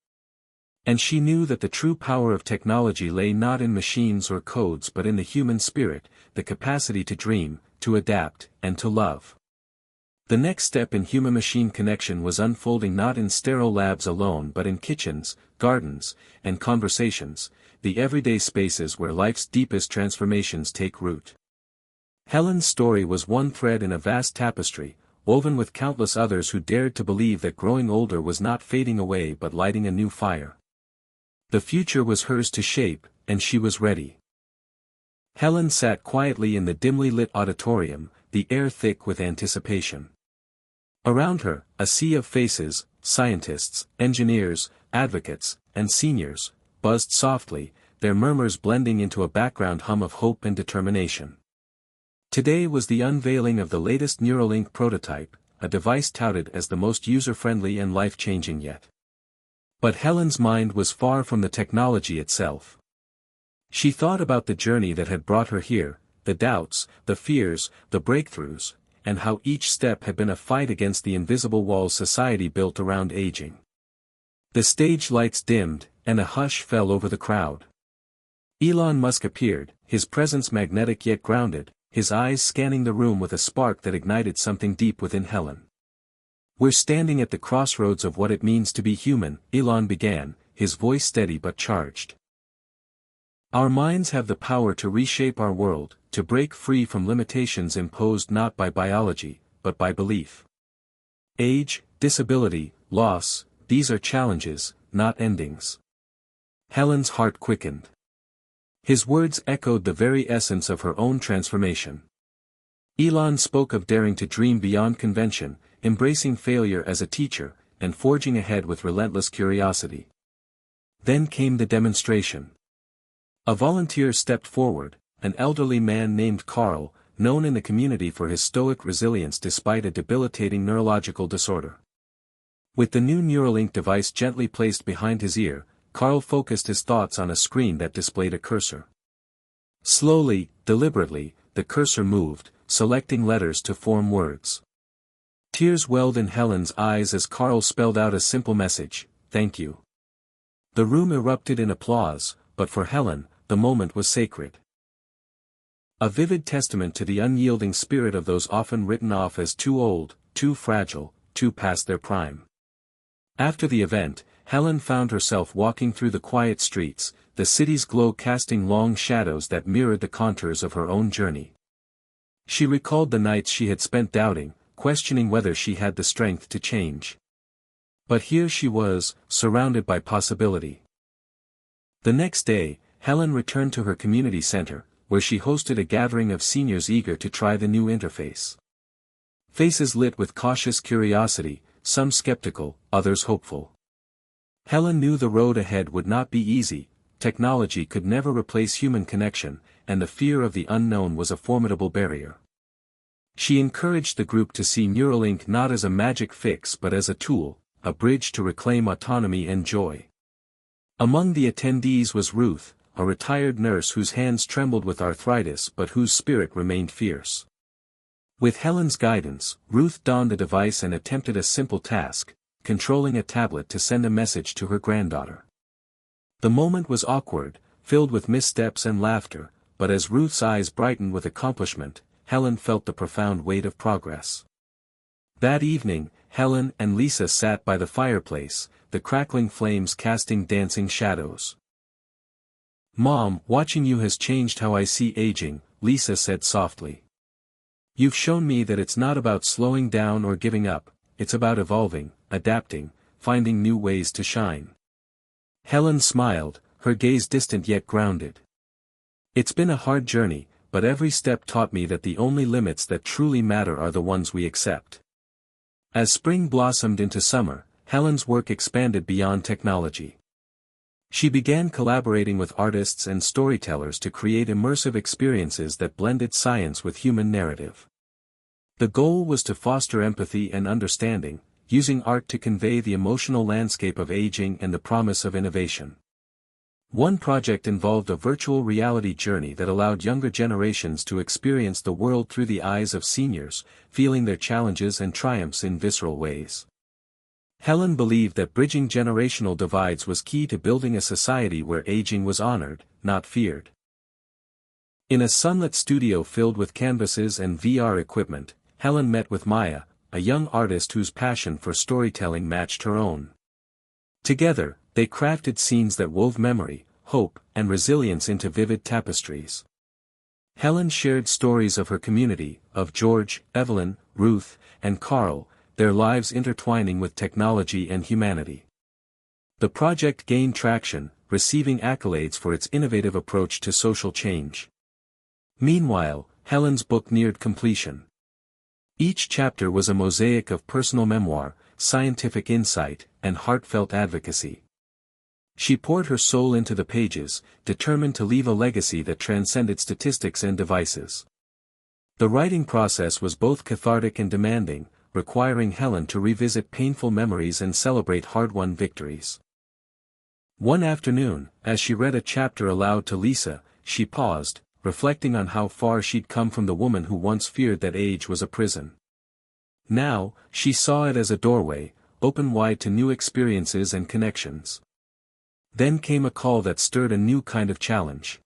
And she knew that the true power of technology lay not in machines or codes but in the human spirit, the capacity to dream, to adapt, and to love. The next step in human-machine connection was unfolding not in sterile labs alone but in kitchens, gardens, and conversations, the everyday spaces where life's deepest transformations take root. Helen's story was one thread in a vast tapestry, woven with countless others who dared to believe that growing older was not fading away but lighting a new fire. The future was hers to shape, and she was ready. Helen sat quietly in the dimly lit auditorium, the air thick with anticipation. Around her, a sea of faces, scientists, engineers, advocates, and seniors, buzzed softly, their murmurs blending into a background hum of hope and determination. Today was the unveiling of the latest Neuralink prototype, a device touted as the most user-friendly and life-changing yet. But Helen's mind was far from the technology itself. She thought about the journey that had brought her here, the doubts, the fears, the breakthroughs, and how each step had been a fight against the invisible walls society built around aging. The stage lights dimmed, and a hush fell over the crowd. Elon Musk appeared, his presence magnetic yet grounded, his eyes scanning the room with a spark that ignited something deep within Helen. "We're standing at the crossroads of what it means to be human," Elon began, his voice steady but charged. "Our minds have the power to reshape our world, to break free from limitations imposed not by biology, but by belief. Age, disability, loss, these are challenges, not endings." Helen's heart quickened. His words echoed the very essence of her own transformation. Elon spoke of daring to dream beyond convention, embracing failure as a teacher, and forging ahead with relentless curiosity. Then came the demonstration. A volunteer stepped forward, an elderly man named Carl, known in the community for his stoic resilience despite a debilitating neurological disorder. With the new Neuralink device gently placed behind his ear, Carl focused his thoughts on a screen that displayed a cursor. Slowly, deliberately, the cursor moved, selecting letters to form words. Tears welled in Helen's eyes as Carl spelled out a simple message: "Thank you." The room erupted in applause, but for Helen, the moment was sacred. A vivid testament to the unyielding spirit of those often written off as too old, too fragile, too past their prime. After the event, Helen found herself walking through the quiet streets, the city's glow casting long shadows that mirrored the contours of her own journey. She recalled the nights she had spent doubting, questioning whether she had the strength to change. But here she was, surrounded by possibility. The next day, Helen returned to her community center, where she hosted a gathering of seniors eager to try the new interface. Faces lit with cautious curiosity, some skeptical, others hopeful. Helen knew the road ahead would not be easy, technology could never replace human connection, and the fear of the unknown was a formidable barrier. She encouraged the group to see Neuralink not as a magic fix but as a tool, a bridge to reclaim autonomy and joy. Among the attendees was Ruth, a retired nurse whose hands trembled with arthritis but whose spirit remained fierce. With Helen's guidance, Ruth donned the device and attempted a simple task: controlling a tablet to send a message to her granddaughter. The moment was awkward, filled with missteps and laughter, but as Ruth's eyes brightened with accomplishment, Helen felt the profound weight of progress. That evening, Helen and Lisa sat by the fireplace, the crackling flames casting dancing shadows. "Mom, watching you has changed how I see aging," Lisa said softly. "You've shown me that it's not about slowing down or giving up, it's about evolving, adapting, finding new ways to shine." Helen smiled, her gaze distant yet grounded. "It's been a hard journey, but every step taught me that the only limits that truly matter are the ones we accept." As spring blossomed into summer, Helen's work expanded beyond technology. She began collaborating with artists and storytellers to create immersive experiences that blended science with human narrative. The goal was to foster empathy and understanding, using art to convey the emotional landscape of aging and the promise of innovation. One project involved a virtual reality journey that allowed younger generations to experience the world through the eyes of seniors, feeling their challenges and triumphs in visceral ways. Helen believed that bridging generational divides was key to building a society where aging was honored, not feared. In a sunlit studio filled with canvases and VR equipment, Helen met with Maya, a young artist whose passion for storytelling matched her own. Together, they crafted scenes that wove memory, hope, and resilience into vivid tapestries. Helen shared stories of her community, of George, Evelyn, Ruth, and Carl, their lives intertwining with technology and humanity. The project gained traction, receiving accolades for its innovative approach to social change. Meanwhile, Helen's book neared completion. Each chapter was a mosaic of personal memoir, scientific insight, and heartfelt advocacy. She poured her soul into the pages, determined to leave a legacy that transcended statistics and devices. The writing process was both cathartic and demanding, requiring Helen to revisit painful memories and celebrate hard-won victories. One afternoon, as she read a chapter aloud to Lisa, she paused, reflecting on how far she'd come from the woman who once feared that age was a prison. Now, she saw it as a doorway, open wide to new experiences and connections. Then came a call that stirred a new kind of challenge.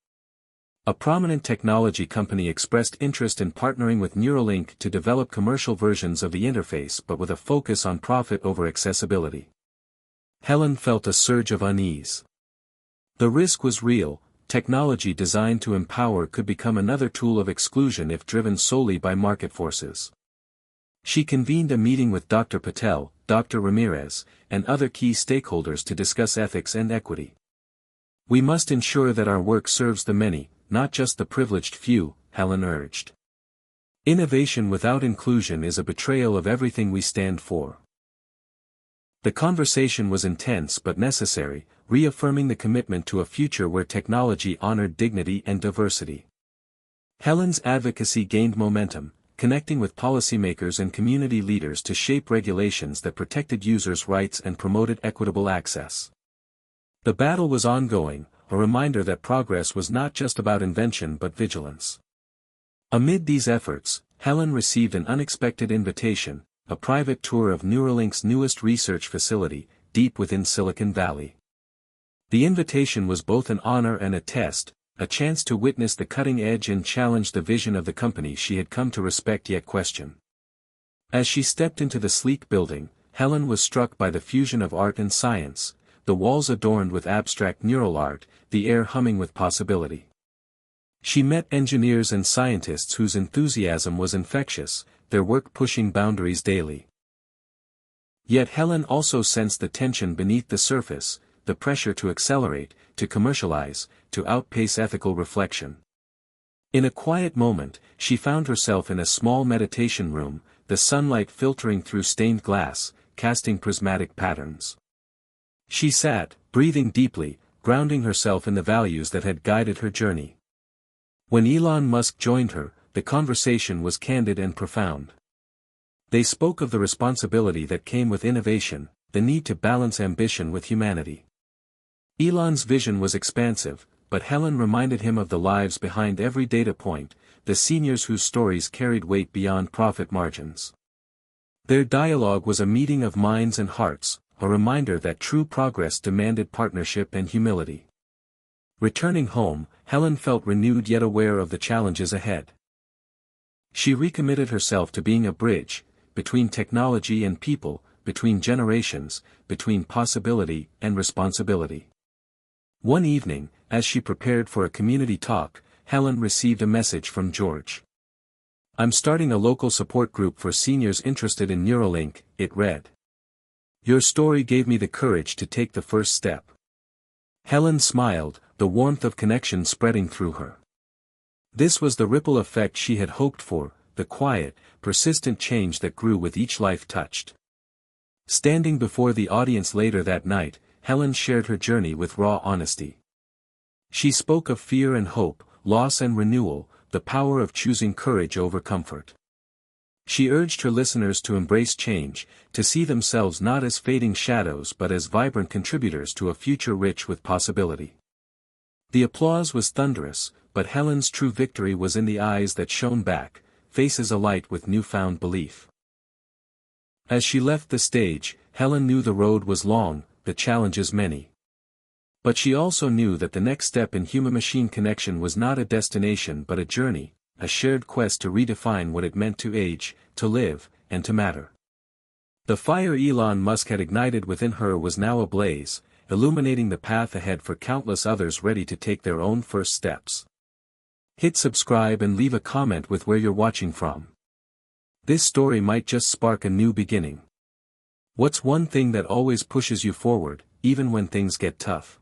A prominent technology company expressed interest in partnering with Neuralink to develop commercial versions of the interface but with a focus on profit over accessibility. Helen felt a surge of unease. The risk was real. Technology designed to empower could become another tool of exclusion if driven solely by market forces. She convened a meeting with Dr. Patel, Dr. Ramirez, and other key stakeholders to discuss ethics and equity. "We must ensure that our work serves the many, not just the privileged few," Helen urged. "Innovation without inclusion is a betrayal of everything we stand for." The conversation was intense but necessary, reaffirming the commitment to a future where technology honored dignity and diversity. Helen's advocacy gained momentum, connecting with policymakers and community leaders to shape regulations that protected users' rights and promoted equitable access. The battle was ongoing, a reminder that progress was not just about invention but vigilance. Amid these efforts, Helen received an unexpected invitation, a private tour of Neuralink's newest research facility, deep within Silicon Valley. The invitation was both an honor and a test, a chance to witness the cutting edge and challenge the vision of the company she had come to respect yet question. As she stepped into the sleek building, Helen was struck by the fusion of art and science, the walls adorned with abstract mural art, the air humming with possibility. She met engineers and scientists whose enthusiasm was infectious, their work pushing boundaries daily. Yet Helen also sensed the tension beneath the surface, the pressure to accelerate, to commercialize, to outpace ethical reflection. In a quiet moment, she found herself in a small meditation room, the sunlight filtering through stained glass, casting prismatic patterns. She sat, breathing deeply, grounding herself in the values that had guided her journey. When Elon Musk joined her, the conversation was candid and profound. They spoke of the responsibility that came with innovation, the need to balance ambition with humanity. Elon's vision was expansive, but Helen reminded him of the lives behind every data point, the seniors whose stories carried weight beyond profit margins. Their dialogue was a meeting of minds and hearts, a reminder that true progress demanded partnership and humility. Returning home, Helen felt renewed yet aware of the challenges ahead. She recommitted herself to being a bridge, between technology and people, between generations, between possibility and responsibility. One evening, as she prepared for a community talk, Helen received a message from George. "I'm starting a local support group for seniors interested in Neuralink," it read. "Your story gave me the courage to take the first step." Helen smiled, the warmth of connection spreading through her. This was the ripple effect she had hoped for, the quiet, persistent change that grew with each life touched. Standing before the audience later that night, Helen shared her journey with raw honesty. She spoke of fear and hope, loss and renewal, the power of choosing courage over comfort. She urged her listeners to embrace change, to see themselves not as fading shadows but as vibrant contributors to a future rich with possibility. The applause was thunderous, but Helen's true victory was in the eyes that shone back, faces alight with newfound belief. As she left the stage, Helen knew the road was long, the challenges many. But she also knew that the next step in human-machine connection was not a destination but a journey, a shared quest to redefine what it meant to age, to live, and to matter. The fire Elon Musk had ignited within her was now ablaze, illuminating the path ahead for countless others ready to take their own first steps. Hit subscribe and leave a comment with where you're watching from. This story might just spark a new beginning. What's one thing that always pushes you forward, even when things get tough?